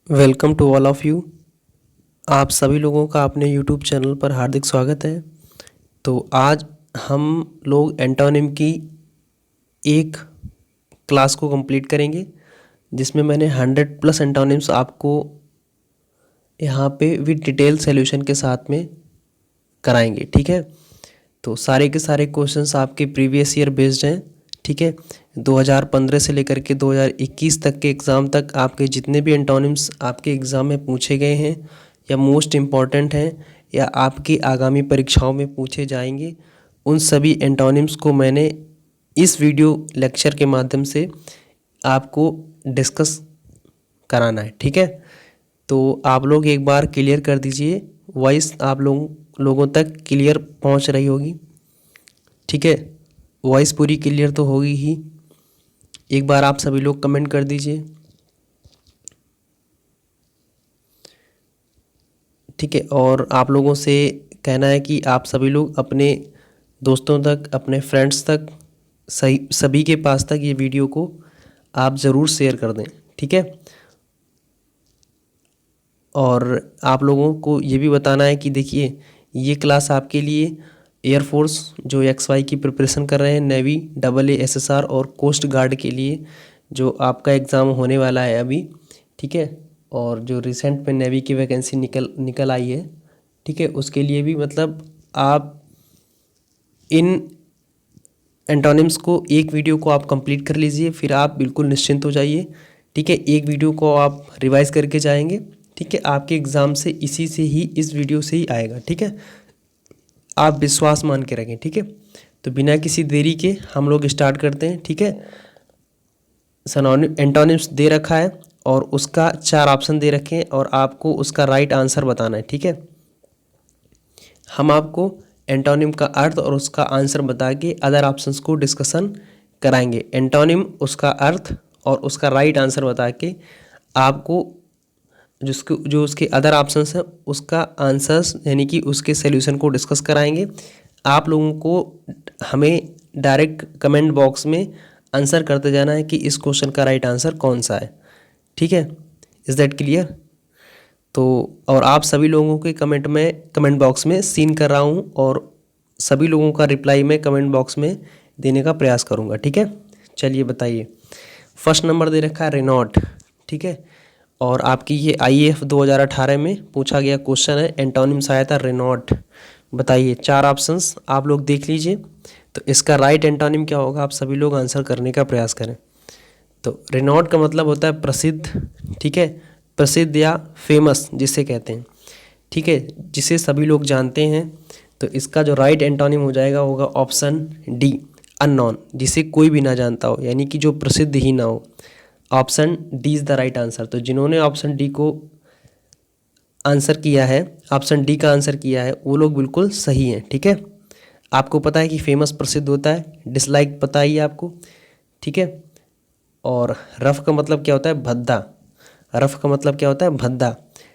Welcome to all of you. आप सभी लोगों का अपने यूट्यूब चैनल पर हार्दिक स्वागत है। तो आज हम लोग एंटोनिम की एक क्लास को कंप्लीट करेंगे, जिसमें मैंने 100 प्लस एंटोनिम्स आपको यहाँ पे विद डिटेल सॉल्यूशन के साथ में कराएंगे। ठीक है, तो सारे के सारे क्वेश्चंस आपके प्रीवियस ईयर बेस्ड हैं। ठीक है, 2015 से लेकर के 2021 तक के एग्ज़ाम तक आपके जितने भी एंटोनिम्स आपके एग्ज़ाम में पूछे गए हैं या मोस्ट इम्पॉर्टेंट हैं या आपकी आगामी परीक्षाओं में पूछे जाएंगे, उन सभी एंटोनिम्स को मैंने इस वीडियो लेक्चर के माध्यम से आपको डिस्कस कराना है। ठीक है, तो आप लोग एक बार क्लियर कर दीजिए, वॉइस आप लोगों तक क्लियर पहुंच रही होगी। ठीक है, वॉइस पूरी क्लियर तो होगी ही। एक बार आप सभी लोग कमेंट कर दीजिए। ठीक है, और आप लोगों से कहना है कि आप सभी लोग अपने दोस्तों तक, अपने फ्रेंड्स तक, सभी के पास तक ये वीडियो को आप ज़रूर शेयर कर दें। ठीक है, और आप लोगों को ये भी बताना है कि देखिए, ये क्लास आपके लिए एयरफोर्स जो XY की प्रिपरेशन कर रहे हैं, नेवी, AA SSR और कोस्ट गार्ड के लिए जो आपका एग्ज़ाम होने वाला है अभी। ठीक है, और जो रिसेंट में नेवी की वैकेंसी निकल आई है, ठीक है, उसके लिए भी मतलब आप इन एंटोनिम्स को एक वीडियो को आप कंप्लीट कर लीजिए, फिर आप बिल्कुल निश्चिंत हो जाइए। ठीक है, एक वीडियो को आप रिवाइज करके जाएंगे। ठीक है, आपके एग्ज़ाम से इसी से ही, इस वीडियो से ही आएगा। ठीक है, आप विश्वास मान के रखें। ठीक है, तो बिना किसी देरी के हम लोग स्टार्ट करते हैं। ठीक है, एंटोनिम्स दे रखा है और उसका 4 ऑप्शन दे रखे हैं और आपको उसका राइट आंसर बताना है। ठीक है, हम आपको एंटोनिम का अर्थ और उसका आंसर बता के अदर ऑप्शंस को डिस्कशन कराएंगे। एंटोनिम, उसका अर्थ और उसका राइट आंसर बता के आपको जो उसके अदर ऑप्शंस हैं उसका आंसर्स यानी कि उसके सॉल्यूशन को डिस्कस कराएंगे। आप लोगों को हमें डायरेक्ट कमेंट बॉक्स में आंसर करते जाना है कि इस क्वेश्चन का राइट आंसर कौन सा है। ठीक है, इज़ दैट क्लियर? तो और आप सभी लोगों के कमेंट बॉक्स में सीन कर रहा हूँ और सभी लोगों का रिप्लाई मैं कमेंट बॉक्स में देने का प्रयास करूँगा। ठीक है, चलिए बताइए। फर्स्ट नंबर दे रखा है रेनॉल्ट। ठीक है, और आपकी ये IAF 2018 में पूछा गया क्वेश्चन है, एंटोनिम्स आया था रेनॉल्ट। बताइए, 4 ऑप्शंस आप लोग देख लीजिए, तो इसका राइट एंटोनिम क्या होगा आप सभी लोग आंसर करने का प्रयास करें। तो रेनॉल्ट का मतलब होता है प्रसिद्ध। ठीक है, प्रसिद्ध या फेमस जिसे कहते हैं। ठीक है, जिसे सभी लोग जानते हैं। तो इसका जो राइट एंटोनिम हो जाएगा होगा ऑप्शन डी, अननोन, जिसे कोई भी ना जानता हो, यानी कि जो प्रसिद्ध ही ना हो। Option D is the right answer. तो जिन्होंने ऑप्शन डी को आंसर किया है, ऑप्शन डी का आंसर किया है, वो लोग बिल्कुल सही हैं। ठीक है, आपको पता है कि फेमस प्रसिद्ध होता है, डिसलाइक पता ही है आपको। ठीक है, और रफ का मतलब क्या होता है? भद्दा। रफ का मतलब क्या होता है? भद्दा,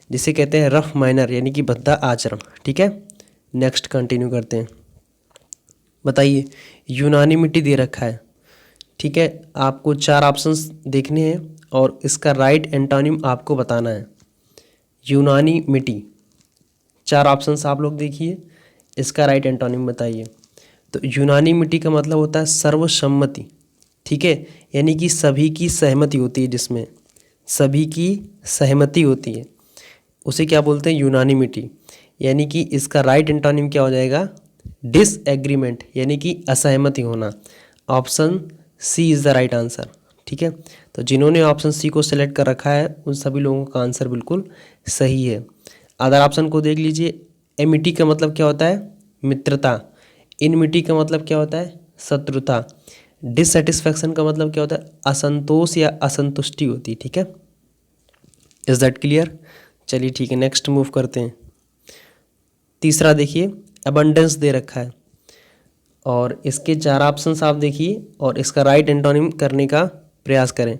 जिसे कहते हैं रफ माइनर, यानी कि भद्दा आचरण। ठीक है, नेक्स्ट कंटिन्यू करते हैं। बताइए, यूनानिमिटी दे रखा है। ठीक है, आपको 4 ऑप्शंस देखने हैं और इसका राइट एंटोनिम आपको बताना है। यूनानिमिटी, 4 ऑप्शंस आप लोग देखिए, इसका राइट एंटोनिम बताइए। तो यूनानिमिटी का मतलब होता है सर्वसम्मति। ठीक है, यानी कि सभी की सहमति होती है, जिसमें सभी की सहमति होती है, उसे क्या बोलते हैं? यूनानिमिटी। यानी कि इसका राइट एंटोनिम क्या हो जाएगा? डिसएग्रीमेंट, यानी कि असहमति होना। Option C is the right answer. ठीक है, तो जिन्होंने ऑप्शन सी को सिलेक्ट कर रखा है उन सभी लोगों का आंसर बिल्कुल सही है। अदर ऑप्शन को देख लीजिए। एमिटी का मतलब क्या होता है? मित्रता। इनमिटी का मतलब क्या होता है? शत्रुता। डिससेटिस्फैक्शन का मतलब क्या होता है? असंतोष या असंतुष्टि होती है। ठीक है, इज़ दैट क्लियर? चलिए ठीक है, नेक्स्ट मूव करते हैं। तीसरा देखिए, अबंडेंस दे रखा है और इसके 4 ऑप्शंस आप देखिए और इसका राइट एंटोनिम करने का प्रयास करें।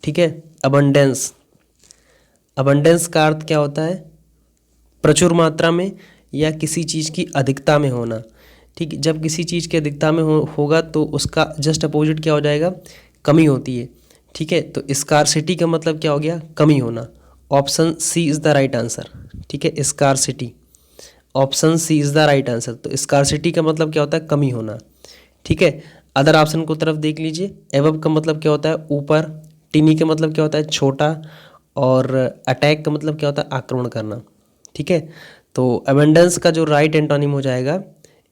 ठीक है, अबंडेंस, अबंडेंस का अर्थ क्या होता है? प्रचुर मात्रा में या किसी चीज़ की अधिकता में होना। ठीक है, जब किसी चीज़ की अधिकता में होगा तो उसका जस्ट अपोजिट क्या हो जाएगा? कमी होती है। ठीक है, तो स्कार्सिटी का मतलब क्या हो गया? कमी होना। Option C is the right answer. ठीक है, scarcity, option C is the right answer. तो स्कार्सिटी का मतलब क्या होता है? कमी होना। ठीक है, अदर ऑप्शन को तरफ देख लीजिए। एबव का मतलब क्या होता है? ऊपर। टिनी का मतलब क्या होता है? छोटा। और अटैक का मतलब क्या होता है? आक्रमण करना। ठीक है, तो अबंडेंस का जो राइट एंटोनिम हो जाएगा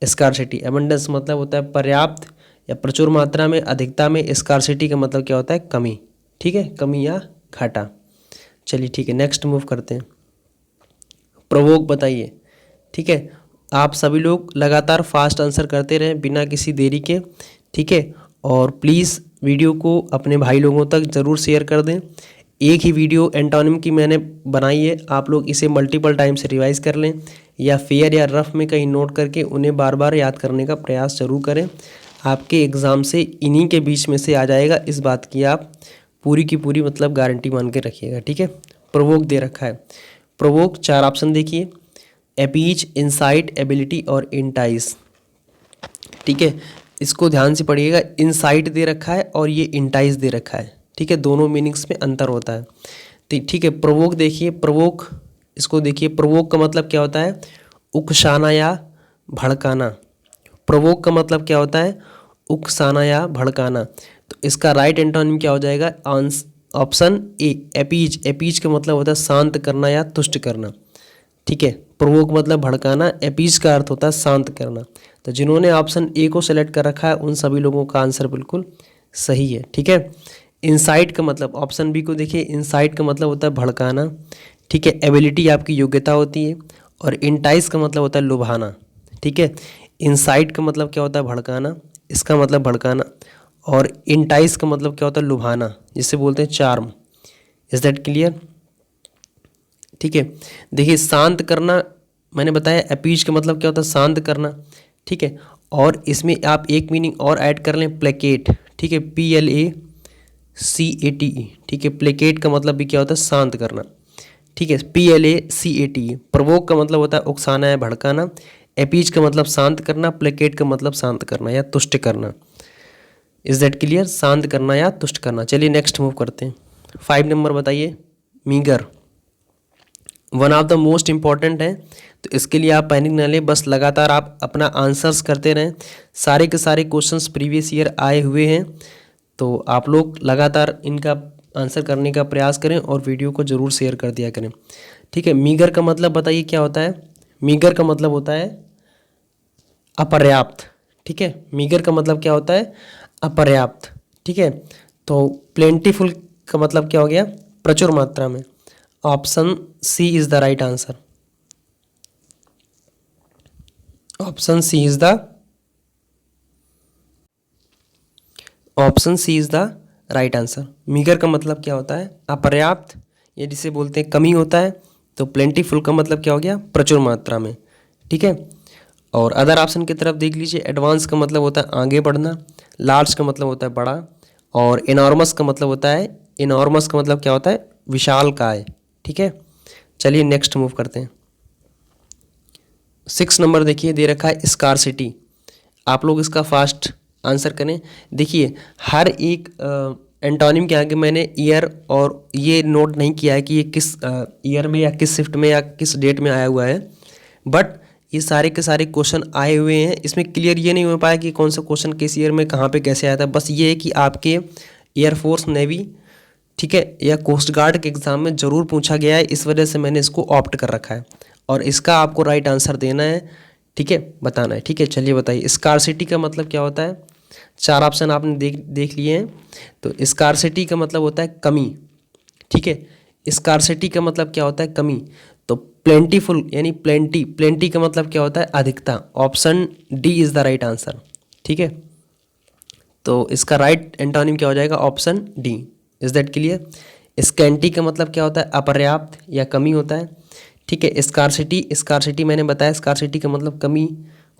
स्कार्सिटी। अबंडेंस मतलब होता है पर्याप्त या प्रचुर मात्रा में, अधिकता में। स्कार्सिटी का मतलब क्या होता है? कमी। ठीक है, कमी या घाटा। चलिए ठीक है, नेक्स्ट मूव करते हैं। प्रोवोक बताइए। ठीक है, आप सभी लोग लगातार फास्ट आंसर करते रहें बिना किसी देरी के। ठीक है, और प्लीज़ वीडियो को अपने भाई लोगों तक ज़रूर शेयर कर दें। एक ही वीडियो एंटोनिम की मैंने बनाई है, आप लोग इसे मल्टीपल टाइम से रिवाइज कर लें या फेयर या रफ में कहीं नोट करके उन्हें बार बार याद करने का प्रयास जरूर करें। आपके एग्ज़ाम से इन्हीं के बीच में से आ जाएगा, इस बात की आप पूरी की पूरी मतलब गारंटी मान के रखिएगा। ठीक है, प्रोवोक दे रखा है। प्रोवोक 4 ऑप्शन देखिए, अपीच, इंसाइट, एबिलिटी और इंटाइज। ठीक है, इसको ध्यान से पढ़िएगा। इंसाइट दे रखा है और ये इंटाइज दे रखा है। ठीक है, दोनों मीनिंग्स में अंतर होता है। तो ठीक है, प्रोवोक देखिए। प्रोवोक, इसको देखिए। प्रोवोक का मतलब क्या होता है? उकसाना या भड़काना। प्रोवोक का मतलब क्या होता है? उकसाना या भड़काना। तो इसका राइट एंटोनिम क्या हो जाएगा? Option A, appease. अपीज का मतलब होता है शांत करना या तुष्ट करना। ठीक है, प्रोवोक मतलब भड़काना, अपीज का अर्थ होता है शांत करना। तो जिन्होंने ऑप्शन ए को सेलेक्ट कर रखा है उन सभी लोगों का आंसर बिल्कुल सही है। ठीक है, इंसाइट का मतलब, ऑप्शन बी को देखिए। इंसाइट का मतलब होता है भड़काना। ठीक है, एबिलिटी आपकी योग्यता होती है। और इंटाइज का मतलब होता है लुभाना। ठीक है, इंसाइट का मतलब क्या होता है? भड़काना, इसका मतलब भड़काना। और इंटाइज का मतलब क्या होता है? लुभाना, जिसे बोलते हैं चार्म। Is that clear? ठीक है, देखिए शांत करना मैंने बताया, अपीज का मतलब क्या होता है? शांत करना। ठीक है, और इसमें आप एक मीनिंग और ऐड कर लें, प्लेकेट। ठीक है, PLACATE। ठीक है, प्लेकेट का मतलब भी क्या होता है? शांत करना। ठीक है, PLACATE। प्रवोक का मतलब होता है उकसाना या भड़काना। अपीज का मतलब शांत करना। प्लेकेट का मतलब शांत करना या तुष्ट करना। Is that clear? शांत करना या तुष्ट करना। चलिए नेक्स्ट मूव करते हैं। 5 नंबर बताइए, meagre. One of the most important है, तो इसके लिए आप पैनिक न लें, बस लगातार आप अपना आंसर्स करते रहें। सारे के सारे क्वेश्चंस प्रीवियस ईयर आए हुए हैं, तो आप लोग लगातार इनका आंसर करने का प्रयास करें और वीडियो को ज़रूर शेयर कर दिया करें। ठीक है, मीगर का मतलब बताइए क्या होता है? मीगर का मतलब होता है अपर्याप्त। ठीक है, मीगर का मतलब क्या होता है? अपर्याप्त। ठीक है, तो प्लेंटीफुल का मतलब क्या हो गया? प्रचुर मात्रा में। Option C is the right answer. Option C is the option C is the right answer. Meagre का मतलब क्या होता है? अपर्याप्त, ये जिसे बोलते हैं कमी होता है। तो प्लेंटीफुल का मतलब क्या हो गया? प्रचुर मात्रा में। ठीक है, और अदर ऑप्शन की तरफ देख लीजिए। एडवांस का मतलब होता है आगे बढ़ना। लार्ज का मतलब होता है बड़ा। और इनॉर्मस का मतलब होता है, इनॉर्मस का मतलब क्या होता है? विशाल काय। ठीक है, चलिए नेक्स्ट मूव करते हैं। 6 नंबर देखिए, दे रखा है स्कारसिटी। आप लोग इसका फास्ट आंसर करें। देखिए हर एक एंटोनिम के आगे मैंने ईयर और ये नोट नहीं किया है कि ये किस ईयर में या किस शिफ्ट में या किस डेट में आया हुआ है, बट ये सारे के सारे क्वेश्चन आए हुए हैं। इसमें क्लियर ये नहीं हो पाया कि कौन सा क्वेश्चन किस ईयर में कहाँ पे कैसे आया था। बस ये है कि आपके एयरफोर्स, नेवी, ठीक है, या कोस्ट गार्ड के एग्ज़ाम में ज़रूर पूछा गया है, इस वजह से मैंने इसको ऑप्ट कर रखा है और इसका आपको राइट आंसर देना है। ठीक है, बताना है। ठीक है, चलिए बताइए स्कार्सिटी का मतलब क्या होता है? 4 ऑप्शन आपने देख लिए हैं। तो स्कार्सिटी का मतलब होता है कमी। ठीक है, स्कार्सिटी का मतलब क्या होता है? कमी। तो प्लेंटीफुल यानी प्लेंटी, प्लेंटी का मतलब क्या होता है? अधिकता। Option D is the right answer. ठीक है, तो इसका राइट एंटोनिम क्या हो जाएगा? Option D. Is that clear? Scanty का मतलब क्या होता है? अपर्याप्त या कमी होता है। ठीक है, स्कार्सिटी, स्कार्सिटी मैंने बताया, स्कार्सिटी का मतलब कमी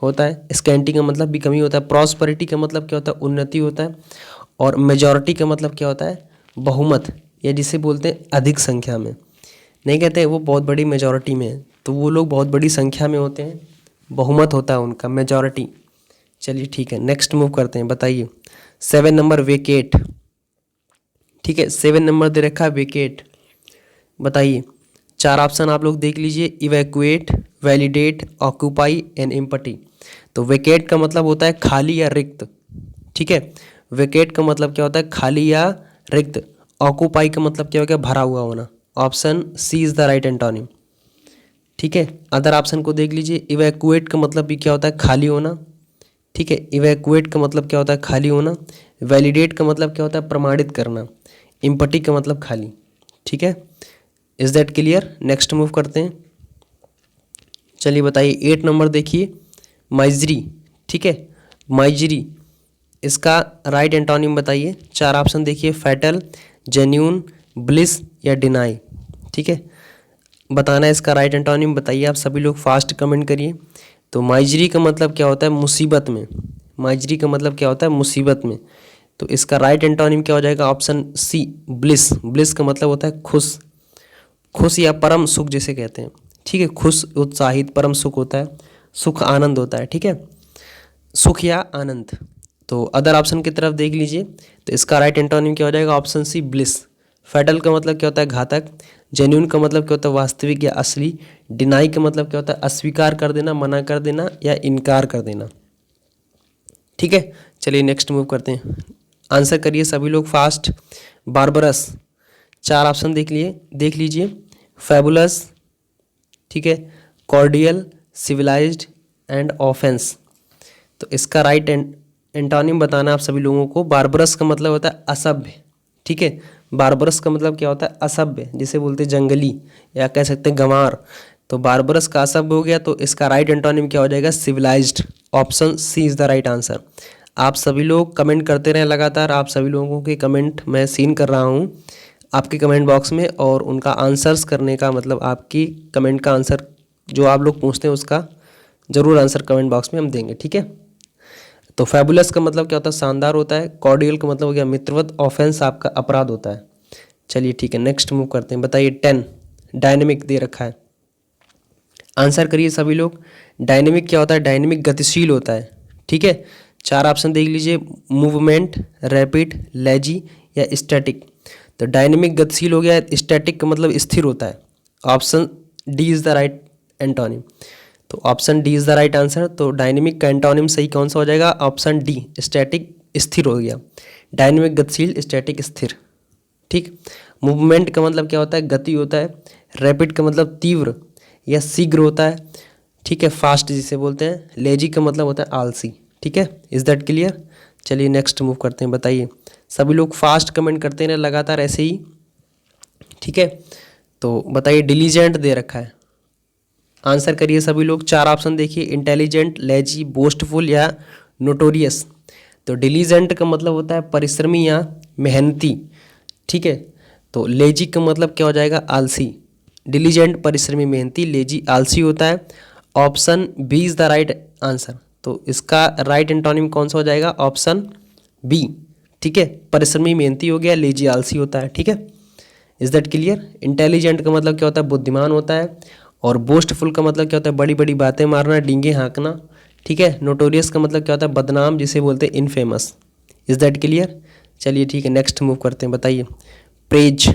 होता है। स्कैंटी का मतलब भी कमी होता है। प्रॉस्पेरिटी का मतलब क्या होता है? उन्नति होता है। और मेजॉरिटी का मतलब क्या होता है? बहुमत, या जिसे बोलते हैं अधिक संख्या में। नहीं कहते वो बहुत बड़ी मेजॉरिटी में है, तो वो लोग बहुत बड़ी संख्या में होते हैं, बहुमत होता है उनका, मेजॉरिटी। चलिए ठीक है, नेक्स्ट मूव करते हैं। बताइए 7 नंबर, वेकेट। ठीक है, 7 नंबर दे रखा है वेकेट। बताइए, चार ऑप्शन आप लोग देख लीजिए, evacuate, validate, occupy and empty. तो वेकेट का मतलब होता है खाली या रिक्त, ठीक है। वेकेट का मतलब क्या होता है, खाली या रिक्त। ऑक्यूपाई का मतलब क्या हो गया, भरा हुआ होना। Option C is the right antonym, ठीक है। अदर ऑप्शन को देख लीजिए, इवैक्यूएट का मतलब भी क्या होता है, खाली होना, ठीक है। इवैक्यूएट का मतलब क्या होता है, खाली होना। वैलिडेट का मतलब क्या होता है, प्रमाणित करना। इम्पटी का मतलब खाली, ठीक है। Is that clear? Next move करते हैं। चलिए बताइए 8 नंबर देखिए, माइजरी, ठीक है। माइजरी, इसका राइट एंटोनिम बताइए। चार ऑप्शन देखिए, फैटल, जेन्यून, ब्लिस या डिनाई, ठीक है। बताना है इसका राइट एंटोनिम, बताइए आप सभी लोग, फास्ट कमेंट करिए। तो माइजरी का मतलब क्या होता है, मुसीबत में। माइजरी का मतलब क्या होता है, मुसीबत में। तो इसका राइट एंटोनिम क्या हो जाएगा, ऑप्शन सी, ब्लिस। ब्लिस का मतलब होता है खुश, खुश या परम सुख जिसे कहते हैं, ठीक है। खुश, उत्साहित, परम सुख होता है, सुख आनंद होता है, ठीक है। सुख या आनंद। तो अदर ऑप्शन की तरफ देख लीजिए, तो इसका राइट एंटोनिम क्या हो जाएगा, ऑप्शन सी, ब्लिस। फैटल का मतलब क्या होता है, घातक। जेन्यून का मतलब क्या होता है, वास्तविक या असली। डिनाई का मतलब क्या होता है, अस्वीकार कर देना, मना कर देना या इनकार कर देना, ठीक है। चलिए नेक्स्ट मूव करते हैं। आंसर करिए सभी लोग फास्ट। बारबरस, चार ऑप्शन देख लीजिए, फैबुलस, ठीक है, कॉर्डियल, सिविलाइज्ड एंड ऑफेंस। तो इसका राइट एंटोनिम बताना आप सभी लोगों को। बारबरस का मतलब होता है असभ्य, ठीक है। बारबरस का मतलब क्या होता है, असभ्य, जिसे बोलते हैं जंगली या कह सकते हैं गंवार। तो बारबरस का असभ्य हो गया, तो इसका राइट एंटोनिम क्या हो जाएगा, civilised. Option C is the right answer. आप सभी लोग कमेंट करते रहें लगातार, आप सभी लोगों के कमेंट मैं सीन कर रहा हूँ आपके कमेंट बॉक्स में, और उनका आंसर्स करने का मतलब आपकी कमेंट का आंसर जो आप लोग पूछते हैं उसका ज़रूर आंसर कमेंट बॉक्स में हम देंगे, ठीक है। तो फैबुलस का मतलब क्या होता है, शानदार होता है। कॉर्डियल का मतलब हो गया मित्रवत। ऑफेंस आपका अपराध होता है। चलिए ठीक है, नेक्स्ट मूव करते हैं। बताइए 10, डायनेमिक दे रखा है, आंसर करिए सभी लोग। डायनेमिक क्या होता है, डायनेमिक गतिशील होता है, ठीक है। चार ऑप्शन देख लीजिए, मूवमेंट, रैपिड, लेजी या स्टैटिक। तो डायनेमिक गतिशील हो गया, स्टैटिक का मतलब स्थिर होता है। Option D is the right antonym. तो option D is the right answer. तो डायनेमिक का एंटोनिम सही कौन सा हो जाएगा, ऑप्शन डी, स्टैटिक, स्थिर हो गया। डायनेमिक गतिशील, स्टैटिक स्थिर, ठीक। मूवमेंट का मतलब क्या होता है, गति होता है। रैपिड का मतलब तीव्र या शीघ्र होता है, ठीक है, फास्ट जिसे बोलते हैं। लेजी का मतलब होता है आलसी, ठीक है। Is that clear? चलिए नेक्स्ट मूव करते हैं। बताइए सभी लोग फास्ट कमेंट करते हैं लगातार ऐसे ही, ठीक है। तो बताइए डिलीजेंट दे रखा है, आंसर करिए सभी लोग। चार ऑप्शन देखिए, इंटेलिजेंट, लेजी, बोस्टफुल या नोटोरियस। तो डिलीजेंट का मतलब होता है परिश्रमी या मेहनती, ठीक है। तो लेजी का मतलब क्या हो जाएगा, आलसी। डिलीजेंट परिश्रमी मेहनती, लेजी आलसी होता है। Option B is the right answer. तो इसका राइट एंटोनिम कौन सा हो जाएगा, ऑप्शन बी, ठीक है। परिश्रमी मेहनती हो गया, लेजी आलसी होता है, ठीक है। Is that clear? इंटेलिजेंट का मतलब क्या होता है, बुद्धिमान होता है। और बोस्टफुल का मतलब क्या होता है, बड़ी बड़ी बातें मारना, डींगे हाँकना, ठीक है। नोटोरियस का मतलब क्या होता है, बदनाम, जिसे बोलते हैं इनफेमस। Is that clear? चलिए ठीक है, नेक्स्ट मूव करते हैं। बताइए प्रेज,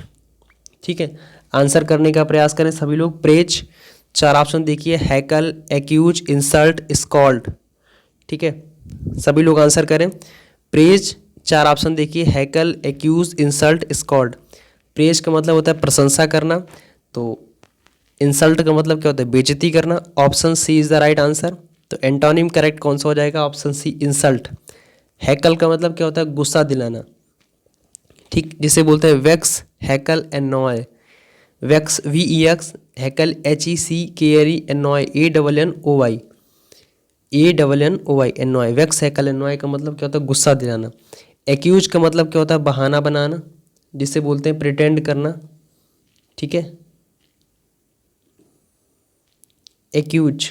ठीक है। आंसर करने का प्रयास करें सभी लोग। प्रेज, चार ऑप्शन देखिए, हैकल, एक्यूज, इंसल्ट, स्कॉल्ड, ठीक है। सभी लोग आंसर करें। प्रेज, चार ऑप्शन देखिए, हैकल, एक्यूज, इंसल्ट, स्कॉल्ड। प्रेज का मतलब होता है प्रशंसा करना। तो इंसल्ट का मतलब क्या होता है, बेइज्जती करना। Option C is the right answer. तो एंटोनिम करेक्ट कौन सा हो जाएगा, ऑप्शन सी, इंसल्ट। हैकल का मतलब क्या होता है, गुस्सा दिलाना, ठीक, जिसे बोलते हैं vex, heckle, annoy. Vex, VEX, heckle, HEC, annoy, ANNOY, ANNOY, annoy. Vex, heckle, annoy का मतलब क्या होता है, गुस्सा दिलाना। एक्यूज का मतलब क्या होता है, बहाना बनाना, जिसे बोलते हैं प्रिटेंड करना, ठीक है। एक्यूज।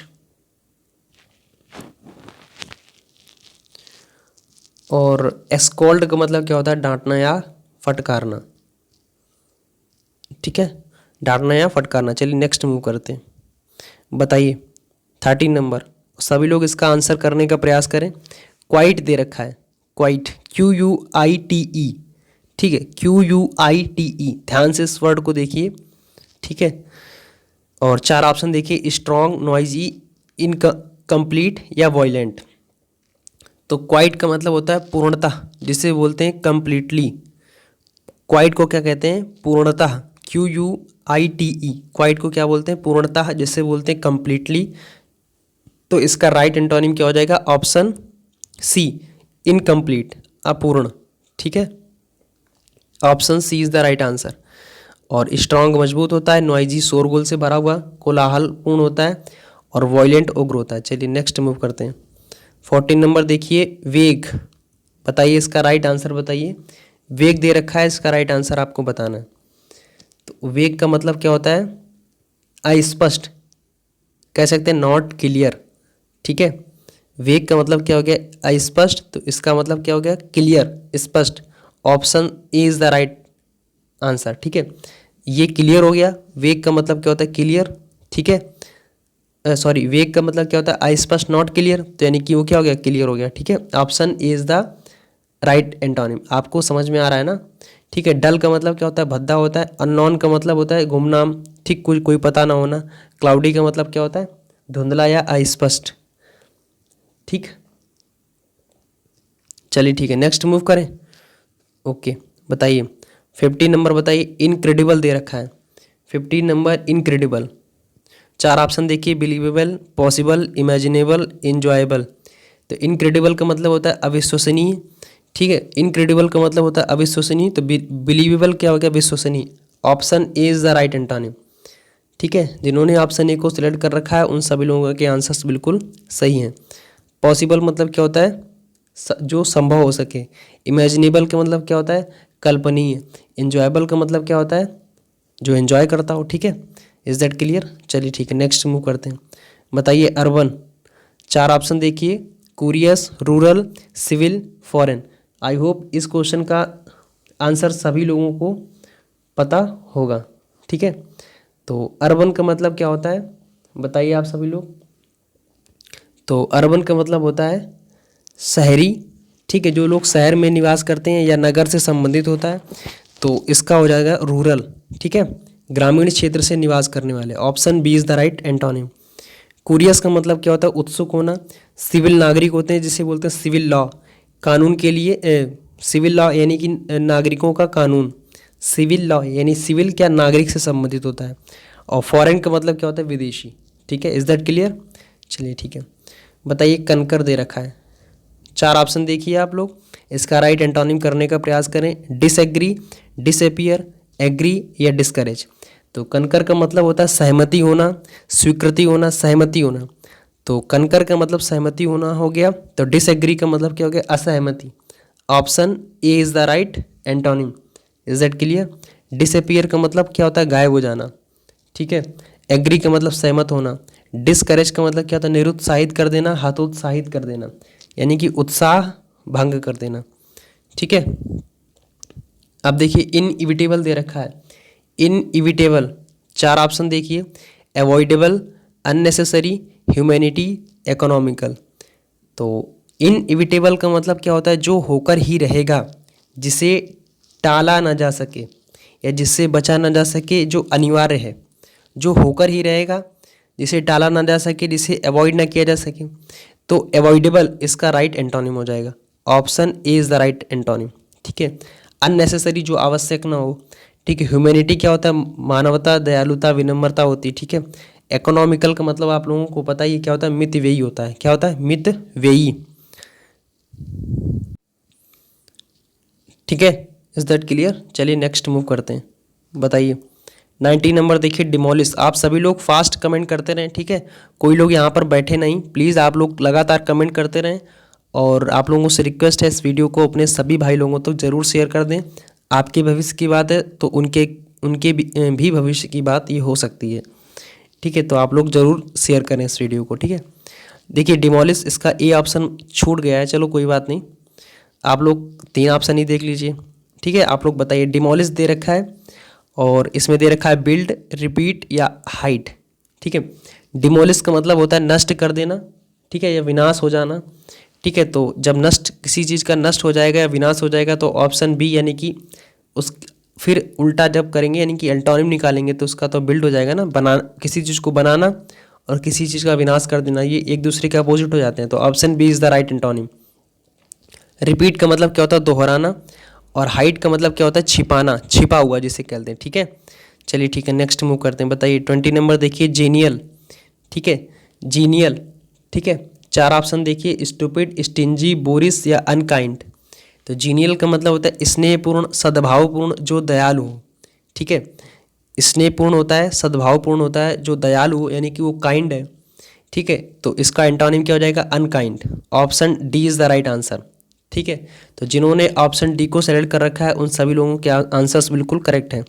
और एस्कॉल्ड का मतलब क्या होता है, डांटना या फटकारना, ठीक है, डांटना या फटकारना। चलिए नेक्स्ट मूव करते हैं। बताइए 13 नंबर, सभी लोग इसका आंसर करने का प्रयास करें। क्वाइट दे रखा है, क्वाइट, QUITE, ठीक है, QUITE। ध्यान से इस वर्ड को देखिए, ठीक है। और 4 ऑप्शन देखिए, स्ट्रॉन्ग, नॉइजी, इनकम्प्लीट या वॉयलेंट। तो क्वाइट का मतलब होता है पूर्णतः, जिसे बोलते हैं कंप्लीटली। क्वाइट को क्या कहते हैं? पूर्णतः, QUITE। क्वाइट को क्या बोलते हैं? पूर्णतः, जिसे बोलते हैं कंप्लीटली। तो इसका राइट एंटोनिम क्या हो जाएगा? ऑप्शन सी, इनकम्प्लीट, अपूर्ण। ठीक है, option C is the right answer. और स्ट्रांग मजबूत होता है, नॉइजी शोरगुल से भरा हुआ, कोलाहलपूर्ण होता है, और वॉयलेंट उग्र होता है। चलिए नेक्स्ट मूव करते हैं। 14 नंबर देखिए, वेग। बताइए इसका राइट आंसर बताइए। वेग दे रखा है, इसका राइट आंसर आपको बताना है। तो वेग का मतलब क्या होता है? अस्पष्ट, कह सकते हैं नॉट क्लियर। ठीक है, वेग का मतलब क्या हो गया? अस्पष्ट। तो इसका मतलब क्या हो गया? क्लियर, स्पष्ट। Option A is the right answer. ठीक है, ये क्लियर हो गया। वेग का मतलब क्या होता है? क्लियर। ठीक है, सॉरी, वेग का मतलब क्या होता है? अस्पष्ट, नॉट क्लियर। तो यानी कि वो क्या हो गया? क्लियर हो गया। ठीक है, option A is the right antonym. आपको समझ में आ रहा है ना? ठीक है, डल का मतलब क्या होता है? भद्दा होता है। अननोन का मतलब होता है गुमनाम, ठीक, कोई कोई पता ना होना। क्लाउडी का मतलब क्या होता है? धुंधला या अस्पष्ट। ठीक, चलिए ठीक है, नेक्स्ट मूव करें। ओके, बताइए 15 नंबर बताइए। इनक्रेडिबल दे रखा है 15 नंबर, इनक्रेडिबल। 4 ऑप्शन देखिए, बिलीवेबल, पॉसिबल, इमेजिनेबल, इंजॉयबल। तो इनक्रेडिबल का मतलब होता है अविश्वसनीय। ठीक है, इनक्रेडिबल का मतलब होता है अविश्वसनीय। तो बिलीवेबल क्या हो गया? विश्वसनीय। Option A is the right antonym. ठीक है, जिन्होंने ऑप्शन ए को सिलेक्ट कर रखा है उन सभी लोगों के आंसर्स बिल्कुल सही हैं। पॉसिबल मतलब क्या होता है? जो संभव हो सके। इमेजिनेबल का मतलब क्या होता है? कल्पनीय। इंजॉयबल का मतलब क्या होता है? जो एंजॉय करता हो। ठीक है, इज दैट क्लियर? चलिए ठीक है, नेक्स्ट मूव करते हैं। बताइए अर्बन। 4 ऑप्शन देखिए, curious, rural, civil, foreign. I hope इस क्वेश्चन का आंसर सभी लोगों को पता होगा। ठीक है, तो अर्बन का मतलब क्या होता है? बताइए आप सभी लोग। तो अर्बन का मतलब होता है शहरी। ठीक है, जो लोग शहर में निवास करते हैं या नगर से संबंधित होता है। तो इसका हो जाएगा रूरल। ठीक है, ग्रामीण क्षेत्र से निवास करने वाले। Option B is the right antonym. Curious का मतलब क्या होता है? उत्सुक होना। सिविल नागरिक होते हैं, जिसे बोलते हैं सिविल लॉ, कानून के लिए। सिविल लॉ यानी कि नागरिकों का कानून। सिविल लॉ यानी सिविल क्या? नागरिक से संबंधित होता है। और फॉरेन का मतलब क्या होता है? विदेशी। ठीक है, इज दैट क्लियर? चलिए ठीक है, बताइए कनकर दे रखा है। 4 ऑप्शन देखिए आप लोग, इसका राइट एंटोनिम करने का प्रयास करें। डिसएग्री, डिसअपियर, एग्री या डिस्करेज। तो कनकर का मतलब होता है सहमति होना, स्वीकृति होना, सहमति होना। तो कनकर का मतलब सहमति होना हो गया। तो डिसएग्री का मतलब क्या हो गया? असहमति। Option A is the right antonym. Is that clear? Disappear का मतलब क्या होता है? गायब हो जाना। ठीक है, एग्री का मतलब सहमत होना। डिस्करेज का मतलब क्या होता है? निरुत्साहित कर देना, हतोत्साहित कर देना, यानी कि उत्साह भंग कर देना। ठीक है, अब देखिए इनइविटेबल दे रखा है। इनइविटेबल 4 ऑप्शन देखिए, अवॉइडेबल, अननेसेसरी, ह्यूमैनिटी, इकोनॉमिकल। तो इनइविटेबल का मतलब क्या होता है? जो होकर ही रहेगा, जिसे टाला ना जा सके या जिससे बचा ना जा सके, जो अनिवार्य है। जो होकर ही रहेगा, जिसे टाला ना जा सके, जिसे अवॉइड ना किया जा सके। तो अवॉइडेबल इसका राइट एंटोनिम हो जाएगा। Option A is the right antonym. ठीक है, अननेसेसरी जो आवश्यक ना हो। ठीक है, ह्यूमैनिटी क्या होता है? मानवता, दयालुता, विनम्रता होती है। ठीक है, इकोनॉमिकल का मतलब आप लोगों को पता ही क्या होता है? मितव्ययी होता है। क्या होता है? मितव्ययी। ठीक है, इज दैट क्लियर? चलिए नेक्स्ट मूव करते हैं। बताइए 19 नंबर देखिए, डिमोलिश। आप सभी लोग फास्ट कमेंट करते रहें। ठीक है, कोई लोग यहाँ पर बैठे नहीं, प्लीज़ आप लोग लगातार कमेंट करते रहें। और आप लोगों से रिक्वेस्ट है, इस वीडियो को अपने सभी भाई लोगों तक जरूर शेयर कर दें। आपके भविष्य की बात है तो उनके उनके भी भविष्य की बात ये हो सकती है। ठीक है, तो आप लोग ज़रूर शेयर करें इस वीडियो को। ठीक है, देखिए डिमोलिश इसका ए ऑप्शन छूट गया है, चलो कोई बात नहीं। आप लोग 3 ऑप्शन ही देख लीजिए। ठीक है, आप लोग बताइए। डिमोलिश दे रखा है और इसमें दे रखा है बिल्ड, रिपीट या हाइड। ठीक है, डिमोलिश का मतलब होता है नष्ट कर देना। ठीक है, या विनाश हो जाना। ठीक है, तो जब नष्ट किसी चीज़ का नष्ट हो जाएगा या विनाश हो जाएगा तो ऑप्शन बी यानी कि उस फिर उल्टा जब करेंगे यानी कि एंटोनिम निकालेंगे तो उसका तो बिल्ड हो जाएगा ना, बना किसी चीज़ को बनाना और किसी चीज़ का विनाश कर देना, ये एक दूसरे के अपोजिट हो जाते हैं। तो option B is the right antonym. Repeat का मतलब क्या होता है? दोहराना। और हाइड का मतलब क्या होता है? छिपाना, छिपा हुआ जिसे कहते हैं। ठीक है, चलिए ठीक है, नेक्स्ट मूव करते हैं। बताइए 20 नंबर देखिए, जेनियल। ठीक है, जीनियल। ठीक है, चार ऑप्शन देखिए, स्टूपिड, स्टिंजी, बोरिस या अनकाइंड। तो जीनियल का मतलब होता है स्नेहपूर्ण, सद्भावपूर्ण, जो दयालु हो। ठीक है, स्नेहपूर्ण होता है, सद्भावपूर्ण होता है, जो दयालु हो यानी कि वो काइंड है। ठीक है, तो इसका एंटोनिम क्या हो जाएगा? Unkind. Option D is the right answer. ठीक है, तो जिन्होंने ऑप्शन डी को सेलेक्ट कर रखा है उन सभी लोगों के आंसर्स बिल्कुल करेक्ट हैं।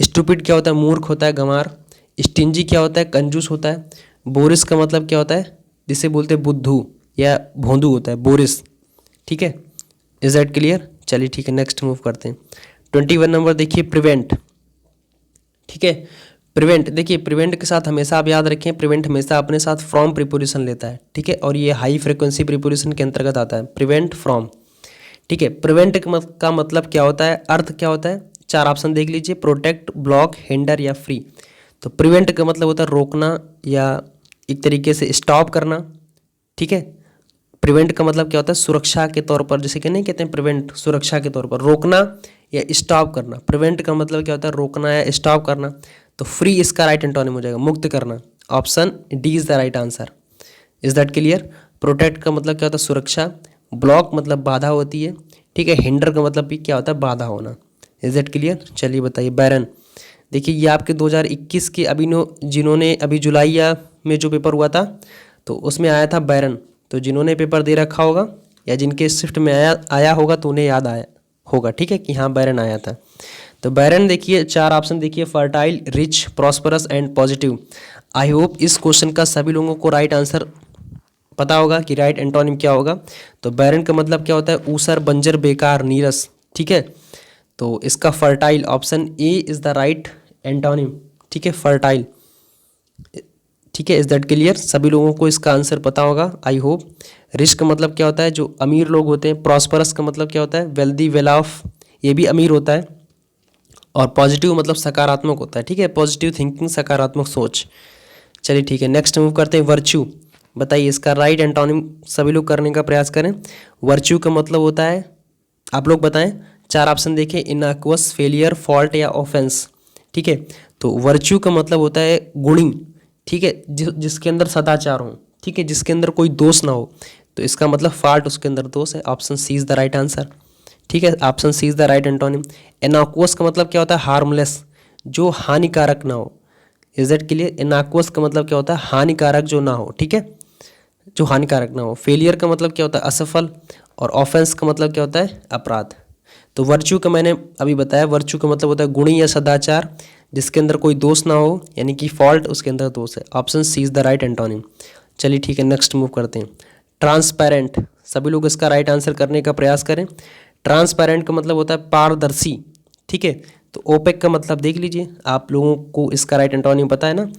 स्टूपिड क्या होता है? मूर्ख होता है, गंवार। स्टिंजी क्या होता है? कंजूस होता है। बोरिस का मतलब क्या होता है? जिसे बोलते हैं बुद्धू या भोंदू होता है, बोरिस। ठीक है, इज दैट क्लियर? चलिए ठीक है, नेक्स्ट मूव करते हैं। 21 नंबर देखिए, प्रिवेंट। ठीक है, प्रिवेंट देखिए, प्रिवेंट के साथ हमेशा आप याद रखें, प्रिवेंट हमेशा अपने साथ फ्रॉम प्रीपोजिशन लेता है। ठीक है, और ये हाई फ्रिक्वेंसी प्रीपोजिशन के अंतर्गत आता है, प्रिवेंट फ्रॉम। ठीक है, प्रिवेंट का मतलब क्या होता है? अर्थ क्या होता है? चार ऑप्शन देख लीजिए, प्रोटेक्ट, ब्लॉक, हिंडर या फ्री। तो प्रिवेंट का मतलब होता है रोकना या एक तरीके से स्टॉप करना। ठीक है, प्रिवेंट का मतलब क्या होता है? सुरक्षा के तौर पर, जैसे कि नहीं कहते हैं प्रिवेंट, सुरक्षा के तौर पर, रोकना या स्टॉप करना। प्रिवेंट का मतलब क्या होता है? रोकना या स्टॉप करना। तो फ्री इसका राइट एंटोनिम हो जाएगा, मुक्त करना। Option D is the right answer. Is that clear? Protect का मतलब क्या होता है? सुरक्षा। ब्लॉक मतलब बाधा होती है। ठीक है, हिंडर का मतलब भी क्या होता है? बाधा होना। Is that clear? चलिए बताइए, बैरन। देखिए ये आपके 2021 के जिन्होंने अभी जुलाई में जो पेपर हुआ था तो उसमें आया था बैरन। तो जिन्होंने पेपर दे रखा होगा या जिनके शिफ्ट में आया होगा तो उन्हें याद आया होगा। ठीक है, कि हाँ बैरन आया था। तो बैरन देखिए, चार ऑप्शन देखिए, fertile, rich, prosperous and positive. I hope इस क्वेश्चन का सभी लोगों को राइट आंसर पता होगा कि राइट एंटोनिम क्या होगा। तो बैरन का मतलब क्या होता है? ऊसर, बंजर, बेकार, नीरस। ठीक है, तो इसका fertile, option A is the right antonym. ठीक है, फर्टाइल। ठीक है, इज दैट क्लियर? सभी लोगों को इसका आंसर पता होगा आई होप। रिच का मतलब क्या होता है? जो अमीर लोग होते हैं। प्रॉस्परस का मतलब क्या होता है? वेल्दी, वेल ऑफ, ये भी अमीर होता है। और पॉजिटिव मतलब सकारात्मक होता है। ठीक है, पॉजिटिव थिंकिंग, सकारात्मक सोच। चलिए ठीक है, नेक्स्ट मूव करते हैं, वर्च्यू। बताइए इसका राइट एंटोनिम सभी लोग करने का प्रयास करें। वर्च्यू का मतलब होता है, आप लोग बताएं। चार ऑप्शन देखें, इनअक्वस, फेलियर, फॉल्ट या ऑफेंस। ठीक है, तो वर्च्यू का मतलब होता है गुणी। ठीक है, जिसके अंदर सदाचार हो। ठीक है, जिसके अंदर कोई दोष ना हो। तो इसका मतलब फॉल्ट, उसके अंदर दोष है। Option C is the right answer. ठीक है, option C is the right antonym. इनअक्वस का मतलब क्या होता है? हार्मलेस, जो हानिकारक ना हो। Is that clear? इनअक्वस का मतलब क्या होता है? हानिकारक जो ना हो। ठीक है, जो हानिकारक ना हो। फेलियर का मतलब क्या होता है? असफल। और ऑफेंस का मतलब क्या होता है? अपराध। तो वर्च्यू का मैंने अभी बताया, वर्च्यू का मतलब होता है गुणी या सदाचार, जिसके अंदर कोई दोष ना हो, यानी कि फॉल्ट उसके अंदर दोष है। Option C is the right antonym. चलिए ठीक है, नेक्स्ट मूव करते हैं। ट्रांसपेरेंट, सभी लोग इसका राइट आंसर करने का प्रयास करें। ट्रांसपेरेंट का मतलब होता है पारदर्शी। ठीक है, तो ओपेक का मतलब देख लीजिए, आप लोगों को इसका राइट एंटोनिम पता है ना।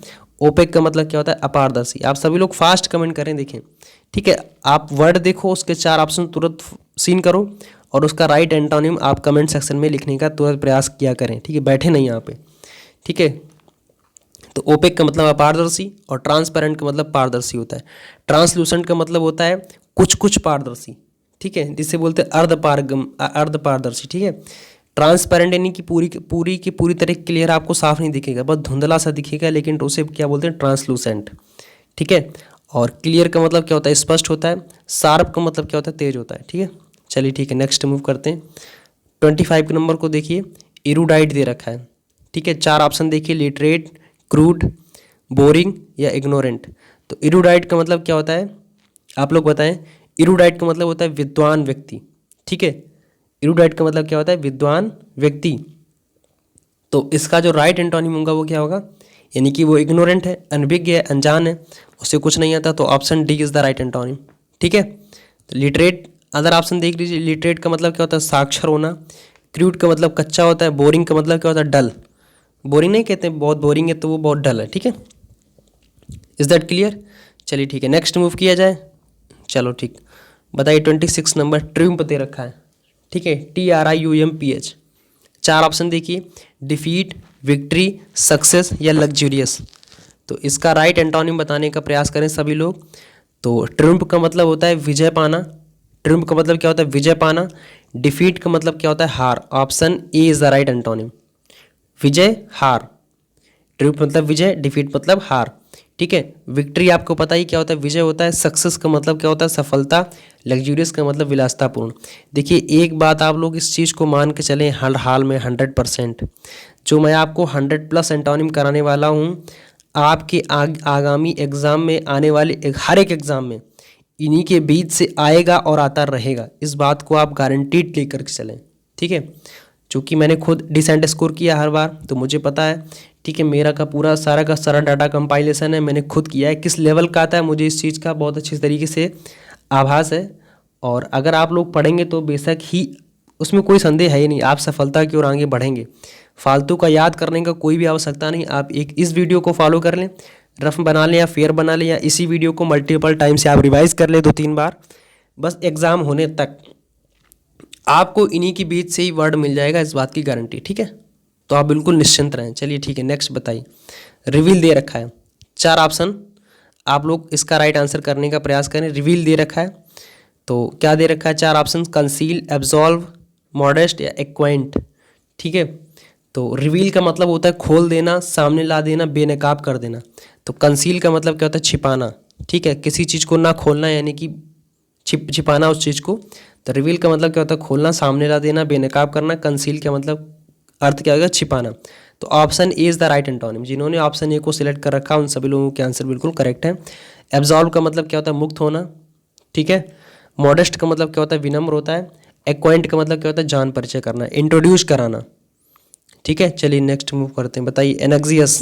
ओपेक का मतलब क्या होता है? अपारदर्शी। आप सभी लोग फास्ट कमेंट करें, देखें। ठीक है, आप वर्ड देखो, उसके चार ऑप्शन तुरंत सीन करो और उसका राइट एंटोनिम आप कमेंट सेक्शन में लिखने का तुरंत प्रयास किया करें। ठीक है, बैठे नहीं यहाँ पे। ठीक है, तो ओपेक का मतलब अपारदर्शी और ट्रांसपेरेंट का मतलब पारदर्शी होता है। ट्रांसलूसेंट का मतलब होता है कुछ कुछ पारदर्शी। ठीक है, जिसे बोलते हैं अर्ध पारदर्शी। ठीक है, ट्रांसपेरेंट यानी कि पूरी तरह क्लियर आपको साफ नहीं दिखेगा, बस धुंधला सा दिखेगा, लेकिन उसे क्या बोलते हैं? ट्रांसलूसेंट। ठीक है, और क्लियर का मतलब क्या होता है? स्पष्ट होता है। शार्प का मतलब क्या होता है? तेज होता है। ठीक है, चलिए ठीक है, नेक्स्ट मूव करते हैं। 25 के नंबर को देखिए, इरूडाइट दे रखा है। ठीक है, चार ऑप्शन देखिए, लिटरेट, क्रूड, बोरिंग या इग्नोरेंट। तो इरूडाइट का मतलब क्या होता है? आप लोग बताएं। इरूडाइट का मतलब होता है विद्वान व्यक्ति। ठीक है, इरूडाइट का मतलब क्या होता है? विद्वान व्यक्ति। तो इसका जो राइट एंटोनिम होगा वो क्या होगा? यानी कि वो इग्नोरेंट है, अनभिज्ञ है, अनजान है, उसे कुछ नहीं आता। तो option D is the right antonym. ठीक है, तो लिटरेट, अदर ऑप्शन देख लीजिए। लिटरेट का मतलब क्या होता है? साक्षर होना। क्रूड का मतलब कच्चा होता है। बोरिंग का मतलब क्या होता है? डल। बोरिंग नहीं कहते, बहुत बोरिंग है तो वो बहुत डल है। ठीक है, इज दैट क्लियर? चलिए ठीक है, नेक्स्ट मूव किया जाए। चलो ठीक, बताइए 26 नंबर, ट्रिम्प दे रखा है। ठीक है, TRIUMPH। चार ऑप्शन देखिए, डिफीट, विक्ट्री, सक्सेस या लग्जूरियस। तो इसका राइट एंटोनिम बताने का प्रयास करें सभी लोग। तो ट्रिम्प का मतलब होता है विजय पाना। ट्रिम्प का मतलब क्या होता है? विजय पाना। डिफीट का मतलब क्या होता है? हार। Option A is the right antonym, विजय, हार। ट्रिम्प मतलब विजय, डिफीट मतलब हार। ठीक है। विक्ट्री आपको पता ही क्या होता है? विजय होता है। सक्सेस का मतलब क्या होता है? सफलता। लग्जूरियस का मतलब विलासितापूर्ण। देखिए एक बात आप लोग इस चीज़ को मान के चलें हर हाल में 100%, जो मैं आपको 100+ एंटोनिम कराने वाला हूँ, आपके आगामी एग्ज़ाम में आने वाले हर एक एग्ज़ाम में इन्हीं के बीच से आएगा और आता रहेगा। इस बात को आप गारंटीड लेकर के चलें। ठीक है। चूँकि मैंने खुद डिसेंट स्कोर किया हर बार, तो मुझे पता है। ठीक है। मेरा का सारा डाटा कंपाइलेशन है, मैंने खुद किया है। किस लेवल का आता है मुझे इस चीज़ का बहुत अच्छी तरीके से आभास है। और अगर आप लोग पढ़ेंगे तो बेशक ही उसमें कोई संदेह है ही नहीं, आप सफलता की ओर आगे बढ़ेंगे। फालतू का याद करने का कोई भी आवश्यकता नहीं। आप एक इस वीडियो को फॉलो कर लें, रफ बना लें या फेयर बना लें, या इसी वीडियो को मल्टीपल टाइम से आप रिवाइज कर लें 2-3 बार। बस एग्ज़ाम होने तक आपको इन्हीं के बीच से ही वर्ड मिल जाएगा, इस बात की गारंटी। ठीक है। तो आप बिल्कुल निश्चिंत रहें। चलिए ठीक है, नेक्स्ट बताइए। रिवील दे रखा है, 4 ऑप्शन, आप लोग इसका राइट आंसर करने का प्रयास करें। रिवील दे रखा है तो क्या दे रखा है? 4 ऑप्शन, कंसील, एब्जॉल्व, मॉडेस्ट या एक्वाइंट। ठीक है। तो रिवील का मतलब होता है खोल देना, सामने ला देना, बेनकाब कर देना। तो कंसील का मतलब क्या होता है? छिपाना। ठीक है। किसी चीज़ को ना खोलना, यानी कि छिपाना उस चीज़ को। तो रिवील का मतलब क्या होता है? खोलना, सामने ला देना, बेनकाब करना। कंसील का मतलब अर्थ क्या होगा? छिपाना। तो option A is the right antonym. जिन्होंने ऑप्शन ए को सिलेक्ट कर रखा उन सभी लोगों के आंसर बिल्कुल करेक्ट है। एब्जॉल्व का मतलब क्या होता है? मुक्त होना। ठीक है। मॉडेस्ट का मतलब क्या होता है? विनम्र होता है। एक्वाइंट का मतलब क्या होता है? जान परिचय करना, इंट्रोड्यूस कराना। ठीक है। चलिए नेक्स्ट मूव करते हैं। बताइए एनक्सियस।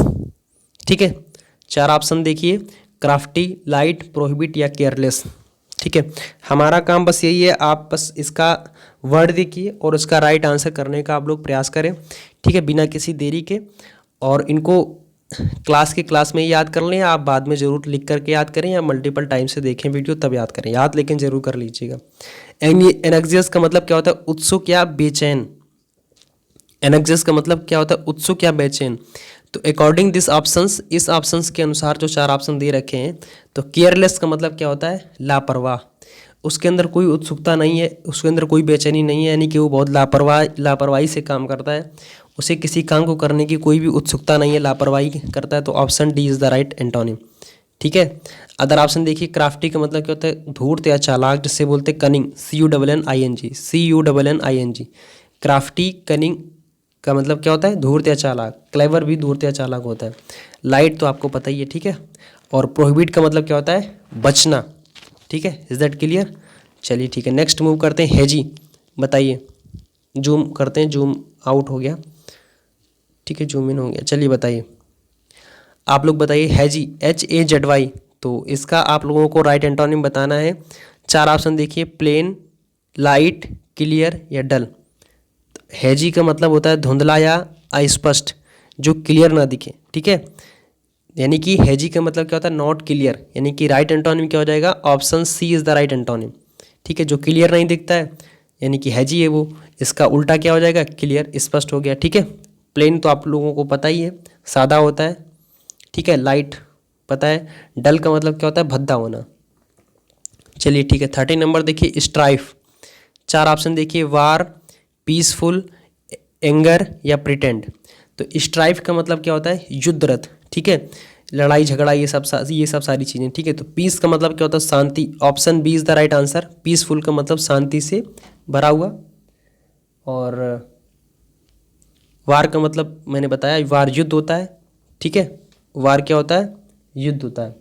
ठीक है। 4 ऑप्शन देखिए, क्राफ्टी, लाइट, प्रोहिबिट या केयरलेस। ठीक है। हमारा काम बस यही है, आप बस इसका वर्ड देखिए और उसका राइट आंसर करने का आप लोग प्रयास करें। ठीक है, बिना किसी देरी के। और इनको क्लास में ही याद कर लें, या आप बाद में ज़रूर लिख करके याद करें, या मल्टीपल टाइम से देखें वीडियो तब याद करें। याद लेकिन ज़रूर कर लीजिएगा। एनक्सियस का मतलब क्या होता है? उत्सुक या बेचैन। एनक्सियस का मतलब क्या होता है? उत्सुक या बेचैन। तो अकॉर्डिंग दिस ऑप्शंस, इस ऑप्शंस के अनुसार जो 4 ऑप्शन दे रखे हैं, तो केयरलेस का मतलब क्या होता है? लापरवाह। उसके अंदर कोई उत्सुकता नहीं है, उसके अंदर कोई बेचैनी नहीं है, यानी कि वो बहुत लापरवाही से काम करता है। उसे किसी काम को करने की कोई भी उत्सुकता नहीं है, लापरवाही करता है। तो option D is the right antonym. ठीक है। अदर ऑप्शन देखिए, क्राफ्टी का मतलब क्या होता है? धूर्त या चालाक, जिससे बोलते हैं कनिंग, CUNNING। क्राफ्टी, कनिंग का मतलब क्या होता है? धूर्त या चालाक। क्लेवर भी धूर्त या चालाक होता है। लाइट तो आपको पता ही है। ठीक है। और प्रोहिबिट का मतलब क्या होता है? बचना। ठीक है। Is that clear? चलिए ठीक है, नेक्स्ट मूव करते हैं। हेजी, बताइए। जूम करते हैं, जूम आउट हो गया। ठीक है, जूम इन हो गया। चलिए बताइए, आप लोग बताइए। हैजी, HAZY। तो इसका आप लोगों को राइट एंटोनिम बताना है। 4 ऑप्शन देखिए, प्लेन, लाइट, क्लियर या डल। तो हैजी का मतलब होता है धुंधला या अस्पष्ट, जो क्लियर ना दिखे। ठीक है। यानी कि हैजी का मतलब क्या होता है? Not clear. यानी कि राइट एंटोनिम क्या हो जाएगा? Option C is the right antonym. ठीक है। जो क्लियर नहीं दिखता है यानी कि हैजी है वो। इसका उल्टा क्या हो जाएगा? क्लियर, स्पष्ट हो गया। ठीक है। प्लेन तो आप लोगों को पता ही है, सादा होता है। ठीक है। लाइट पता है। डल का मतलब क्या होता है? भद्दा होना। चलिए ठीक है, 30 नंबर देखिए, स्ट्राइफ। 4 ऑप्शन देखिए, वार, पीसफुल, एंगर या प्रिटेंड। तो स्ट्राइफ का मतलब क्या होता है? युद्धरत। ठीक है। लड़ाई झगड़ा, ये सब सारी चीज़ें। ठीक है। तो पीस का मतलब क्या होता है? शांति। Option B is the right answer. Peaceful का मतलब शांति से भरा हुआ। और वार का मतलब मैंने बताया, वार युद्ध होता है। ठीक है। वार क्या होता है? युद्ध होता है।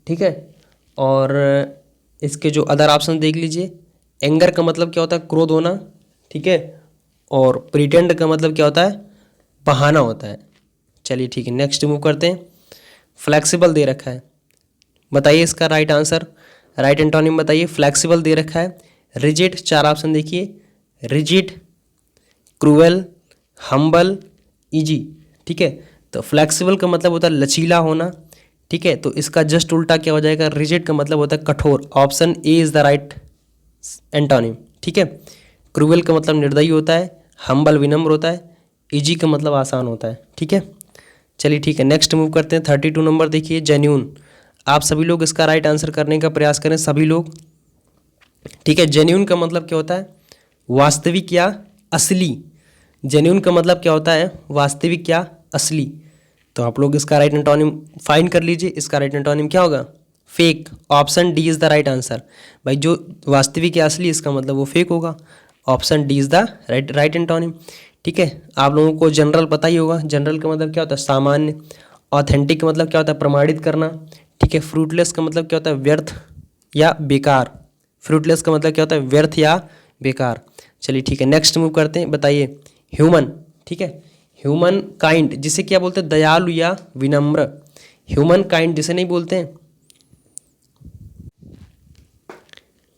ठीक है। और इसके जो अदर ऑप्शन देख लीजिए। एंगर का मतलब क्या होता है? क्रोध होना। ठीक है। और प्रिटेंड का मतलब क्या होता है? बहाना होता है। चलिए ठीक है, नेक्स्ट मूव करते हैं। फ्लेक्सिबल दे रखा है, बताइए इसका राइट आंसर, राइट एंटोनिम बताइए। फ्लेक्सिबल दे रखा है। रिजिड, 4 ऑप्शन देखिए, रिजिड, क्रूएल, हम्बल, इजी। ठीक है। तो फ्लेक्सिबल का मतलब होता है लचीला होना। ठीक है। तो इसका जस्ट उल्टा क्या हो जाएगा? रिजिड का मतलब होता है कठोर। Option A is the right antonym, ठीक है। क्रूएल का मतलब निर्दयी होता है, हम्बल विनम्र होता है, इजी का मतलब आसान होता है, ठीक है। चलिए ठीक है, नेक्स्ट मूव करते हैं। 32 नंबर देखिए, जेन्यून। आप सभी लोग इसका राइट आंसर करने का प्रयास करें, सभी लोग, ठीक है। जेन्यून का मतलब क्या होता है? वास्तविक या असली। जेन्यून का मतलब क्या होता है? वास्तविक या असली। तो आप लोग इसका राइट एंटोनिम फाइंड कर लीजिए। इसका राइट एंटोनिम क्या होगा? Fake. Option D is the right answer. भाई जो वास्तविक या असली, इसका मतलब वो फेक होगा। Option D is the right antonym, ठीक है। आप लोगों को जनरल पता ही होगा। जनरल का मतलब क्या होता है? सामान्य। ऑथेंटिक का मतलब क्या होता है? प्रमाणित करना, ठीक है। फ्रूटलेस का मतलब क्या होता है? व्यर्थ या बेकार। फ्रूटलेस का मतलब क्या होता है? व्यर्थ या बेकार। चलिए ठीक है, नेक्स्ट मूव करते हैं। बताइए, ह्यूमन, ठीक है। ह्यूमन काइंड जिसे क्या बोलते हैं? दयालु या विनम्र। ह्यूमन काइंड जिसे नहीं बोलते हैं,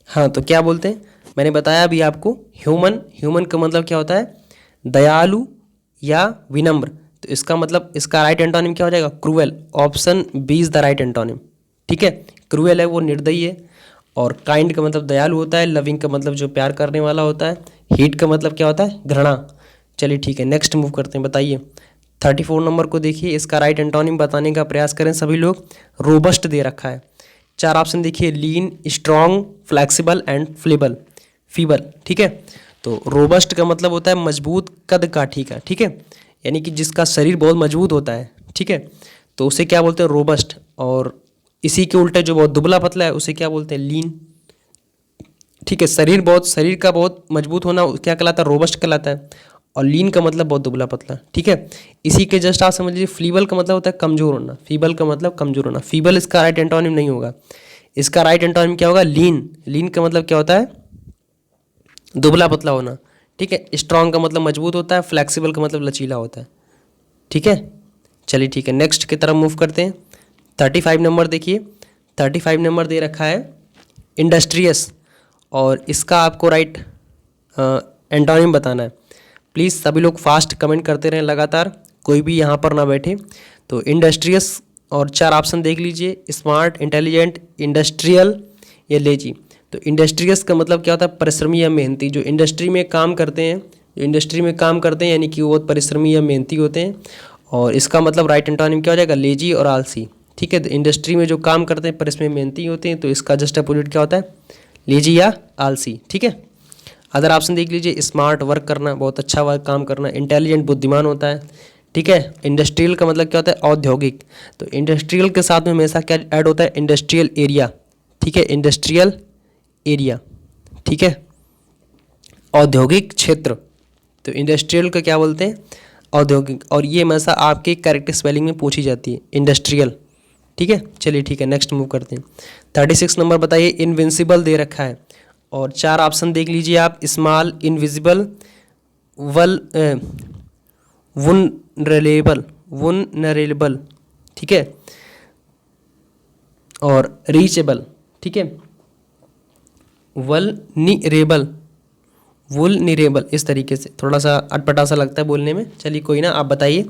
हाँ, तो क्या बोलते हैं? मैंने बताया अभी आपको, ह्यूमन। ह्यूमन का मतलब क्या होता है? दयालु या विनम्र। तो इसका मतलब, इसका राइट एंटोनिम क्या हो जाएगा? Cruel. Option B is the right antonym, ठीक है। क्रूएल है वो निर्दयी है, और काइंड का मतलब दयालु होता है, लविंग का मतलब जो प्यार करने वाला होता है, हीट का मतलब क्या होता है? घृणा। चलिए ठीक है, नेक्स्ट मूव करते हैं। बताइए 34 नंबर को देखिए, इसका राइट एंटोनिम बताने का प्रयास करें सभी लोग। रोबस्ट दे रखा है, चार ऑप्शन देखिए, लीन, स्ट्रॉन्ग, फ्लैक्सिबल एंड फ्लेबल फीबल, ठीक है। तो रोबस्ट का मतलब होता है मजबूत कद का, ठीक है। यानी कि जिसका शरीर बहुत मजबूत होता है, ठीक है, तो उसे क्या बोलते हैं? रोबस्ट। और इसी के उल्टे जो बहुत दुबला पतला है उसे क्या बोलते हैं? लीन, ठीक है। शरीर का बहुत मजबूत होना क्या कहलाता है? रोबस्ट कहलाता है। और लीन का मतलब बहुत दुबला पतला, ठीक है। इसी के जस्ट आप समझ लीजिए, फ्लीबल का मतलब होता है कमजोर होना। फीबल का मतलब कमजोर होना। फीबल इसका राइट एंटोनिम नहीं होगा। इसका राइट एंटोनिम क्या होगा? लीन। लीन का मतलब क्या होता है? दुबला पतला होना, ठीक है। स्ट्रॉन्ग का मतलब मजबूत होता है। फ्लेक्सिबल का मतलब लचीला होता है, ठीक है। चलिए ठीक है, नेक्स्ट की तरफ मूव करते हैं। 35 नंबर देखिए, 35 नंबर दे रखा है इंडस्ट्रियस, और इसका आपको राइट एंटोनिम बताना है। प्लीज़ सभी लोग फास्ट कमेंट करते रहें लगातार, कोई भी यहाँ पर ना बैठे। तो इंडस्ट्रियस, और चार ऑप्शन देख लीजिए, स्मार्ट, इंटेलिजेंट, इंडस्ट्रियल या लेजी। तो इंडस्ट्रियस का मतलब क्या होता है? परिश्रमी या मेहनती। जो इंडस्ट्री में काम करते हैं, यानी कि वो बहुत परिश्रमी या मेहनती होते हैं। और इसका मतलब राइट एंटोनिम क्या हो जाएगा? लेजी और आलसी, ठीक है। तो इंडस्ट्री में जो काम करते हैं परिश्रमी मेहनती होते हैं, तो इसका जस्ट अपोजिट क्या होता है? लेजी या आलसी, ठीक है। अदर ऑप्शन देख लीजिए, स्मार्ट वर्क करना, बहुत अच्छा वर्क काम करना, इंटेलिजेंट बुद्धिमान होता है, ठीक है। इंडस्ट्रियल का मतलब क्या होता है? औद्योगिक। तो इंडस्ट्रियल के साथ में हमेशा क्या ऐड होता है? इंडस्ट्रियल एरिया, ठीक है। इंडस्ट्रियल एरिया, ठीक है, औद्योगिक क्षेत्र। तो इंडस्ट्रियल का क्या बोलते हैं? औद्योगिक। और ये हमेशा आपके करेक्ट स्पेलिंग में पूछी जाती है, इंडस्ट्रियल, ठीक है। चलिए ठीक है, नेक्स्ट मूव करते हैं। 36 नंबर बताइए, इनविंसिबल दे रखा है, और चार ऑप्शन देख लीजिए आप, स्मॉल, इनविजिबल, वल वुनरेबल, ठीक है, और रीचेबल, ठीक है। वुलनिरेबल, इस तरीके से थोड़ा सा अटपटा सा लगता है बोलने में, चलिए कोई ना, आप बताइए।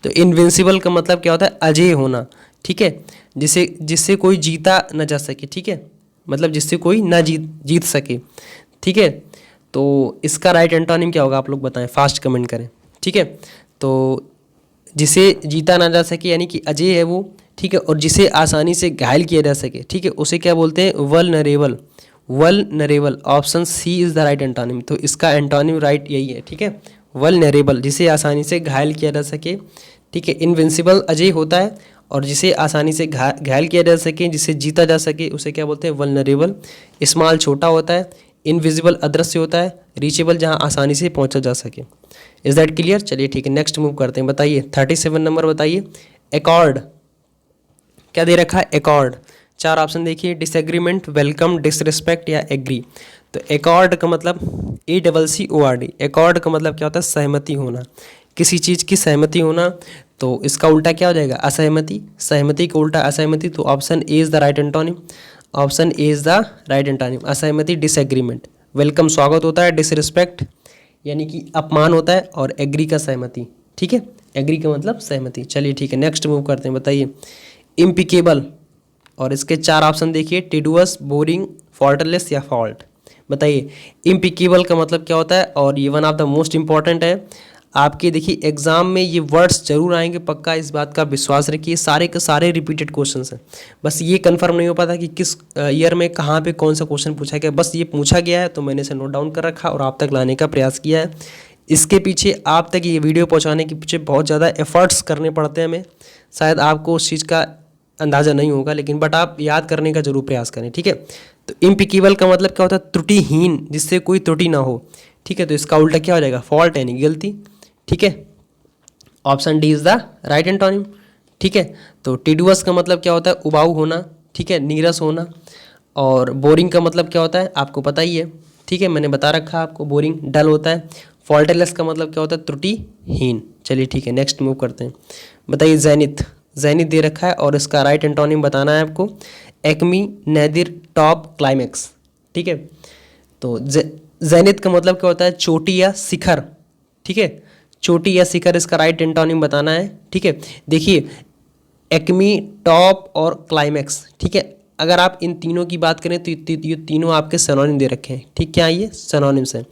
तो इनविंसिबल का मतलब क्या होता है? अजेय होना, ठीक है। जिससे कोई जीता न जा सके, ठीक है, मतलब जिससे कोई ना जीत सके, ठीक है। तो इसका राइट एंटोनिम क्या होगा? आप लोग बताएं, फास्ट कमेंट करें, ठीक है। तो जिसे जीता ना जा सके यानी कि अजय है वो, ठीक है। और जिसे आसानी से घायल किया जा सके, ठीक है, उसे क्या बोलते हैं? Vulnerable. Option C is the right antonym. तो इसका एंटोनिम राइट यही है, ठीक है। वल्नरेबल, जिसे आसानी से घायल किया जा सके, ठीक है। इनविंसिबल अजय होता है, और जिसे आसानी से घायल किया जा सके, जिसे जीता जा सके, उसे क्या बोलते हैं? वल्नरेबल। स्मॉल छोटा होता है, इनविजिबल अदृश्य होता है, रीचेबल जहाँ आसानी से पहुँचा जा सके। Is that clear? चलिए ठीक है, नेक्स्ट मूव करते हैं। बताइए 37 नंबर बताइए, एकॉर्ड क्या दे रखा है? एकॉर्ड। चार ऑप्शन देखिए, डिसएग्रीमेंट, वेलकम, डिसरिस्पेक्ट या एग्री। तो एकॉर्ड का मतलब ACCORD। एकॉर्ड का मतलब क्या होता है? सहमति होना, किसी चीज़ की सहमति होना। तो इसका उल्टा क्या हो जाएगा? असहमति। सहमति का उल्टा असहमति। तो option A is the right antonym. Option A is the right antonym. असहमति डिसएग्रीमेंट, वेलकम स्वागत होता है, डिसरिस्पेक्ट यानी कि अपमान होता है, और एग्री का सहमति, ठीक है। एग्री का मतलब सहमति। चलिए ठीक है, नेक्स्ट मूव करते हैं। बताइए इम्पिकेबल, और इसके चार ऑप्शन देखिए, टिडुअस, बोरिंग, फॉल्टलेस या फॉल्ट। बताइए इम्पिकेबल का मतलब क्या होता है। और ये one of the most important है आपके, देखिए एग्जाम में ये वर्ड्स जरूर आएंगे, पक्का इस बात का विश्वास रखिए। सारे के सारे रिपीटेड क्वेश्चंस हैं, बस ये कंफर्म नहीं हो पाता कि किस ईयर में कहाँ पे कौन सा क्वेश्चन पूछा गया। बस ये पूछा गया है तो मैंने इसे नोट डाउन कर रखा और आप तक लाने का प्रयास किया है। इसके पीछे आप तक ये वीडियो पहुँचाने के पीछे बहुत ज़्यादा एफर्ट्स करने पड़ते हैं हमें, शायद आपको उस चीज़ का अंदाज़ा नहीं होगा, लेकिन बट आप याद करने का जरूर प्रयास करें, ठीक है। तो इम्पिकेबल का मतलब क्या होता है, त्रुटिहीन, जिससे कोई त्रुटि ना हो, ठीक है। तो इसका उल्टा क्या हो जाएगा, फॉल्ट यानी गलती, ठीक है। Option D is the right antonym, ठीक है। तो टिडुअस का मतलब क्या होता है, उबाऊ होना, ठीक है, नीरस होना। और बोरिंग का मतलब क्या होता है आपको पता ही है, ठीक है, मैंने बता रखा है आपको, बोरिंग डल होता है। फॉल्टलेस का मतलब क्या होता है, त्रुटिहीन। चलिए ठीक है, नेक्स्ट मूव करते हैं। बताइए जेनिथ, जेनिथ दे रखा है और इसका राइट एंटोनिम बताना है आपको, एक्मी, नैदिर, टॉप, क्लाइमैक्स, ठीक है। तो जेनिथ का मतलब क्या होता है, चोटी या शिखर, ठीक है, चोटी या शिखर, इसका राइट एंटोनिम बताना है, ठीक है। देखिए एक्मी, टॉप और क्लाइमैक्स, ठीक है, अगर आप इन तीनों की बात करें तो ये तीनों आपके सिनोनिम दे रखे हैं, ठीक, क्या ये सिनोनिम्स हैं,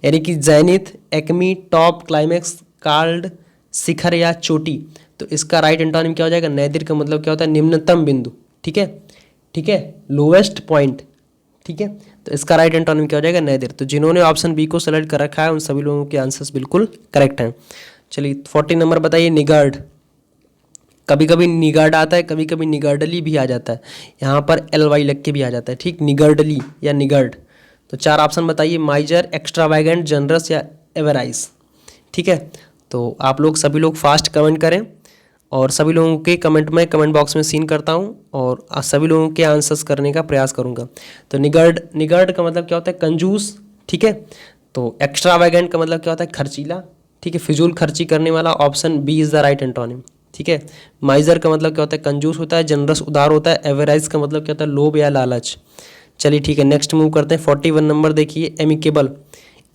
यानी कि जेनिथ, एक्मी, टॉप, क्लाइमैक्स, कार्ड, शिखर या चोटी। तो इसका राइट एंटोनिम क्या हो जाएगा, नैदिर का मतलब क्या होता है, निम्नतम बिंदु, ठीक है, ठीक है, लोवेस्ट पॉइंट, ठीक है। तो इसका राइट एंटोनिम क्या हो जाएगा, नैदिर। तो जिन्होंने ऑप्शन बी को सेलेक्ट कर रखा है उन सभी लोगों के आंसर्स बिल्कुल करेक्ट हैं। चलिए 40 नंबर बताइए, निगार्ड, कभी कभी निगार्ड आता है, कभी कभी निगार्डली भी आ जाता है, यहाँ पर LY लग के भी आ जाता है, ठीक, निगार्डली या निगार्ड। तो चार ऑप्शन बताइए, माइजर, एक्स्ट्रावैगेंट, जनरस या एवराइज, ठीक है। तो आप लोग सभी लोग फास्ट कमेंट करें और सभी लोगों के कमेंट में कमेंट बॉक्स में सीन करता हूं और सभी लोगों के आंसर्स करने का प्रयास करूंगा। तो निगार्ड, निगार्ड का मतलब क्या होता है, कंजूस, ठीक है। तो एक्स्ट्रावैगेंट का मतलब क्या होता है, खर्चीला, ठीक है, फिजूल खर्ची करने वाला। Option B is the right antonym, ठीक है। माइजर का मतलब क्या होता है, कंजूस होता है। जनरस उदार होता है। एवरेज का मतलब क्या होता है, लोभ या लालच। चलिए ठीक है, नेक्स्ट मूव करते हैं। 41 नंबर देखिए, एमिकेबल,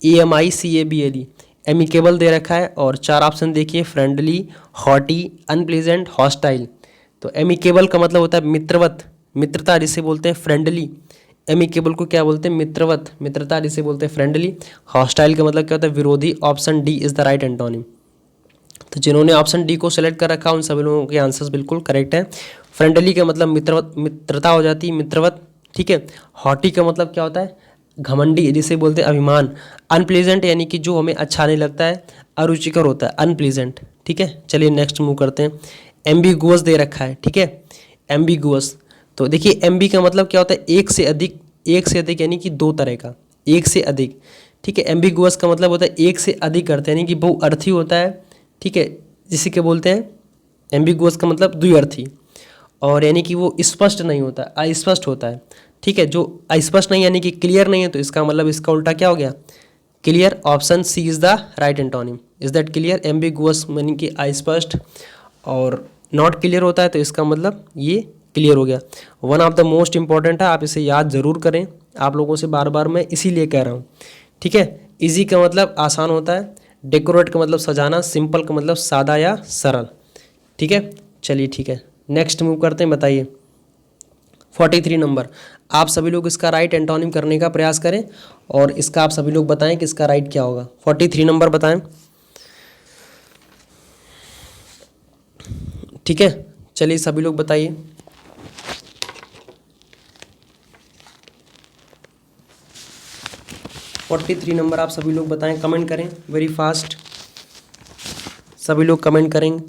AMICABLE, एमिकेबल दे रखा है और चार ऑप्शन देखिए, फ्रेंडली, हॉटी, अनप्लेजेंट, हॉस्टाइल। तो एमिकेबल का मतलब होता है मित्रवत, मित्रता जिसे बोलते हैं फ्रेंडली। एमिकेबल को क्या बोलते हैं, मित्रवत, मित्रता जिसे बोलते हैं फ्रेंडली। हॉस्टाइल का मतलब क्या होता है, विरोधी। Option D is the right antonym. तो जिन्होंने ऑप्शन डी को सेलेक्ट कर रखा उन सभी लोगों के आंसर्स बिल्कुल करेक्ट हैं। फ्रेंडली का मतलब मित्रवत, मित्रता हो जाती है, मित्रवत, ठीक है। हॉटी का मतलब क्या होता है, घमंडी जिसे बोलते हैं अभिमान। अनप्लीजेंट यानी कि जो हमें अच्छा नहीं लगता है, अरुचिकर होता है, अनप्लीजेंट, ठीक है। चलिए नेक्स्ट मूव करते हैं। एम्बिगुअस दे रखा है, ठीक है, एम्बिगुअस। तो देखिए एम्बी का मतलब क्या होता है, एक से अधिक, एक से अधिक यानी कि दो तरह का, एक से अधिक, ठीक है। एम्बिगुअस का मतलब होता है एक से अधिक अर्थ, यानी कि बहुअर्थी होता है, ठीक है, जिसे क्या बोलते हैं, एम्बिगुअस का मतलब द्विअर्थी। और यानी कि वो स्पष्ट नहीं होता, अस्पष्ट होता है, ठीक है। जो अस्पष्ट नहीं यानी कि क्लियर नहीं है, तो इसका मतलब इसका उल्टा क्या हो गया, clear. Option C is the right antonym, is that clear. Ambiguous यानी कि अस्पष्ट और नॉट क्लियर होता है, तो इसका मतलब ये क्लियर हो गया। One of the most important है, आप इसे याद जरूर करें, आप लोगों से बार बार मैं इसीलिए कह रहा हूँ, ठीक है। इजी का मतलब आसान होता है, डेकोरेट का मतलब सजाना, सिंपल का मतलब सादा या सरल, ठीक है। चलिए ठीक है, नेक्स्ट मूव करते हैं। बताइए 43 नंबर, आप सभी लोग इसका राइट एंटोनिम करने का प्रयास करें और इसका आप सभी लोग बताएं कि इसका राइट क्या होगा। 43 नंबर बताएं, ठीक है। चलिए सभी लोग बताइए। फोर्टी 43 नंबर आप सभी लोग बताएं, कमेंट करें वेरी फास्ट, सभी लोग कमेंट करेंगे।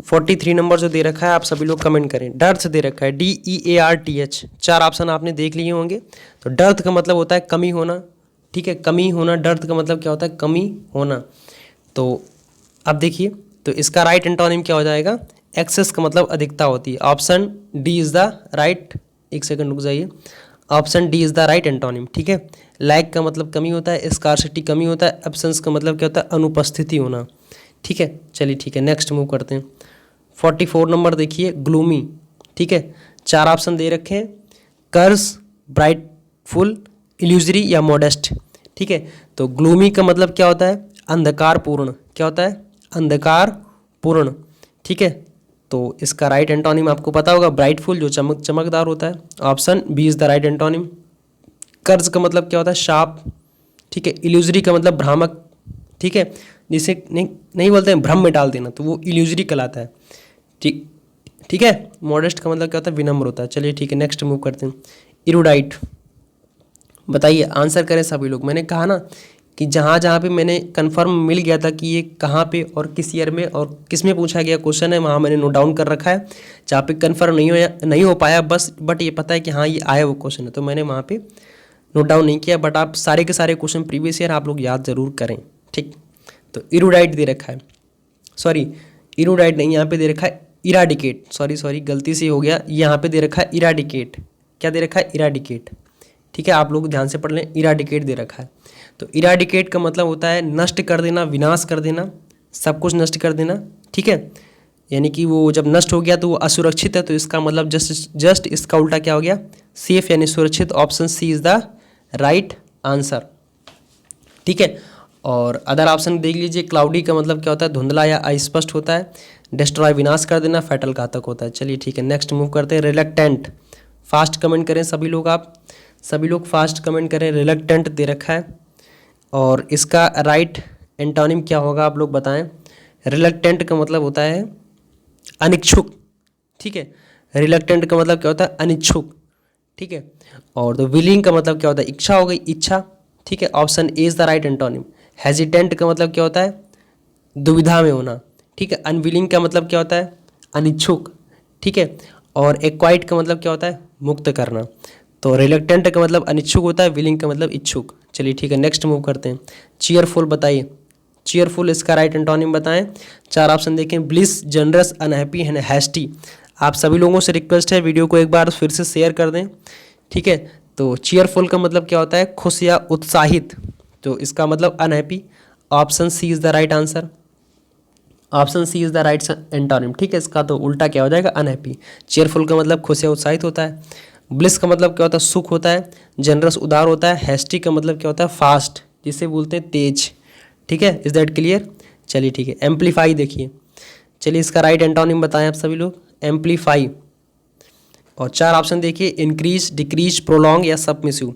43 नंबर जो दे रखा है आप सभी लोग कमेंट करें। डर्थ दे रखा है, DEARTH, चार ऑप्शन आपने देख लिए होंगे। तो डर्थ का मतलब होता है कमी होना, ठीक है, कमी होना। डर्थ का मतलब क्या होता है, कमी होना। तो अब देखिए, तो इसका राइट एंटोनिम क्या हो जाएगा, एक्सेस का मतलब अधिकता होती है। Option D is the right, एक सेकंड रुक जाइए, option D is the right antonym, ठीक है। लैक का मतलब कमी होता है, स्कार्सिटी कमी होता है, एब्सेंस का मतलब क्या होता है, अनुपस्थिति होना, ठीक है। चलिए ठीक है, नेक्स्ट मूव करते हैं। 44 नंबर देखिए, ग्लूमी, ठीक है, चार ऑप्शन दे रखे हैं, कर्स, ब्राइटफुल, इल्यूजरी या मॉडेस्ट, ठीक है। तो ग्लूमी का मतलब क्या होता है, अंधकारपूर्ण, क्या होता है, अंधकारपूर्ण, ठीक है। तो इसका राइट एंटोनिम आपको पता होगा, ब्राइटफुल जो चमकदार होता है। Option B is the right antonym, कर्ज का मतलब क्या होता है? शाप, ठीक है। इल्यूजरी का मतलब भ्रामक, ठीक है, जिसे नहीं बोलते हैं भ्रम में डाल देना, तो वो इल्यूजरी कहलाता है, ठीक ठीक है। मॉडेस्ट का मतलब क्या होता है? विनम्र होता है। चलिए ठीक है, नेक्स्ट मूव करते हैं। इरूडाइट, बताइए, आंसर करें सभी लोग। मैंने कहा ना कि जहाँ जहाँ पे मैंने कंफर्म मिल गया था कि ये कहाँ पे और किस ईयर में और किस में पूछा गया क्वेश्चन है, वहाँ मैंने नोट डाउन कर रखा है। जहाँ पे कंफर्म नहीं हो पाया बस, बट ये पता है कि हाँ ये आया वो क्वेश्चन है, तो मैंने वहाँ पे नोट डाउन नहीं किया। बट आप सारे के सारे क्वेश्चन प्रीवियस ईयर आप लोग याद ज़रूर करें, ठीक। तो इरूडाइट दे रखा है, सॉरी इरूडाइट नहीं, यहाँ पे दे रखा है इराडिकेट, सॉरी गलती से हो गया, यहाँ पे दे रखा है इराडिकेट। क्या दे रखा है? इराडिकेट, ठीक है। आप लोग ध्यान से पढ़ लें, इराडिकेट दे रखा है। तो इराडिकेट का मतलब होता है नष्ट कर देना, विनाश कर देना, सब कुछ नष्ट कर देना, ठीक है। यानी कि वो जब नष्ट हो गया तो वो असुरक्षित है, तो इसका मतलब जस्ट इसका उल्टा क्या हो गया? सेफ यानी सुरक्षित। Option C is the right answer, ठीक है। और अदर ऑप्शन देख लीजिए। क्लाउडी का मतलब क्या होता है? धुंधला या अस्पष्ट होता है। डिस्ट्रॉय विनाश कर देना, फैटल घातक होता है। चलिए ठीक है, नेक्स्ट मूव करते हैं। रिलक्टेंट, फास्ट कमेंट करें सभी लोग, आप सभी लोग फास्ट कमेंट करें। रिलक्टेंट दे रखा है और इसका राइट एंटोनिम क्या होगा आप लोग बताएं। रिलक्टेंट का मतलब होता है अनिच्छुक, ठीक है। रिलक्टेंट का मतलब क्या होता है? अनिच्छुक, ठीक है। और तो विलिंग का मतलब क्या होता है? इच्छा हो गई, इच्छा, ठीक है। Option A is the right antonym. Hesitant का मतलब क्या होता है? दुविधा में होना, ठीक है। अनविलिंग का मतलब क्या होता है? अनिच्छुक, ठीक है। और एक्वाइट का मतलब क्या होता है? मुक्त करना। तो रिलक्टेंट का मतलब अनिच्छुक होता है, विलिंग का मतलब इच्छुक। चलिए ठीक है, नेक्स्ट मूव करते हैं। चीयरफुल, बताइए चीयरफुल इसका राइट एंटोनिम बताएं। चार ऑप्शन देखें। Bliss, generous, unhappy and hasty. आप सभी लोगों से रिक्वेस्ट है वीडियो को एक बार फिर से शेयर कर दें, ठीक है। तो चीयरफुल का मतलब क्या होता है? खुश या उत्साहित, तो इसका मतलब unhappy. Option C is the right answer. Option C is the right antonym, ठीक है। इसका तो उल्टा क्या हो जाएगा? अनहैप्पी। चेयरफुल का मतलब खुश या उत्साहित होता है। ब्लिस का मतलब क्या होता है? सुख होता है। जनरस उदार होता है। हैस्टी का मतलब क्या होता है? फास्ट, जिसे बोलते हैं तेज, ठीक है। Is that clear? चलिए ठीक है। एम्पलीफाई देखिए, चलिए इसका राइट एंटोनिम बताएं आप सभी लोग। एम्पलीफाई, और चार ऑप्शन देखिए। इंक्रीज, डिक्रीज, प्रोलॉन्ग या सबमिसिव।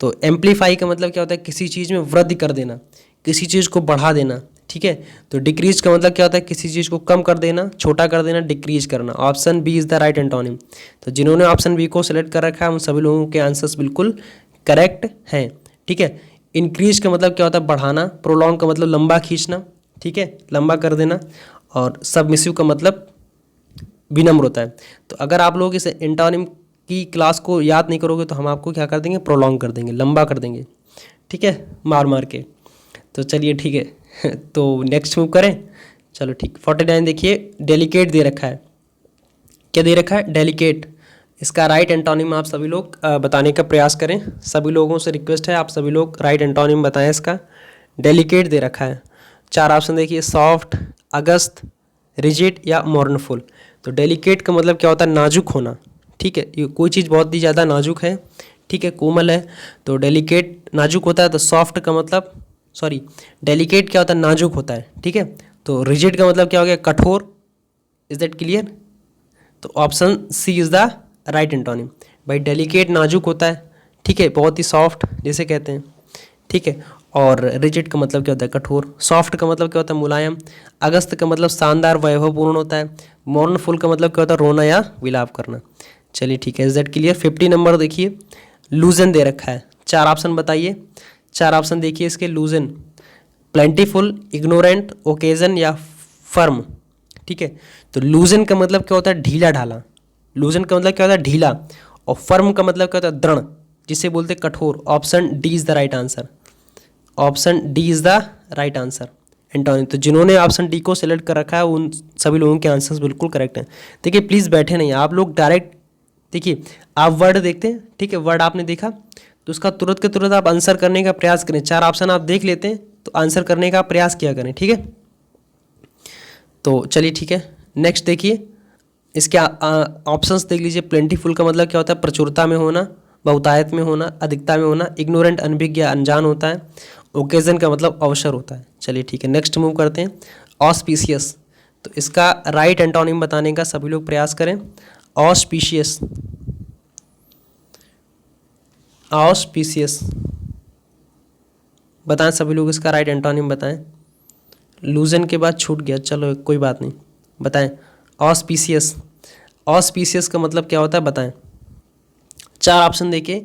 तो एम्पलीफाई का मतलब क्या होता है? किसी चीज़ में वृद्धि कर देना, किसी चीज़ को बढ़ा देना, ठीक है। तो डिक्रीज का मतलब क्या होता है? किसी चीज़ को कम कर देना, छोटा कर देना, डिक्रीज करना। Option B is the right antonym. तो जिन्होंने ऑप्शन बी को सिलेक्ट कर रखा है उन सभी लोगों के आंसर्स बिल्कुल करेक्ट हैं, ठीक है। इंक्रीज का मतलब क्या होता है? बढ़ाना। प्रोलॉन्ग का मतलब लंबा खींचना, ठीक है, लंबा कर देना। और सबमिसिव का मतलब विनम्र होता है। तो अगर आप लोग इस एंटोनिम की क्लास को याद नहीं करोगे तो हम आपको क्या कर देंगे? प्रोलॉन्ग कर देंगे, लंबा कर देंगे, ठीक है, मार मार के। तो चलिए ठीक है तो नेक्स्ट मूव करें। चलो ठीक। 49 देखिए, डेलिकेट दे रखा है। क्या दे रखा है? डेलिकेट। इसका राइट एंटोनिम आप सभी लोग बताने का प्रयास करें। सभी लोगों से रिक्वेस्ट है, आप सभी लोग राइट एंटोनिम बताएं इसका। डेलिकेट दे रखा है। चार ऑप्शन देखिए। सॉफ्ट, अगस्त, रिजिड या मोर्नफुल। तो डेलिकेट का मतलब क्या होता है? नाजुक होना, ठीक है। ये कोई चीज़ बहुत ही ज़्यादा नाजुक है, ठीक है, कोमल है, तो डेलिकेट नाजुक होता है। तो सॉफ्ट का मतलब, सॉरी, डेलिकेट क्या होता है? नाजुक होता है, ठीक है। तो रिजिड का मतलब क्या हो गया? कठोर। Is that clear? तो option C is the right antonym. भाई डेलिकेट नाजुक होता है, ठीक है, बहुत ही सॉफ्ट जिसे कहते हैं, ठीक है। और रिजिड का मतलब क्या होता है? कठोर। सॉफ्ट का मतलब क्या होता है? मुलायम। अगस्त का मतलब शानदार, वैभवपूर्ण होता है। मोर्नफुल का मतलब क्या होता है? रोना या विलाप करना। चलिए ठीक है, इज दैट क्लियर? 50 नंबर देखिए। लूजन दे रखा है। चार ऑप्शन बताइए। चार ऑप्शन देखिए इसके। लूजन, प्लेंटीफुल, इग्नोरेंट, ओकेजन या फर्म, ठीक है। तो लूजन का मतलब क्या होता है? ढीला ढाला। लूजन का मतलब क्या होता है? ढीला। और फर्म का मतलब क्या होता है? दृढ़, जिसे बोलते हैं कठोर। Option D is the right answer. Option D is the right answer antonym. तो जिन्होंने ऑप्शन डी को सिलेक्ट कर रखा है उन सभी लोगों के आंसर्स बिल्कुल करेक्ट हैं। देखिए प्लीज़ बैठे नहीं आप लोग, डायरेक्ट देखिए, आप वर्ड देखते हैं, ठीक है, वर्ड आपने देखा तो उसका तुरंत के तुरंत आप आंसर करने का प्रयास करें। चार ऑप्शन आप देख लेते हैं तो आंसर करने का प्रयास किया करें, ठीक है। तो चलिए ठीक है, नेक्स्ट देखिए इसके ऑप्शंस देख लीजिए। प्लेंटीफुल का मतलब क्या होता है? प्रचुरता में होना, बहुतायत में होना, अधिकता में होना। इग्नोरेंट, अनभिज्ञ या अनजान होता है। ओकेजन का मतलब अवसर होता है। चलिए ठीक है, नेक्स्ट मूव करते हैं। ऑस्पिशियस, तो इसका राइट एंटोनिम बताने का सभी लोग प्रयास करें। ऑस्पिशियस, ऑस्पिशियस, बताएं सभी लोग इसका राइट एंटोनिम बताएं। लूजन के बाद छूट गया, चलो कोई बात नहीं, बताएं। ऑस्पिशियस, ऑस्पिशियस का मतलब क्या होता है बताएं। चार ऑप्शन देके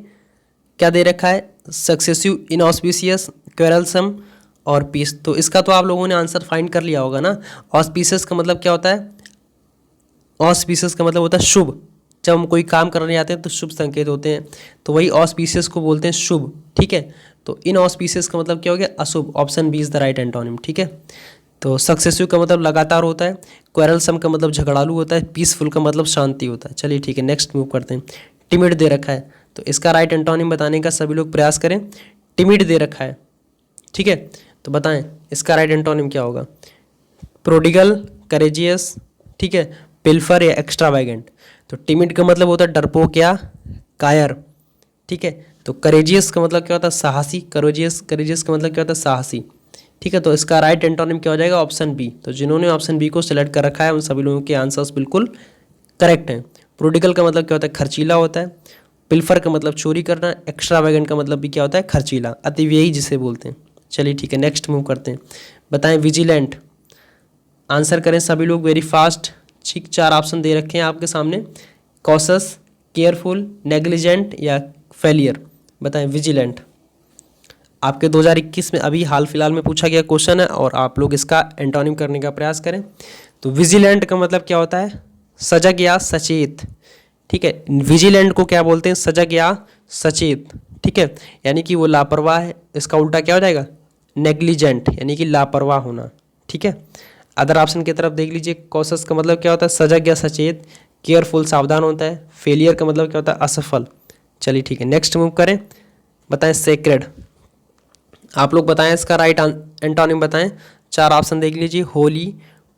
क्या दे रखा है, सक्सेसिव, इनऑस्पिशियस, क्वेरलसम और पीस। तो इसका तो आप लोगों ने आंसर फाइंड कर लिया होगा ना। ऑस्पिशियस का मतलब क्या होता है, ऑस्पिशियस का मतलब होता है शुभ। जब हम कोई काम करने जाते हैं तो शुभ संकेत होते हैं, तो वही ऑस्पिशियस को बोलते हैं शुभ, ठीक है। तो इनऑस्पिशियस का मतलब क्या हो गया, अशुभ। Option B is the right antonym, ठीक है। तो सक्सेसिव का मतलब लगातार होता है, क्वेरलसम का मतलब झगड़ालू होता है, पीसफुल का मतलब शांति होता है। चलिए ठीक है, नेक्स्ट मूव करते हैं। टिमिड दे रखा है, तो इसका राइट एंटोनिम बताने का सभी लोग प्रयास करें। टिमिड दे रखा है, ठीक है, तो बताएं इसका राइट एंटोनिम क्या होगा। प्रोडिगल, करेजियस, ठीक है, पिल्फर या एक्स्ट्रावैगेंट। तो टिमिड का मतलब होता है डरपोक या कायर, ठीक है। तो करेजियस का मतलब क्या होता है, साहसी। करेजियस का मतलब क्या होता है, साहसी, ठीक है। तो इसका राइट एंटोनिम क्या हो जाएगा, ऑप्शन बी। तो जिन्होंने ऑप्शन बी को सिलेक्ट कर रखा है उन सभी लोगों के आंसर्स बिल्कुल करेक्ट हैं। प्रोडिगल का मतलब क्या होता है, खर्चीला होता है। पिल्फर का मतलब चोरी करना। एक्स्ट्रावैगेंट का मतलब भी क्या होता है, खर्चीला, अतिव्ययी जिसे बोलते हैं। चलिए ठीक है, नेक्स्ट मूव करते हैं। बताएं विजिलेंट, आंसर करें सभी लोग वेरी फास्ट। ठीक, चार ऑप्शन दे रखे हैं आपके सामने, कॉशस, केयरफुल, नेग्लिजेंट या फेलियर। बताएं विजिलेंट। आपके 2021 में अभी हाल फिलहाल में पूछा गया क्वेश्चन है और आप लोग इसका एंटोनिम करने का प्रयास करें। तो विजिलेंट का मतलब क्या होता है, सजग या सचेत, ठीक है। विजिलेंट को क्या बोलते हैं, सजग या सचेत, ठीक है, यानी कि वो लापरवाह है। इसका उल्टा क्या हो जाएगा, नेग्लिजेंट, यानी कि लापरवाह होना, ठीक है। अदर ऑप्शन की तरफ देख लीजिए। कॉशस का मतलब क्या होता है, सजग या सचेत। केयरफुल, सावधान होता है। फेलियर का मतलब क्या होता है, असफल। चलिए ठीक है, नेक्स्ट मूव करें। बताएं सेक्रेड, आप लोग बताएं इसका राइट एंटोनिम बताएं। चार ऑप्शन देख लीजिए, होली,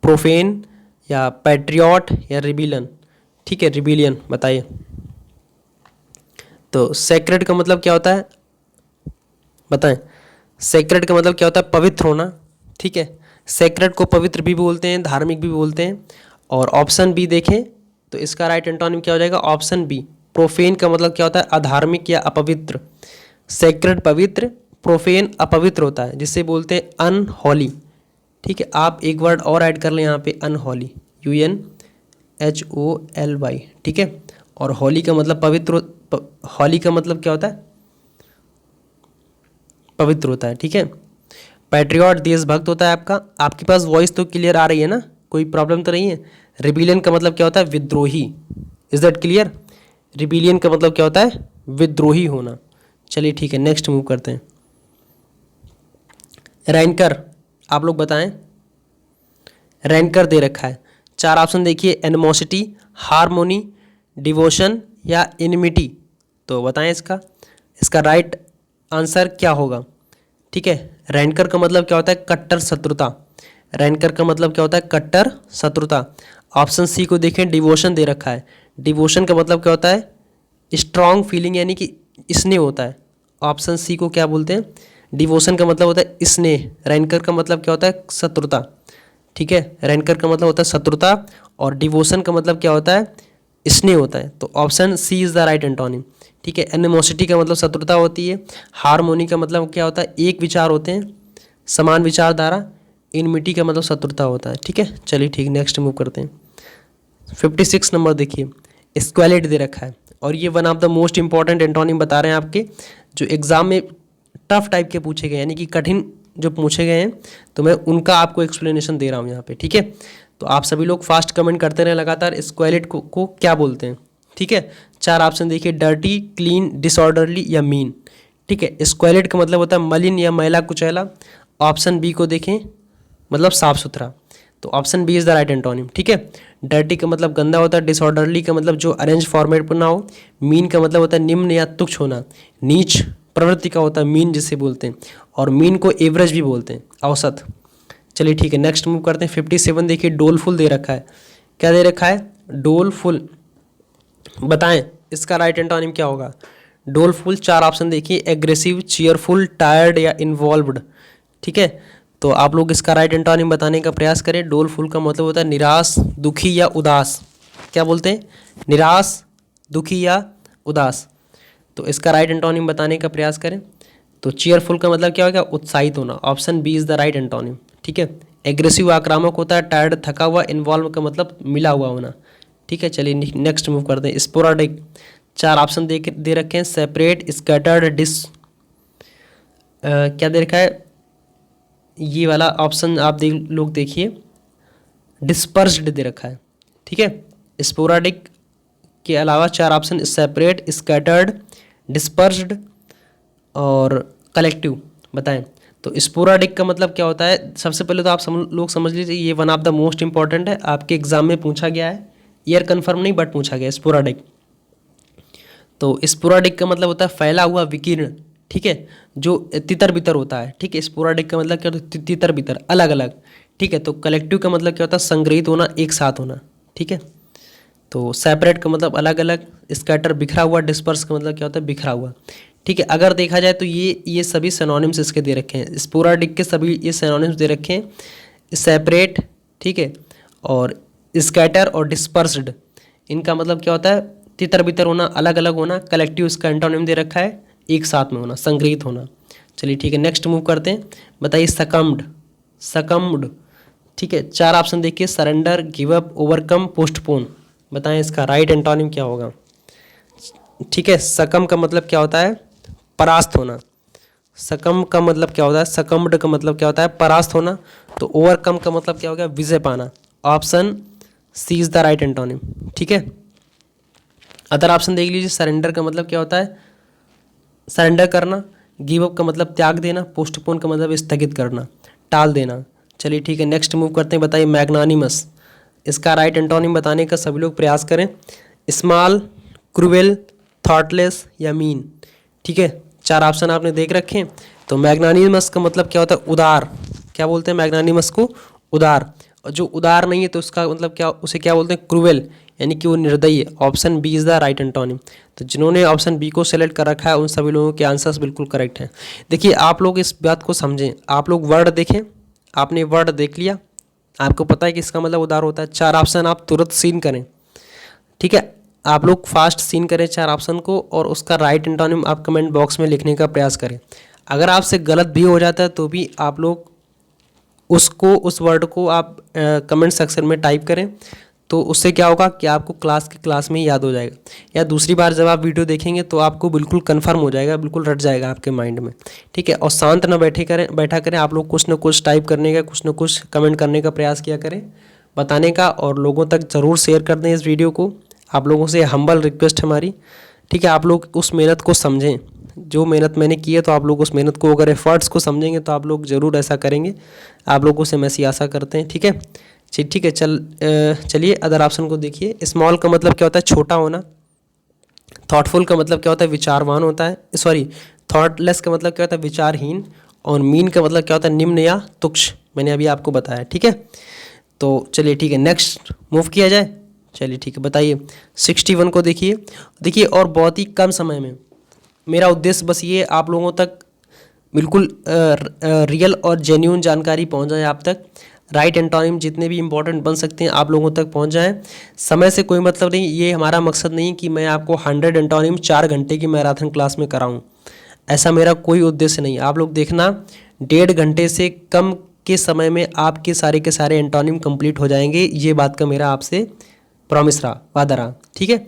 प्रोफेन या पैट्रियट या रिबिलियन, ठीक है, रिबिलियन बताइए। तो सेक्रेड का मतलब क्या होता है बताएं। सेक्रेड का मतलब क्या होता है, पवित्र होना, ठीक है। सेक्रेड को पवित्र भी बोलते हैं, धार्मिक भी बोलते हैं। और ऑप्शन बी देखें तो इसका राइट एंटोनिम क्या हो जाएगा, ऑप्शन बी। प्रोफेन का मतलब क्या होता है, अधार्मिक या अपवित्र। सेक्रेड पवित्र, प्रोफेन अपवित्र होता है, जिसे बोलते हैं अनहॉली, ठीक है। आप एक वर्ड और ऐड कर लें यहाँ पे, अनहॉली, UNHOLY, ठीक है। और होली का मतलब पवित्र, होली का मतलब क्या होता है, पवित्र होता है, ठीक है। पैट्रियट देशभक्त होता है आपका। आपके पास वॉइस तो क्लियर आ रही है ना, कोई प्रॉब्लम तो नहीं है। रिबिलियन का मतलब क्या होता है, विद्रोही। Is that clear. रिबिलियन का मतलब क्या होता है, विद्रोही होना। चलिए ठीक है, नेक्स्ट मूव करते हैं। रैंकर, आप लोग बताएं। रैंकर दे रखा है, चार ऑप्शन देखिए, एनिमोसिटी, हार्मोनी, डिवोशन या इनमिटी। तो बताएं इसका राइट आंसर क्या होगा, ठीक है। रैंकर का मतलब क्या होता है, कट्टर शत्रुता। रैंकर का मतलब क्या होता है, कट्टर शत्रुता। ऑप्शन सी को देखें, डिवोशन दे रखा है। डिवोशन का मतलब क्या होता है, स्ट्रॉन्ग फीलिंग, यानी कि स्नेह होता है। ऑप्शन सी को क्या बोलते हैं, डिवोशन का मतलब होता है स्नेह। रैंकर का मतलब क्या होता है, शत्रुता, ठीक है। रैंकर का मतलब होता है शत्रुता और डिवोशन का मतलब क्या होता है, स्नेह होता है। तो option C is the right antonym, ठीक है। एनिमोसिटी का मतलब शत्रुता होती है। हार्मोनी का मतलब क्या होता है, एक विचार होते हैं, समान विचारधारा। इनमिटी का मतलब शत्रुता होता है, ठीक है। चलिए ठीक, नेक्स्ट मूव करते हैं। 56 नंबर देखिए, स्क्वेलिड दे रखा है और ये one of the most important antonym बता रहे हैं आपके, जो एग्जाम में टफ टाइप के पूछे गए, यानी कि कठिन जो पूछे गए हैं, तो मैं उनका आपको एक्सप्लेनेशन दे रहा हूँ यहाँ पे, ठीक है। तो आप सभी लोग फास्ट कमेंट करते रहें लगातार। स्क्वेलिड को क्या बोलते हैं, ठीक है। चार ऑप्शन देखिए, डर्टी, क्लीन, डिसऑर्डरली या मीन, ठीक है। स्क्वेलिड का मतलब होता है मलिन या मैला कुचैला। ऑप्शन बी को देखें, मतलब साफ सुथरा। तो option B is the right antonym, ठीक है। डर्टी का मतलब गंदा होता है। डिसऑर्डरली का मतलब जो अरेंज फॉर्मेट पर ना हो। मीन का मतलब होता है निम्न या तुच्छ होना, नीच प्रवृत्ति का होता है मीन जिसे बोलते हैं। और मीन को एवरेज भी बोलते हैं, औसत। चलिए ठीक है, नेक्स्ट मूव करते हैं। 57 देखिए, डोलफुल दे रखा है। क्या दे रखा है, डोलफुल। बताएं इसका राइट एंटोनिम क्या होगा। डोलफुल, चार ऑप्शन देखिए, एग्रेसिव, चीयरफुल, टायर्ड या इन्वॉल्व्ड, ठीक है। तो आप लोग इसका राइट एंटोनिम बताने का प्रयास करें। डोलफुल का मतलब होता है निराश, दुखी या उदास। क्या बोलते हैं, निराश, दुखी या उदास। तो इसका राइट एंटोनिम बताने का प्रयास करें। तो चीयरफुल का मतलब क्या होगा? उत्साहित होना। Option B is the right antonym, ठीक है। एग्रेसिव आक्रामक होता है। टायर्ड थका हुआ। इन्वॉल्व का मतलब मिला हुआ होना, ठीक है। चलिए नेक्स्ट मूव करते हैं। स्पोराडिक, 4 ऑप्शन दे रखे हैं। सेपरेट, स्कैटर्ड, क्या दे रखा है? ये वाला ऑप्शन आप लोग देखिए, डिस्पर्स्ड दे रखा है, ठीक है। स्पोराडिक के अलावा 4 ऑप्शन सेपरेट, स्कैटर्ड, डिस्पर्स्ड और कलेक्टिव बताएं। तो स्पोराडिक का मतलब क्या होता है? सबसे पहले तो आप लोग समझ लीजिए, ये one of the most important है, आपके एग्जाम में पूछा गया है। ईयर कन्फर्म नहीं बट पूछा गया स्पोराडिक। तो स्पोराडिक का मतलब होता है फैला हुआ विकीर्ण, ठीक है, जो तितर बितर होता है, ठीक है। स्पोराडिक का मतलब क्या होता है? तितर बितर, अलग अलग, ठीक है। तो कलेक्टिव का मतलब क्या होता है? संग्रहित होना, एक साथ होना, ठीक है। तो सेपरेट का मतलब अलग अलग, स्कैटर बिखरा हुआ, डिस्पर्स का मतलब क्या होता है? बिखरा हुआ, ठीक है। अगर देखा जाए तो ये सभी सिनोनिम्स इसके दे रखे हैं। स्पोराडिक के सभी ये सिनोनिम्स दे रखे हैं, सेपरेट, ठीक है, और स्कैटर और डिस्पर्स्ड, इनका मतलब क्या होता है? तितर बितर होना, अलग अलग होना। कलेक्टिव इसका एंटोनिम दे रखा है, एक साथ में होना, संग्रहित होना। चलिए ठीक है, नेक्स्ट मूव करते हैं। बताइए सकम्ड, सकम्ड, ठीक है। 4 ऑप्शन देखिए, surrender, give up, overcome, postpone. बताएं इसका राइट एंटोनिम क्या होगा? ठीक है, सकम का मतलब क्या होता है? परास्त होना। सकम का मतलब क्या होता है? सकम्ड का मतलब क्या होता है? परास्त होना। तो ओवरकम का मतलब क्या हो गया? विजय पाना। Option C is the right antonym, ठीक है। अदर ऑप्शन देख लीजिए। सरेंडर का मतलब क्या होता है? सरेंडर करना। गिव अप का मतलब त्याग देना। पोस्टपोन का मतलब स्थगित करना, टाल देना। चलिए ठीक है, नेक्स्ट मूव करते हैं। बताइए मैग्नानिमस, इसका राइट एंटोनिम बताने का सभी लोग प्रयास करें। स्मॉल, क्रूएल, थॉटलेस या मीन, ठीक है। 4 ऑप्शन आपने देख रखे हैं। तो मैग्नानिमस का मतलब क्या होता है? उदार। क्या बोलते हैं मैग्नानिमस को? उदार। और जो उदार नहीं है तो उसका मतलब क्या, उसे क्या बोलते हैं? क्रूएल, यानी कि वो निर्दयी है। Option B is the right antonym. तो जिन्होंने ऑप्शन बी को सेलेक्ट कर रखा है उन सभी लोगों के आंसर्स बिल्कुल करेक्ट हैं। देखिए आप लोग इस बात को समझें, आप लोग वर्ड देखें, आपने वर्ड देख लिया, आपको पता है कि इसका मतलब उदार होता है। 4 ऑप्शन आप तुरंत सीन करें, ठीक है। आप लोग फास्ट सीन करें 4 ऑप्शन को, और उसका राइट एंटोनिम आप कमेंट बॉक्स में लिखने का प्रयास करें। अगर आपसे गलत भी हो जाता है तो भी आप लोग उसको, उस वर्ड को आप कमेंट सेक्शन में टाइप करें। तो उससे क्या होगा कि आपको क्लास में ही याद हो जाएगा, या दूसरी बार जब आप वीडियो देखेंगे तो आपको बिल्कुल कंफर्म हो जाएगा, बिल्कुल रट जाएगा आपके माइंड में, ठीक है। और शांत ना बैठा करें, आप लोग कुछ ना कुछ टाइप करने का, कुछ ना कुछ कमेंट करने का प्रयास किया करें, बताने का, और लोगों तक ज़रूर शेयर कर दें इस वीडियो को। आप लोगों से हम्बल रिक्वेस्ट हमारी, ठीक है। आप लोग उस मेहनत को समझें, जो मेहनत मैंने की है, तो आप लोग उस मेहनत को, अगर एफर्ट्स को समझेंगे तो आप लोग ज़रूर ऐसा करेंगे। आप लोगों से हम ऐसी आशा करते हैं, ठीक है। ठीक है, चलिए अदर ऑप्शन को देखिए। स्मॉल का मतलब क्या होता है? छोटा होना। थॉटफुल का मतलब क्या होता है? विचारवान होता है, सॉरी, थॉटलेस का मतलब क्या होता है? विचारहीन। और मीन का मतलब क्या होता है? निम्न या तुच्छ, मैंने अभी आपको बताया, ठीक है। तो चलिए ठीक है, नेक्स्ट मूव किया जाए। चलिए ठीक है, बताइए 61 को देखिए और बहुत ही कम समय में मेरा उद्देश्य बस ये आप लोगों तक बिल्कुल रियल और जेन्यून जानकारी पहुंच जाए आप तक। राइट एंटोनिम जितने भी इंपॉर्टेंट बन सकते हैं आप लोगों तक पहुंच जाएं। समय से कोई मतलब नहीं, ये हमारा मकसद नहीं कि मैं आपको 100 एंटोनिम 4 घंटे की मैराथन क्लास में कराऊं, ऐसा मेरा कोई उद्देश्य नहीं। आप लोग देखना 1.5 घंटे से कम के समय में आपके सारे के सारे एंटोनिम कंप्लीट हो जाएंगे, ये बात का मेरा आपसे प्रॉमिस रहा, वादा रहा, ठीक है।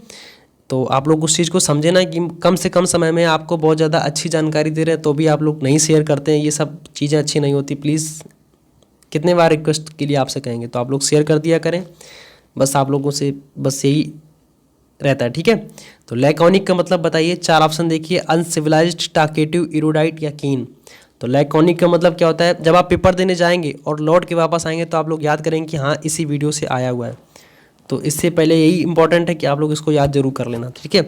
तो आप लोग उस चीज़ को समझे ना कि कम से कम समय में आपको बहुत ज़्यादा अच्छी जानकारी दे रहे हैं तो भी आप लोग नहीं शेयर करते हैं, ये सब चीज़ें अच्छी नहीं होती। प्लीज़ कितने बार रिक्वेस्ट के लिए आपसे कहेंगे, तो आप लोग शेयर कर दिया करें, बस आप लोगों से बस यही रहता है, ठीक है। तो लैकोनिक का मतलब बताइए। 4 ऑप्शन देखिए, अनसिविलाइज्ड, टाकेटिव, इरोडाइट या कीन। तो लैकोनिक का मतलब क्या होता है? जब आप पेपर देने जाएंगे और लौट के वापस आएंगे तो आप लोग याद करेंगे कि हाँ इसी वीडियो से आया हुआ है। तो इससे पहले यही इंपॉर्टेंट है कि आप लोग इसको याद जरूर कर लेना, ठीक है।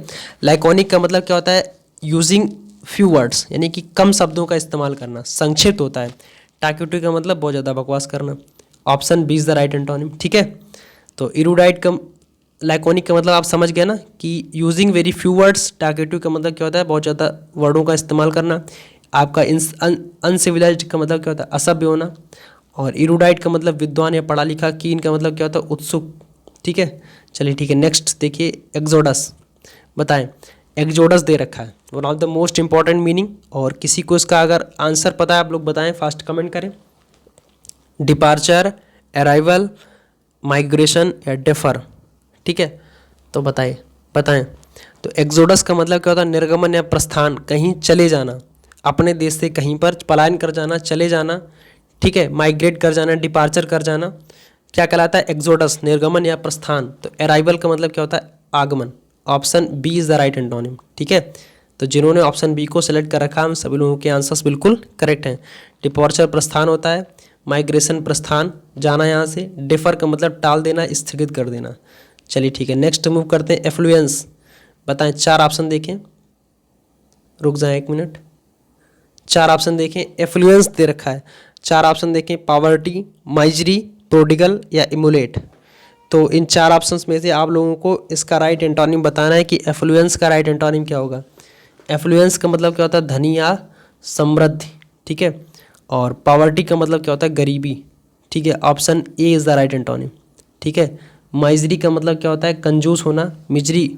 लैकोनिक का मतलब क्या होता है? यूजिंग फ्यू वर्ड्स, यानी कि कम शब्दों का इस्तेमाल करना, संक्षिप्त होता है। टाक्यूटिव का मतलब बहुत ज़्यादा बकवास करना। Option B is the right antonym, ठीक है। तो इरूडाइट का, लैकोनिक का मतलब आप समझ गए ना कि using very few words. Talkative का मतलब क्या होता है? बहुत ज़्यादा वर्डों का इस्तेमाल करना। आपका अनसिविलाइज्ड का मतलब क्या होता है? असभ्य होना। और इरूडाइट का मतलब विद्वान या पढ़ा लिखा। कीन का मतलब क्या होता है? उत्सुक, ठीक है। चलिए ठीक है, नेक्स्ट देखिए एक्सोडस। बताएं एक्सोडस दे रखा है, one of the most important meaning. और किसी को इसका अगर आंसर पता है आप लोग बताएं, फास्ट कमेंट करें। डिपार्चर, अराइवल, माइग्रेशन या डिफर, ठीक है, तो बताएं। तो एक्सोडस का मतलब क्या होता है? निर्गमन या प्रस्थान, कहीं चले जाना, अपने देश से कहीं पर पलायन कर जाना, चले जाना, ठीक है, माइग्रेट कर जाना, डिपार्चर कर जाना, क्या कहलाता है? एक्सोडस, निर्गमन या प्रस्थान। तो अराइवल का मतलब क्या होता है? आगमन। Option B is the right antonym, ठीक है। तो जिन्होंने ऑप्शन बी को सिलेक्ट कर रखा है, हम सभी लोगों के आंसर्स बिल्कुल करेक्ट हैं। डिपार्चर प्रस्थान होता है, माइग्रेशन प्रस्थान, जाना यहाँ से, डिफर का मतलब टाल देना, स्थगित कर देना। चलिए ठीक है, नेक्स्ट मूव करते हैं। एफ्लुएंस, बताएं, 4 ऑप्शन देखें, रुक जाएं 1 मिनट, 4 ऑप्शन देखें। एफ्लुएंस दे रखा है, 4 ऑप्शन देखें, पावर्टी, माइजरी, प्रोडिगल या इमुलेट। तो इन 4 ऑप्शंस में से आप लोगों को इसका राइट एंटोनिम बताना है कि एफ्लुएंस का राइट एंटोनिम क्या होगा। एफ्लुएंस का मतलब क्या होता है? धनी या समृद्धि, ठीक है। और पावर्टी का मतलब क्या होता है? गरीबी, ठीक है, option A is the right antonym, ठीक है। माइजरी का मतलब क्या होता है? कंजूस होना, मिजरी,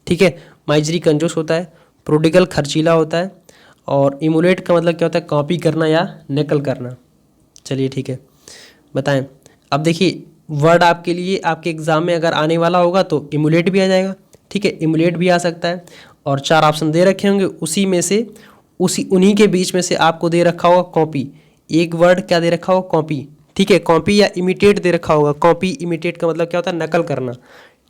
ठीक है, माइजरी कंजूस होता है। प्रोडिगल खर्चीला होता है। और इमुलेट का मतलब क्या होता है? कॉपी करना या नकल करना। चलिए ठीक है, बताएं। अब देखिए, वर्ड आपके लिए आपके एग्जाम में अगर आने वाला होगा तो इमुलेट भी आ जाएगा, ठीक है, इमुलेट भी आ सकता है। और 4 ऑप्शन दे रखे होंगे, उसी में से उन्हीं के बीच में से आपको दे रखा होगा कॉपी। एक वर्ड क्या दे रखा होगा? कॉपी, ठीक है, कॉपी या इमिटेट दे रखा होगा। कॉपी, इमिटेट का मतलब क्या होता है? नकल करना,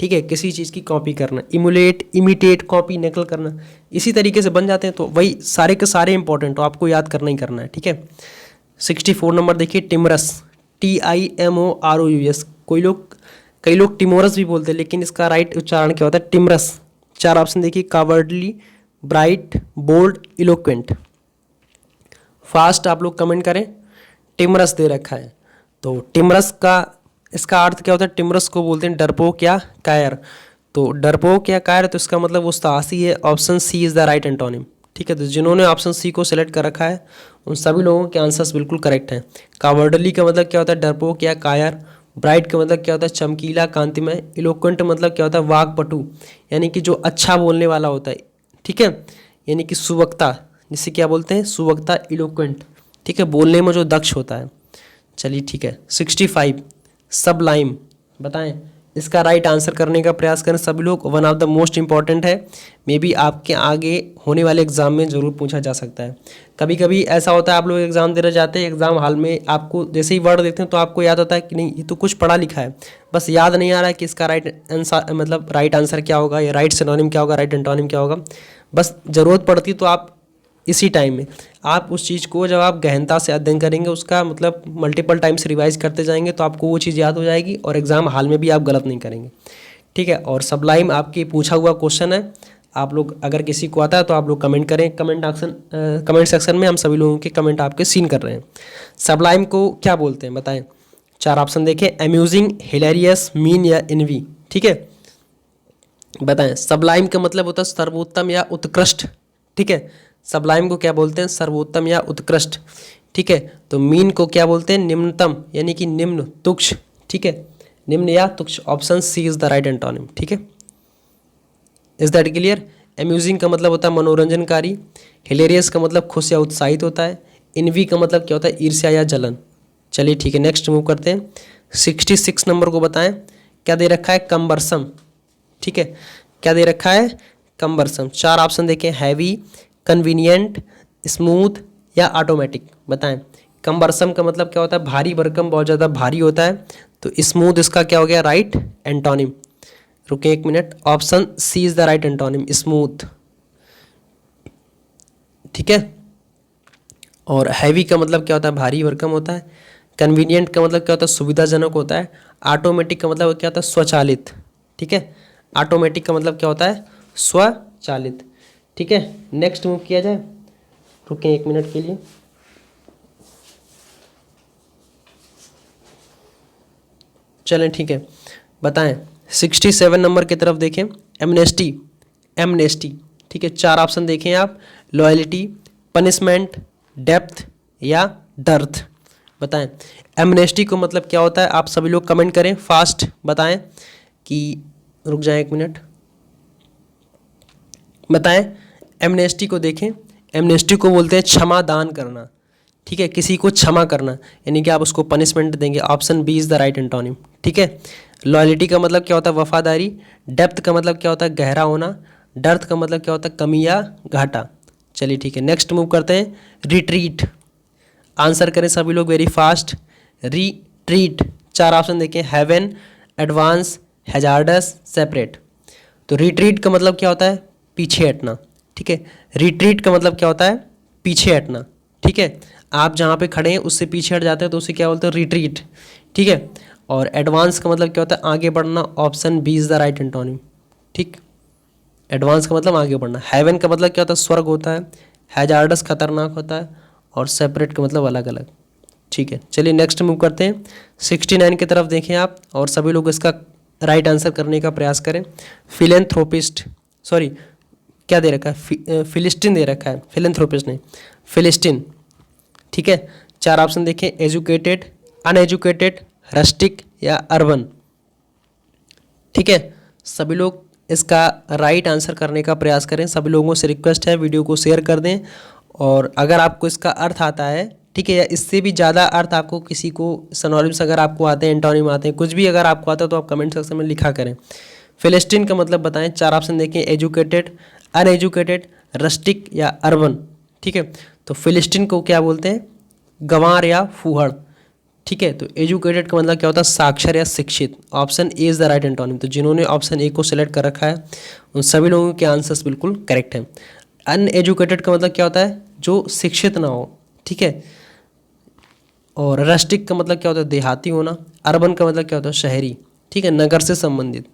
ठीक है, किसी चीज़ की कॉपी करना। इमुलेट, इमिटेट, कॉपी, नकल करना, इसी तरीके से बन जाते हैं। तो वही सारे के सारे इंपॉर्टेंट, तो आपको याद करना ही करना है, ठीक है। 64 नंबर देखिए, टिमरस, TIMOROUS। कई लोग टिमोरस भी बोलते हैं, लेकिन इसका राइट उच्चारण क्या होता है? टिमरस। 4 ऑप्शन देखिए, cowardly, bright, bold, eloquent. Fast आप लोग कमेंट करें। टिमरस दे रखा है, तो टिमरस का इसका अर्थ क्या होता है? टिमरस को बोलते हैं डरपोक या कायर। तो डरपोक या कायर, तो इसका मतलब वो साहसी है। Option C is the right antonym, ठीक है। तो जिन्होंने ऑप्शन सी को सिलेक्ट कर रखा है उन सभी लोगों के आंसर्स बिल्कुल करेक्ट हैं। कावर्डली का मतलब क्या होता है? डरपोक या कायर। ब्राइट का मतलब क्या होता है? चमकीला, कांतिमय। इलोक्वेंट मतलब क्या होता है? वाक्पटु, यानी कि जो अच्छा बोलने वाला होता है, ठीक है, यानी कि सुवक्ता, जिसे क्या बोलते हैं? सुवक्ता, इलोक्वेंट, ठीक है, बोलने में जो दक्ष होता है। चलिए ठीक है, 65 सबलाइम, बताएं इसका राइट आंसर करने का प्रयास करें सभी लोग। One of the most important है, मे बी आपके आगे होने वाले एग्जाम में ज़रूर पूछा जा सकता है। कभी कभी ऐसा होता है, आप लोग एग्जाम देने जाते हैं, एग्जाम हॉल में आपको जैसे ही वर्ड देखते हैं तो आपको याद होता है कि नहीं ये तो कुछ पढ़ा लिखा है, बस याद नहीं आ रहा है कि इसका राइट आंसर मतलब राइट आंसर क्या होगा, या राइट सिनोनिम क्या होगा, राइट एंटोनिम क्या होगा। बस ज़रूरत पड़ती तो आप इसी टाइम में आप उस चीज़ को जब आप गहनता से अध्ययन करेंगे, उसका मतलब मल्टीपल टाइम्स रिवाइज करते जाएंगे, तो आपको वो चीज़ याद हो जाएगी और एग्ज़ाम हाल में भी आप गलत नहीं करेंगे, ठीक है। और सबलाइम आपकी पूछा हुआ क्वेश्चन है, आप लोग अगर किसी को आता है तो आप लोग कमेंट करें, कमेंट सेक्शन में हम सभी लोगों के कमेंट आपके सीन कर रहे हैं। सबलाइम को क्या बोलते हैं बताएं। 4 ऑप्शन देखें, अम्यूजिंग, हिलेरियस, मीन या इनवी, ठीक है, बताएं। सबलाइम का मतलब होता है सर्वोत्तम या उत्कृष्ट, ठीक है। सबलाइम को क्या बोलते हैं? सर्वोत्तम या उत्कृष्ट, ठीक है। तो मीन को क्या बोलते हैं? निम्नतम, यानी कि निम्न, तुच्छ, ठीक है, निम्न या तुच्छ। Option C is the right antonym, ठीक है। Is that clear? अम्यूजिंग का मतलब होता है मनोरंजनकारी। हिलेरियस का मतलब खुश या उत्साहित होता है। इनवी का मतलब क्या होता है? ईर्ष्या या जलन। चलिए ठीक है, नेक्स्ट मूव करते हैं। 66 नंबर को बताएं, क्या दे रखा है? कम्बरसम, ठीक है, क्या दे रखा है? कम्बरसम। 4 ऑप्शन देखें, हैवी, कन्वीनियंट, स्मूथ या ऑटोमेटिक, बताएं। कम्बरसम का मतलब क्या होता है? भारी भरकम, बहुत ज़्यादा भारी होता है। तो स्मूथ इसका क्या हो गया? Right antonym. रुके 1 minute, option C is the right antonym, smooth, ठीक है। और हैवी का मतलब क्या होता है? भारी भरकम होता है। कन्वीनियंट का मतलब क्या होता है? सुविधाजनक होता है। ऑटोमेटिक का मतलब क्या होता है? स्वचालित, ठीक है। ऑटोमेटिक का मतलब क्या होता है? स्वचालित, ठीक है। नेक्स्ट मूव किया जाए, रुकें 1 मिनट के लिए। चलें ठीक है, बताएं। 67 नंबर की तरफ देखें, एमनेस्टी, एमनेस्टी, ठीक है। 4 ऑप्शन देखें आप, लॉयल्टी, पनिशमेंट, डेप्थ या डर्थ, बताएं। एमनेस्टी को मतलब क्या होता है? आप सभी लोग कमेंट करें, फास्ट बताएं कि रुक जाएं 1 मिनट, बताएं। एमनेस्टी को देखें, एमनेस्टी को बोलते हैं क्षमा दान करना, ठीक है, किसी को क्षमा करना, यानी कि आप उसको पनिशमेंट देंगे। Option B is the right antonym, ठीक है। लॉयल्टी का मतलब क्या होता है? वफादारी। डेप्थ का मतलब क्या होता है? गहरा होना। डर्थ का मतलब क्या होता है? कमी या घाटा। चलिए ठीक है, नेक्स्ट मूव करते हैं। रिट्रीट, आंसर करें सभी लोग वेरी फास्ट। रिट्रीट, चार ऑप्शन देखें, हेवन, एडवांस, हैजार्डस, सेपरेट। तो रिट्रीट का मतलब क्या होता है? पीछे हटना, ठीक है। रिट्रीट का मतलब क्या होता है? पीछे हटना, ठीक है। आप जहाँ पे खड़े हैं उससे पीछे हट जाते हैं तो उसे क्या बोलते हैं? रिट्रीट, ठीक है। और एडवांस का मतलब क्या होता है? आगे बढ़ना। Option B is the right antonym, ठीक। एडवांस का मतलब आगे बढ़ना। हेवन का मतलब क्या होता है? स्वर्ग होता है। हैजार्डस खतरनाक होता है। और सेपरेट का मतलब अलग अलग, ठीक है। चलिए नेक्स्ट मूव करते हैं। 69 की तरफ देखें आप और सभी लोग इसका राइट आंसर करने का प्रयास करें। फिलेंथ्रोपिस्ट, सॉरी क्या दे रखा है? फिलिस्टीन दे रखा है, फिलेंथ्रोपिस्ट नहीं, फिलिस्टीन, ठीक है। चार ऑप्शन देखें, एजुकेटेड, अनएजुकेटेड, रस्टिक या अर्बन, ठीक है। सभी लोग इसका राइट आंसर करने का प्रयास करें। सभी लोगों से रिक्वेस्ट है वीडियो को शेयर कर दें। और अगर आपको इसका अर्थ आता है, ठीक है, या इससे भी ज़्यादा अर्थ आपको किसी को सिनोनिम्स अगर आपको आते हैं, एंटोनिम आते हैं, कुछ भी अगर आपको आता है तो आप कमेंट सेक्शन में लिखा करें। फिलिस्टीन का मतलब बताएं। चार ऑप्शन देखें, एजुकेटेड, अनएजुकेटेड, रस्टिक या अर्बन, ठीक है। तो फिलिस्टीन को क्या बोलते हैं? गंवार या फूहड़, ठीक है। तो एजुकेटेड का मतलब क्या होता है? साक्षर या शिक्षित। Option A is the right antonym. तो जिन्होंने ऑप्शन ए को सिलेक्ट कर रखा है उन सभी लोगों के आंसर्स बिल्कुल करेक्ट हैं। अनएजुकेटेड का मतलब क्या होता है? जो शिक्षित ना हो, ठीक है। और रस्टिक का मतलब क्या होता है? देहाती होना। अर्बन का मतलब क्या होता है? शहरी, ठीक है, नगर से संबंधित।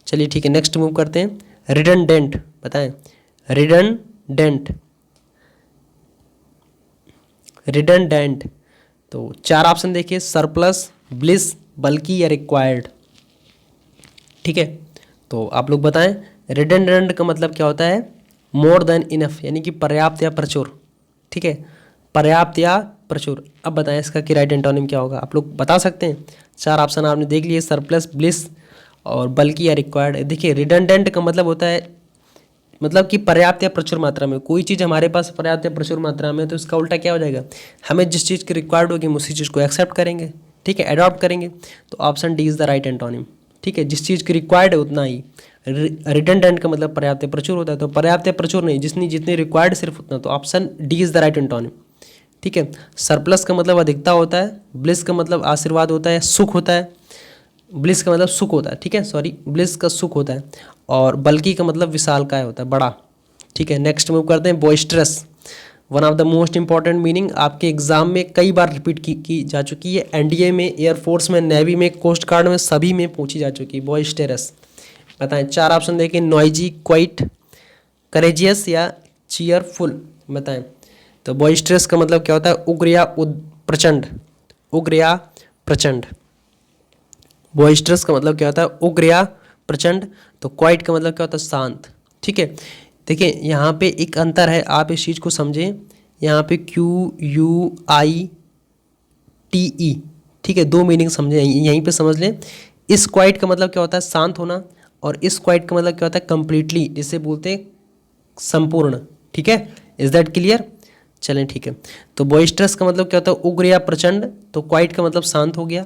चलिए ठीक है, नेक्स्ट मूव करते हैं। रिडंडेंट बताएं। रिडंडेंट, रिडंडेंट, तो चार ऑप्शन देखिए, सरप्लस, ब्लिस, बल्कि या रिक्वायर्ड, ठीक है। तो आप लोग बताएं। रिडंडेंट का मतलब क्या होता है? मोर देन इनफ, यानी कि पर्याप्त या प्रचुर, ठीक है, पर्याप्त या प्रचुर। अब बताएं इसका कि राइट एंटोनिम क्या होगा? आप लोग बता सकते हैं। चार ऑप्शन आपने देख लिए, सरप्लस, ब्लिस और बल्कि या रिक्वायर्ड। देखिए रिडंडेंट का मतलब होता है, मतलब कि पर्याप्त या प्रचुर मात्रा में। कोई चीज़ हमारे पास पर्याप्त या प्रचुर मात्रा में है तो इसका उल्टा क्या हो जाएगा? हमें जिस चीज़ की रिक्वायर्ड होगी हम उसी चीज़ को एक्सेप्ट करेंगे, ठीक है, अडॉप्ट करेंगे। तो option D is the right antonym, ठीक है। जिस चीज़ की रिक्वायर्ड है उतना ही। रिडंडेंट का मतलब पर्याप्त या प्रचुर होता है, तो पर्याप्त या प्रचुर नहीं, जितनी रिक्वायर्ड सिर्फ उतना। तो option D is the right antonym, ठीक है। सरप्लस का मतलब अधिकता होता है। ब्लिस का मतलब आशीर्वाद होता है, सुख होता है। ब्लिस का मतलब सुख होता है, ठीक है, सॉरी, ब्लिस का सुख होता है। और बल्कि का मतलब विशालकाय होता है, बड़ा, ठीक है। नेक्स्ट मूव करते हैं। Boisterous, one of the most important meaning, आपके एग्जाम में कई बार रिपीट की जा चुकी है। एनडीए में, एयरफोर्स में, नेवी में, कोस्ट गार्ड में, सभी में पूछी जा चुकी है। बॉइस्टरस बताएं। चार ऑप्शन देखें, नॉइजी, क्वाइट, करेजियस या चीयरफुल, बताएं। तो बॉइस्टरस का मतलब क्या होता है? उग्र या प्रचंड, उग्र या प्रचंड। बॉइस्टरस का मतलब क्या होता है? उग्र या प्रचंड। तो क्वाइट का मतलब क्या होता है? शांत, ठीक है। देखिए यहाँ पे एक अंतर है, आप इस चीज़ को समझें। यहाँ पे QUITE, ठीक है, दो मीनिंग समझें, यहीं पे समझ लें। इस क्वाइट का मतलब क्या होता है? शांत होना। और इस क्वाइट का मतलब क्या होता है? कंप्लीटली, जिसे बोलते हैं संपूर्ण, ठीक है। Is that clear? चलें ठीक है। तो बॉइस्टरस का मतलब क्या होता है? उग्र या प्रचंड। तो क्वाइट का मतलब शांत हो गया,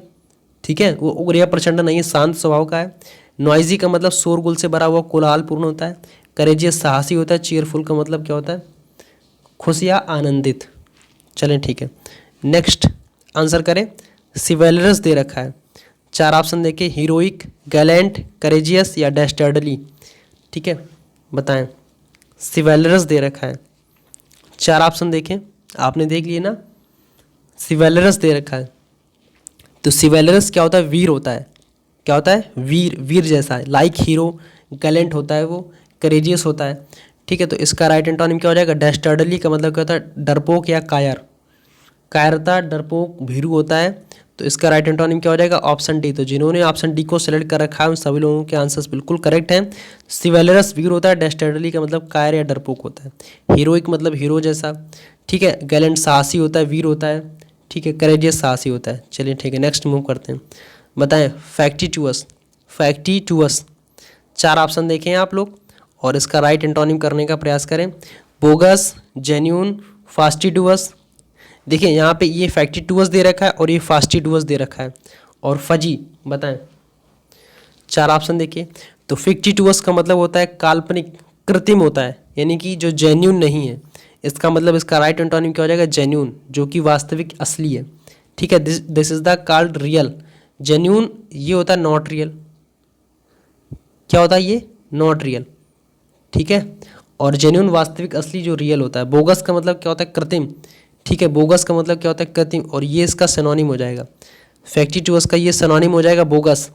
ठीक है, वो उग्र या प्रचंड नहीं है, शांत स्वभाव का है। नॉइजी का मतलब शोरगुल से भरा हुआ, कोलाहलपूर्ण होता है। करेजियस साहसी होता है। चीयरफुल का मतलब क्या होता है? खुश या आनंदित। चलें ठीक है, नेक्स्ट आंसर करें। सिवेलरस दे रखा है। चार ऑप्शन देखे, हीरोइक, गैलेंट, करेजियस या डेस्टर्डली, ठीक है, बताएं। सिवेलरस दे रखा है। चार ऑप्शन देखें, आपने देख लिए ना, सिवेलरस दे रखा है। तो सिवेलरस क्या होता है? वीर होता है। क्या होता है? वीर, वीर जैसा है, लाइक हीरो। गैलेंट होता है वो, करेजियस होता है, ठीक है। तो इसका राइट एंटोनिम क्या हो जाएगा? डेस्टर्डली का मतलब क्या होता है? डरपोक या कायर, कायरता, डरपोक, भीरू होता है। तो इसका राइट एंटोनिम क्या हो जाएगा? Option D. तो जिन्होंने ऑप्शन डी को सेलेक्ट कर रखा है उन सभी लोगों के आंसर्स बिल्कुल करेक्ट हैं। सिवेलरस वीर होता है, डेस्टर्डली का मतलब कायर या डरपोक होता है, हीरोइक मतलब हीरो जैसा, ठीक है, गैलेंट साहसी होता है, वीर होता है, ठीक है, करेजियस साहसी होता है। चलिए ठीक है, नेक्स्ट मूव करते हैं। बताएं। फैक्टिटुअस, फैक्टिटुअस, चार ऑप्शन देखें आप लोग और इसका राइट एंटोनिम करने का प्रयास करें। Bogus, genuine, fastidious. देखिए यहाँ पे ये फैक्टिटुअस दे रखा है और ये फास्टिडुअस दे रखा है, और फजी। बताएं, 4 ऑप्शन देखिए। तो फिक्टिटुअस का मतलब होता है काल्पनिक, कृत्रिम होता है, यानी कि जो जेन्यून नहीं है। इसका मतलब इसका राइट एंटोनिम क्या हो जाएगा? जेन्यून, जो कि वास्तविक, असली है। ठीक है, this is the called real. Genuine ये होता है नॉट रियल। क्या होता है ये? Not real. ठीक है, और जेन्यून वास्तविक, असली, जो रियल होता है। बोगस का मतलब क्या होता है? कृत्रिम। ठीक है, बोगस का मतलब क्या होता है? कृत्रिम, और ये इसका सिनोनिम हो जाएगा। फैक्टिटुअस का ये सिनोनिम हो जाएगा बोगस।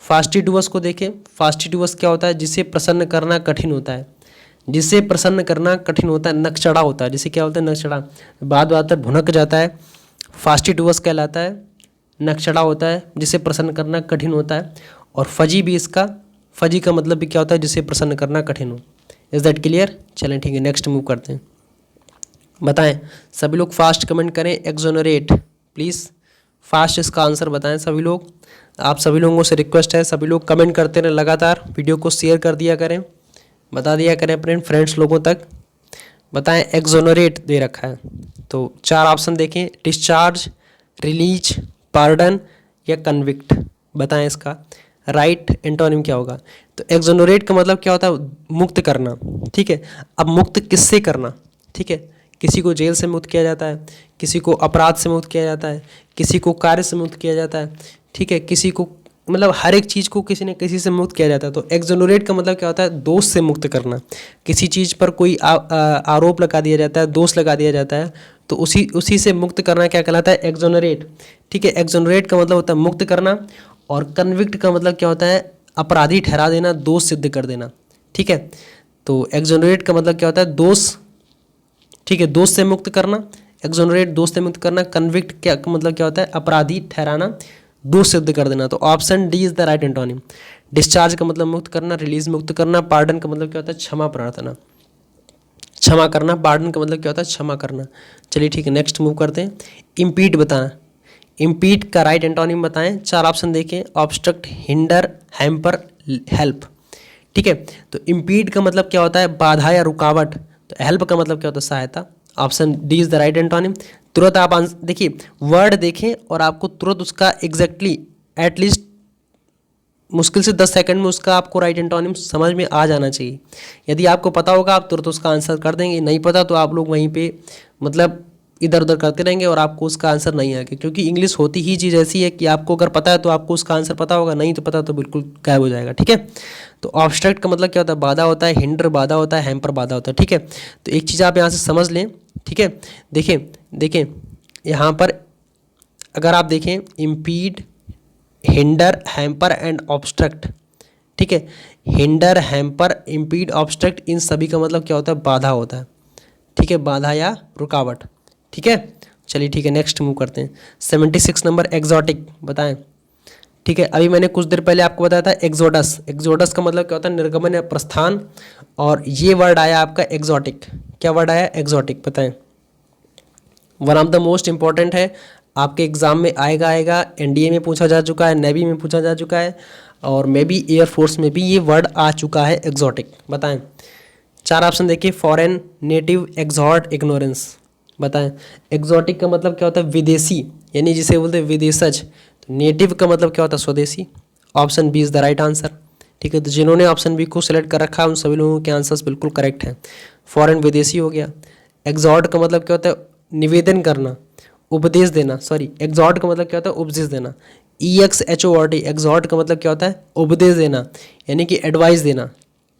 फास्टिडुअस को देखें, फास्टिडुअस क्या होता है? जिसे प्रसन्न करना कठिन होता है, जिसे प्रसन्न करना कठिन होता है, नकचढ़ा होता है, जिसे क्या होता है? नकचढ़ा, बात बात पर भुनक जाता है, फास्टिडुअस कहलाता है। नकचढ़ा होता है, जिसे प्रसन्न करना कठिन होता है। और फजी भी इसका, फजी का मतलब भी क्या होता है? जिसे प्रसन्न करना कठिन हो। Is that clear? चलें ठीक है, नेक्स्ट मूव करते हैं। बताएं, सभी लोग फास्ट कमेंट करें। एक्सोनरेट, प्लीज़ फास्ट इसका आंसर बताएं सभी लोग। आप सभी लोगों से रिक्वेस्ट है, सभी लोग कमेंट करते रहें लगातार, वीडियो को शेयर कर दिया करें, बता दिया करें अपने फ्रेंड्स लोगों तक। बताएं, एक्सोनरेट दे रखा है, तो 4 ऑप्शन देखें। डिस्चार्ज, रिलीज, पार्डन या कन्विक्ट। बताएं इसका राइट एंटोनिम क्या होगा? तो एक्सोनरेट का मतलब क्या होता है? मुक्त करना। ठीक है, अब मुक्त किससे करना? ठीक है, किसी को जेल से मुक्त किया जाता है, किसी को अपराध से मुक्त किया जाता है, किसी को कार्य से मुक्त किया जाता है। ठीक है, किसी को, मतलब हर एक चीज़ को किसी न किसी से मुक्त किया जाता है। तो एक्सोनरेट का मतलब क्या होता है? दोष से मुक्त करना। किसी चीज़ पर कोई आरोप लगा दिया जाता है, दोष लगा दिया जाता है, तो उसी से मुक्त करना क्या कहलाता है? एक्सोनरेट। ठीक है, एक्सोनरेट का मतलब होता है मुक्त करना, और कन्विक्ट का मतलब क्या होता है? अपराधी ठहरा देना, दोष सिद्ध कर देना। ठीक है, तो एक्सोनरेट का मतलब क्या होता है? दोष। ठीक है, दोष से मुक्त करना, एक्सोनरेट दोष से मुक्त करना। कन्विक्ट क्या मतलब क्या होता है? अपराधी ठहराना, दोष सिद्ध कर देना। तो option D is the right antonym. Discharge का मतलब मुक्त करना, रिलीज मुक्त करना, पार्डन का मतलब क्या होता है? क्षमा प्रार्थना, क्षमा करना। पार्डन का मतलब क्या होता है? क्षमा करना। चलिए ठीक है, नेक्स्ट मूव करते हैं। इम्पीड बताना, इम्पीड का राइट एंटोनिम बताएं। 4 ऑप्शन देखें। Obstruct, hinder, hamper, help. ठीक है, तो इम्पीड का मतलब क्या होता है? बाधा या रुकावट। तो हेल्प का मतलब क्या होता है? सहायता। Option D is the right antonym. तुरंत आप आंसर देखिए, वर्ड देखें और आपको तुरंत उसका एग्जैक्टली एटलीस्ट मुश्किल से 10 सेकंड में उसका आपको राइट एंटोनिम समझ में आ जाना चाहिए। यदि आपको पता होगा आप तुरंत उसका आंसर कर देंगे, नहीं पता तो आप लोग वहीं पे मतलब इधर उधर करते रहेंगे और आपको उसका आंसर नहीं आएगा। क्योंकि इंग्लिश होती ही चीज़ ऐसी है कि आपको अगर पता है तो आपको उसका आंसर पता होगा, नहीं तो पता तो बिल्कुल गायब हो जाएगा। ठीक है, तो ऑब्स्ट्रक्ट का मतलब क्या होता है? बाधा होता है, हिंडर बाधा होता है, हैम्पर बाधा होता है। ठीक है, तो एक चीज़ आप यहाँ से समझ लें। ठीक है, देखें यहाँ पर अगर आप देखें, impede, hinder, hamper and obstruct. ठीक है, हिंडर, हैम्पर, इम्पीड, ऑब्स्ट्रक्ट, इन सभी का मतलब क्या होता है? बाधा होता है। ठीक है, बाधा या रुकावट। ठीक है, चलिए ठीक है, नेक्स्ट मूव करते हैं। 76 नंबर, एक्सोटिक बताएं। ठीक है, अभी मैंने कुछ देर पहले आपको बताया था एक्सोडस। एक्सोडस का मतलब क्या होता है? निर्गमन या प्रस्थान, और ये वर्ड आया आपका एक्सोटिक। क्या वर्ड आया? एक्सोटिक। बताएं, one of the most important है, आपके एग्जाम में आएगा। एनडीए में पूछा जा चुका है, नेवी में पूछा जा चुका है, और मे बी एयरफोर्स में भी ये वर्ड आ चुका है, एक्सोटिक। बताएं, 4 ऑप्शन देखिए। Foreign, native, exotic, ignorance. बताएं, एक्सोटिक का मतलब क्या होता है? विदेशी, यानी जिसे बोलते हैं विदेशज। तो नेटिव का मतलब क्या होता है? स्वदेशी। Option B is the right answer. ठीक है, तो जिन्होंने ऑप्शन बी को सिलेक्ट कर रखा है उन सभी लोगों के आंसर्स बिल्कुल करेक्ट हैं। फॉरेन विदेशी हो गया। एक्सॉर्ट का मतलब क्या होता है? निवेदन करना, उपदेश देना। सॉरी, एक्सॉर्ट का मतलब क्या होता है? उपदेश देना। EXHORT, एक्सॉर्ट का मतलब क्या होता है? उपदेश देना, यानी कि एडवाइस देना।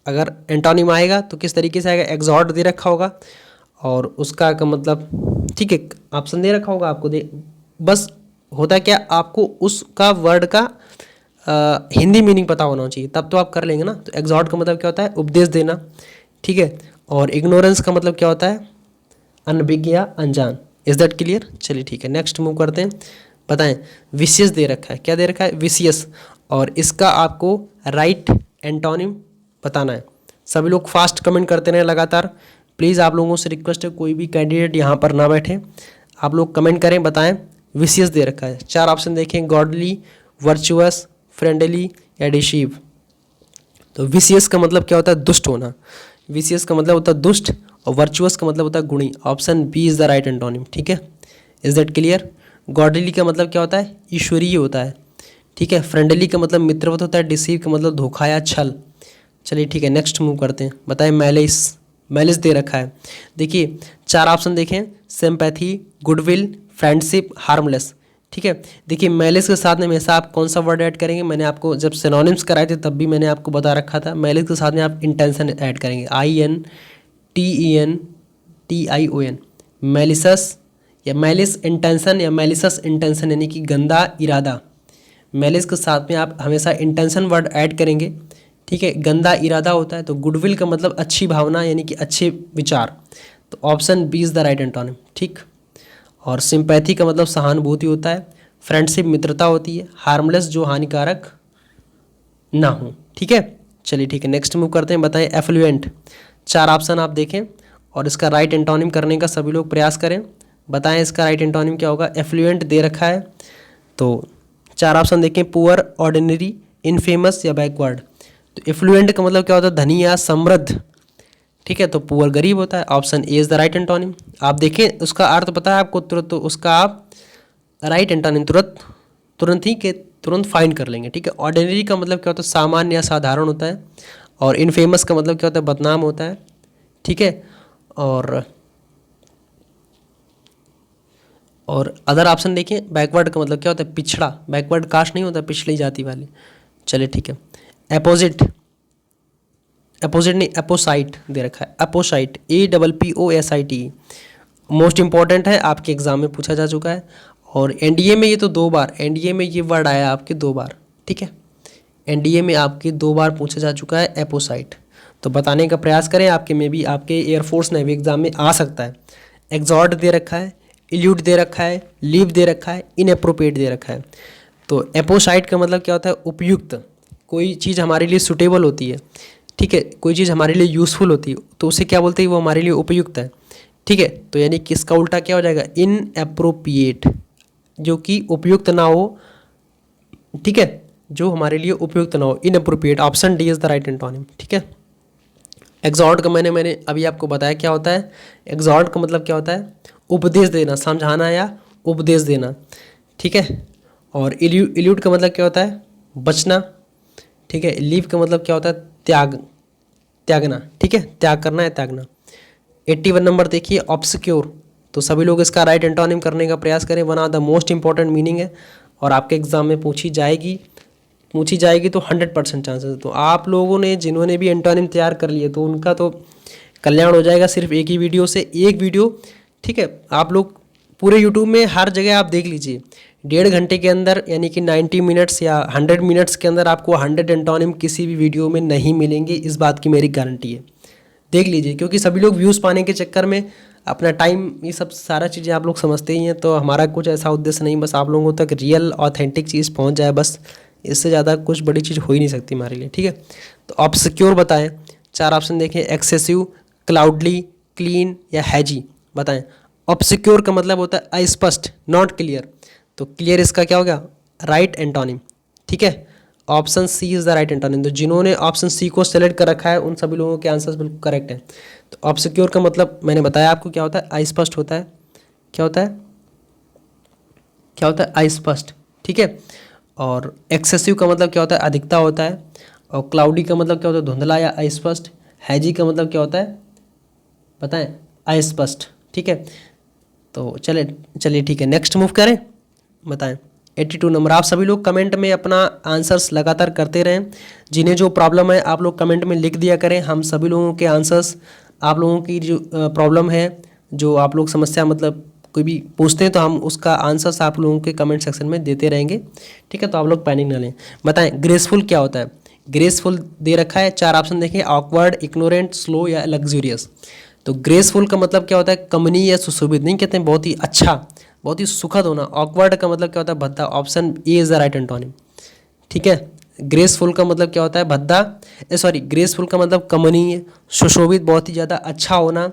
अगर एंटोनिम आएगा तो किस तरीके से आएगा? एक्सॉर्ट दे रखा होगा और उसका का मतलब, ठीक है, ऑप्शन दे रखा होगा आपको, दे बस होता क्या, आपको उसका वर्ड का हिंदी मीनिंग पता होना चाहिए, तब तो आप कर लेंगे ना। तो एक्सॉर्ट का मतलब क्या होता है? उपदेश देना। ठीक है, और इग्नोरेंस का मतलब क्या होता है? अनभिज्ञ या अनजान। Is that clear? चलिए ठीक है, नेक्स्ट मूव करते हैं। बताएं, विशियस दे रखा है। क्या दे रखा है? विशियस, और इसका आपको राइट एंटोनिम बताना है। सभी लोग फास्ट कमेंट करते रहें लगातार, प्लीज़ आप लोगों से रिक्वेस्ट है, कोई भी कैंडिडेट यहाँ पर ना बैठे, आप लोग कमेंट करें। बताएं, विशियस दे रखा है। 4 ऑप्शन देखें। गॉडली, वर्चुअस, फ्रेंडली या डिसीव। तो विशियस का मतलब क्या होता है? दुष्ट होना। विशियस का मतलब होता है दुष्ट, और वर्चुअस का मतलब होता है गुणी। Option B is the right antonym. ठीक है, इज दैट क्लियर? गॉडली का मतलब क्या होता है? ईश्वरीय होता है। ठीक है, फ्रेंडली का मतलब मित्रवत होता है। डिसीव का मतलब धोखा या छल। चलिए ठीक है, नेक्स्ट मूव करते हैं। बताएं मैलिस। मैलिस दे रखा है। देखिए 4 ऑप्शन देखें, सिंपैथी, गुडविल, फ्रेंडशिप, हार्मलेस। ठीक है, देखिए मैलिस के साथ में हमेशा आप कौन सा वर्ड ऐड करेंगे? मैंने आपको जब सिनोनिम्स कराए थे तब भी मैंने आपको बता रखा था, मैलिस के साथ में आप इंटेंशन ऐड करेंगे। INTENTION, मैलिसस या मैलिस इंटेंशन या मैलिसस इंटेंशन, यानी कि गंदा इरादा। मैलिस के साथ में आप हमेशा इंटेंशन वर्ड ऐड करेंगे। ठीक है, गंदा इरादा होता है। तो गुडविल का मतलब अच्छी भावना, यानी कि अच्छे विचार। तो option B is the right antonym. ठीक, और सिंपैथी का मतलब सहानुभूति होता है। फ्रेंडशिप मित्रता होती है। हार्मलेस जो हानिकारक ना हो। ठीक है, चलिए ठीक है, नेक्स्ट मूव करते हैं। बताएं एफ्लुएंट। 4 ऑप्शन आप देखें और इसका राइट एंटोनिम करने का सभी लोग प्रयास करें। बताएं इसका राइट एंटोनिम क्या होगा? एफ्लुएंट दे रखा है, तो 4 ऑप्शन देखें, पुअर, ऑर्डिनरी, इनफेमस या बैकवर्ड। तो एफ्लुएंट का मतलब क्या होता है? धनी या समृद्ध। ठीक है, तो पुअर गरीब होता है। Option A is the right antonym. आप देखें उसका अर्थ पता है आपको तुरंत, तो उसका आप राइट एंटोनिम तुरंत फाइंड कर लेंगे। ठीक है, ऑर्डिनरी का मतलब क्या होता है? सामान्य या साधारण होता है। और इनफेमस का मतलब क्या होता है? बदनाम होता है। ठीक है, और अदर ऑप्शन देखिए, बैकवर्ड का मतलब क्या होता है? पिछड़ा। बैकवर्ड कास्ट नहीं होता, पिछड़ी जाति वाले। चलिए ठीक है, अपोजिट। अपोजिट नहीं, अपोसाइट दे रखा है। अपोसाइट, APPOSIT। मोस्ट इंपॉर्टेंट है, आपके एग्जाम में पूछा जा चुका है। और एनडीए में ये तो 2 बार, एनडीए में ये वर्ड आया आपके 2 बार। ठीक है, एनडीए में आपके 2 बार पूछा जा चुका है एपोसाइट। तो बताने का प्रयास करें, आपके में भी, आपके एयरफोर्स नेवी एग्जाम में आ सकता है। एग्जॉर्ट दे रखा है, इल्यूट दे रखा है, लीव दे रखा है, इनअप्रोप्रिएट दे रखा है। तो एपोसाइट का मतलब क्या होता है? उपयुक्त। कोई चीज़ हमारे लिए सुटेबल होती है। ठीक है, कोई चीज़ हमारे लिए यूज़फुल होती है, तो उसे क्या बोलते हैं? वो हमारे लिए उपयुक्त है। ठीक है, तो यानी कि इसका उल्टा क्या हो जाएगा? इनअप्रोप्रिएट, जो कि उपयुक्त ना हो। ठीक है, जो हमारे लिए उपयुक्त ना हो, inappropriate. Option D is the right antonym. ठीक है, एग्जॉर्ट का मैंने अभी आपको बताया क्या होता है। एग्जॉर्ट का मतलब क्या होता है? उपदेश देना, समझाना या उपदेश देना। ठीक है, और इल्यूट का मतलब क्या होता है? बचना। ठीक है, लीव का मतलब क्या होता है? त्यागना। ठीक है, त्याग करना या त्यागना। 81 नंबर देखिए, ऑब्सक्योर। तो सभी लोग इसका राइट एंटोनिम करने का प्रयास करें। One of the most important meaning है और आपके एग्जाम में पूछी जाएगी तो 100% चांसेस। तो आप लोगों ने जिन्होंने भी एंटोनिम तैयार कर लिए तो उनका तो कल्याण हो जाएगा सिर्फ एक ही वीडियो से। एक वीडियो, ठीक है, आप लोग पूरे यूट्यूब में हर जगह आप देख लीजिए, 1.5 घंटे के अंदर, यानी कि 90 मिनट्स या 100 मिनट्स के अंदर आपको 100 एंटोनिम किसी भी वीडियो में नहीं मिलेंगे। इस बात की मेरी गारंटी है, देख लीजिए। क्योंकि सभी लोग व्यूज़ पाने के चक्कर में अपना टाइम, ये सब सारा चीज़ें आप लोग समझते ही हैं। तो हमारा कुछ ऐसा उद्देश्य नहीं, बस आप लोगों तक रियल ऑथेंटिक चीज़ पहुंच जाए, बस। इससे ज़्यादा कुछ बड़ी चीज़ हो ही नहीं सकती हमारे लिए। ठीक है, तो ऑब्सक्योर बताएं। 4 ऑप्शन देखें, एक्सेसिव, क्लाउडली, क्लीन या हैजी। बताएं। ऑब्सक्योर का मतलब होता है अस्पष्ट, नॉट क्लियर। तो क्लियर इसका क्या हो गया? Right antonym. ठीक है, option C is the right antonym. तो जिन्होंने ऑप्शन सी को सेलेक्ट कर रखा है उन सभी लोगों के आंसर्स बिल्कुल करेक्ट हैं। तो ऑब्सक्योर का मतलब मैंने बताया आपको क्या होता है? अस्पष्ट होता है। क्या होता है? क्या होता है? अस्पष्ट। ठीक है, और एक्सेसिव का मतलब क्या होता है? अधिकता होता है। और क्लाउडी का मतलब क्या होता है? धुंधला या अस्पष्ट। हैजी का मतलब क्या होता है? बताएं, अस्पष्ट। ठीक है, तो चलिए ठीक है, नेक्स्ट मूव करें। बताएं। 82 नंबर। आप सभी लोग कमेंट में अपना आंसर्स लगातार करते रहें। जिन्हें जो प्रॉब्लम है आप लोग कमेंट में लिख दिया करें। हम सभी लोगों के आंसर्स, आप लोगों की जो प्रॉब्लम है, जो आप लोग समस्या मतलब कोई भी पूछते हैं, तो हम उसका आंसर्स आप लोगों के कमेंट सेक्शन में देते रहेंगे। ठीक है, तो आप लोग पैनिक ना लें। बताएं, ग्रेसफुल क्या होता है? ग्रेसफुल दे रखा है, 4 ऑप्शन देखें, ऑकवर्ड, इग्नोरेंट, स्लो या लग्जूरियस। तो ग्रेसफुल का मतलब क्या होता है? कमनीय या सुशोभित। नहीं कहते हैं बहुत ही अच्छा, बहुत ही सुखद होना। ऑकवर्ड का मतलब क्या होता है? भद्दा। Option A is the right antonym. ठीक है, ग्रेसफुल का मतलब क्या होता है? भद्दा। ग्रेसफुल का मतलब कमनीय, सुशोभित, बहुत ही ज़्यादा अच्छा होना।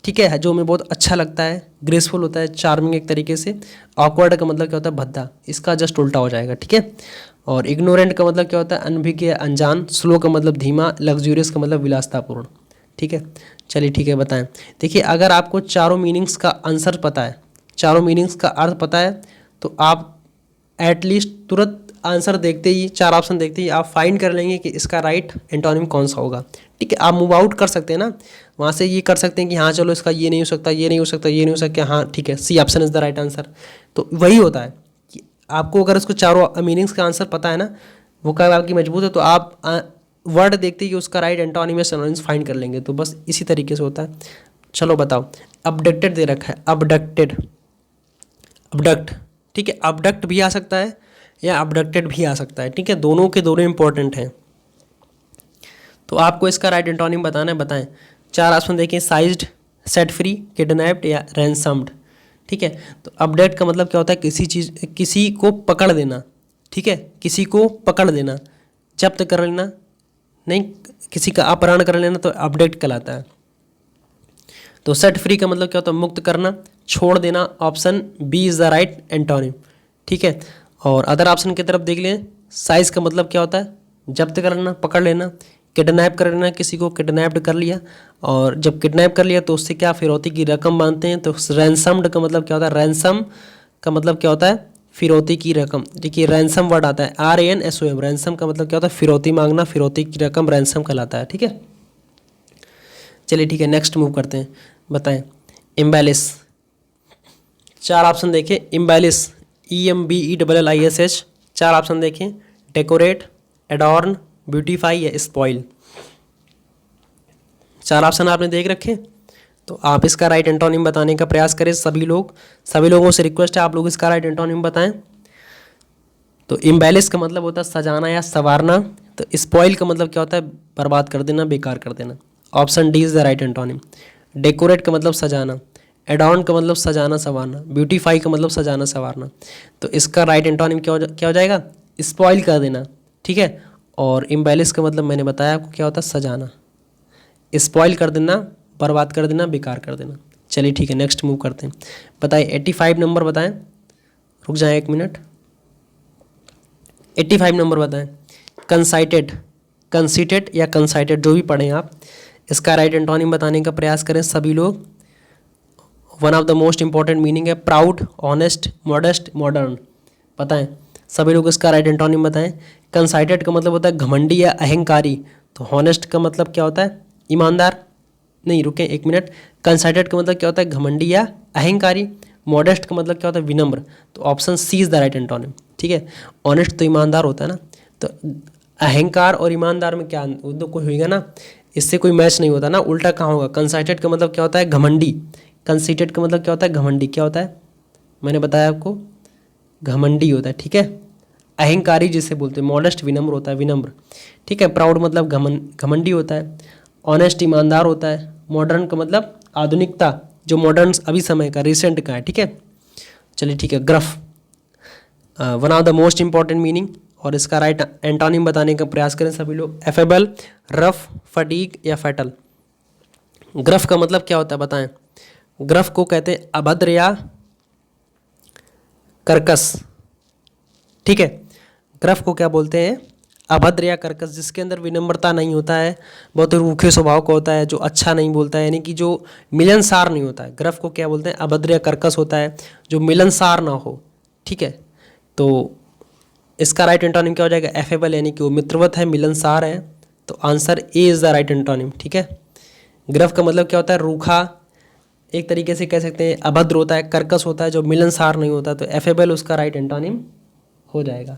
ठीक है, जो हमें बहुत अच्छा लगता है, ग्रेसफुल होता है, चार्मिंग एक तरीके से। ऑकवर्ड का मतलब क्या होता है, भद्दा, इसका जस्ट उल्टा हो जाएगा, ठीक है। और इग्नोरेंट का मतलब क्या होता है, अनभिज्ञ, अनजान। स्लो का मतलब धीमा। लग्जूरियस का मतलब विलासतापूर्ण, ठीक है। चलिए ठीक है, बताएं। देखिए, अगर आपको चारों मीनिंग्स का आंसर पता है, चारों मीनिंग्स का अर्थ पता है, तो आप एटलीस्ट तुरंत आंसर देखते ही, चार ऑप्शन देखते ही आप फाइंड कर लेंगे कि इसका राइट एंटोनिम कौन सा होगा, ठीक है। आप मूव आउट कर सकते हैं ना, वहाँ से ये कर सकते हैं कि हाँ चलो इसका ये नहीं हो सकता, ये नहीं हो सकता, ये नहीं हो सकता, हाँ ठीक है, C option is the right answer. तो वही होता है कि आपको अगर उसको चारों मीनिंग्स का आंसर पता है ना, वो कब आपकी मजबूत है, तो आप वर्ड देखते ही उसका राइट एंटोनिम या सिनोनिम्स फाइंड कर लेंगे। तो बस इसी तरीके से होता है। चलो बताओ, अबडक्टेड दे रखा है, अबडक्टेड, अबडक्ट, ठीक है। अबडक्ट भी आ सकता है या अबडक्टेड भी आ सकता है, ठीक है। दोनों के दोनों इंपॉर्टेंट हैं। तो आपको इसका राइट एंटोनिम बताना है, बताएं। चार ऑप्शन देखें, साइज्ड, सेट फ्री, किडनैप्ड या रैंसम्ड, ठीक है। तो अबडक्ट का मतलब क्या होता है, किसी चीज़, किसी को पकड़ देना, ठीक है, किसी को पकड़ लेना, जब्त कर लेना, नहीं, किसी का अपहरण कर लेना, तो अबडक्ट कहलाता है। तो सेट फ्री का मतलब क्या होता है, मुक्त करना, छोड़ देना। Option B is the right antonym, ठीक है। और अदर ऑप्शन की तरफ देख लें। साइज का मतलब क्या होता है, जब्त करना, पकड़ लेना। किडनैप कर लेना, किसी को किडनैप्ड कर लिया, और जब किडनैप कर लिया तो उससे क्या, फिरौती की रकम मांगते हैं। तो रैंसम्ड का मतलब क्या होता है, रैंसम का मतलब क्या होता है, फिरौती की रकम। देखिए रैंसम वर्ड आता है, RANSOM, रैंसम का मतलब क्या होता है, फिरौती मांगना, फिरौती की रकम रैंसम कहलाता है, ठीक है। चलिए ठीक है, नेक्स्ट मूव करते हैं, बताएं। इम्बैलिस, चार ऑप्शन देखें। इम्बैलिस, EMBELLISH, चार ऑप्शन देखें। डेकोरेट, एडॉर्न, ब्यूटीफाई या स्पॉइल। चार ऑप्शन आपने देख रखे, तो आप इसका राइट एंटोनिम बताने का प्रयास करें। सभी लोगों से रिक्वेस्ट है, आप लोग इसका राइट एंटोनिम बताएं। तो इम्बैलिस का मतलब होता है सजाना या संवारना। तो स्पॉइल का मतलब क्या होता है, बर्बाद कर देना, बेकार कर देना। Option D is the right antonym. Decorate का मतलब सजाना, एडॉर्न का मतलब सजाना संवारना, ब्यूटीफाई का मतलब सजाना संवारना। तो इसका राइट एंटोनिम क्या हो जाएगा, स्पॉइल कर देना, ठीक है। और इम्बैलिस का मतलब मैंने बताया आपको क्या होता है, सजाना। स्पॉइल कर देना, बर्बाद कर देना, बेकार कर देना। चलिए ठीक है, नेक्स्ट मूव करते हैं। बताएं 85 नंबर बताएं, रुक जाएं एक मिनट। 85 नंबर बताएं। कंसाइटेड, कंसीटेड या कंसाइटेड, जो भी पढ़ें आप, इसका राइट एंटोनिम बताने का प्रयास करें सभी लोग। One of the most important meaning है प्राउड, ऑनेस्ट, मॉडेस्ट, मॉडर्न। बताएं सभी लोग इसका राइट एंटोनिम बताएं। कंसाइटेड का मतलब होता है घमंडी या अहंकारी। तो हॉनेस्ट का मतलब क्या होता है, ईमानदार। नहीं रुके एक मिनट, कंसाइटेड का मतलब क्या होता है, घमंडी या अहंकारी। मॉडेस्ट का मतलब क्या होता है, विनम्र। तो option C is the right antonym, ठीक है। ऑनेस्ट तो ईमानदार होता है ना, तो अहंकार और ईमानदार में क्या तो कोई होगा ना, इससे कोई मैच नहीं होता ना, उल्टा कहाँ होगा। कंसाइटेड का मतलब क्या होता है, घमंडी। कंसीटेड का मतलब क्या होता है, घमंडी। क्या होता है, मैंने बताया आपको, घमंडी होता है, ठीक है। अहंकारी जिसे बोलते हैं। मॉडेस्ट विनम्र होता है, विनम्र, ठीक है। प्राउड मतलब घमंडी होता है। ऑनेस्ट ईमानदार होता है। मॉडर्न का मतलब आधुनिकता, जो मॉडर्न अभी समय का, रिसेंट का है, ठीक है। चलिए ठीक है, gruff, one of the most important meaning, और इसका राइट एंटोनिम बताने का प्रयास करें सभी लोग। एफेबल, रफ, फटीग या फैटल। ग्रफ का मतलब क्या होता है बताएं। ग्रफ को कहते हैं अभद्र या कर्कश, ठीक है। ग्रफ को क्या बोलते हैं, अभद्र या कर्कश, जिसके अंदर विनम्रता नहीं होता है, बहुत ही रूखे स्वभाव का होता है, जो अच्छा नहीं बोलता है, यानी कि जो मिलनसार नहीं होता है। ग्रफ को क्या बोलते हैं, अभद्र या कर्कश होता है, जो मिलनसार ना हो, ठीक है। तो इसका राइट एंटोनिम क्या हो जाएगा, एफेबल, यानी कि वो मित्रवत है, मिलनसार है। तो answer A is the right antonym, ठीक है। ग्रफ का मतलब क्या होता है, रूखा, एक तरीके से कह सकते हैं अभद्र होता है, कर्कश होता है, जो मिलनसार नहीं होता। तो एफेबल उसका राइट एंटोनिम हो जाएगा।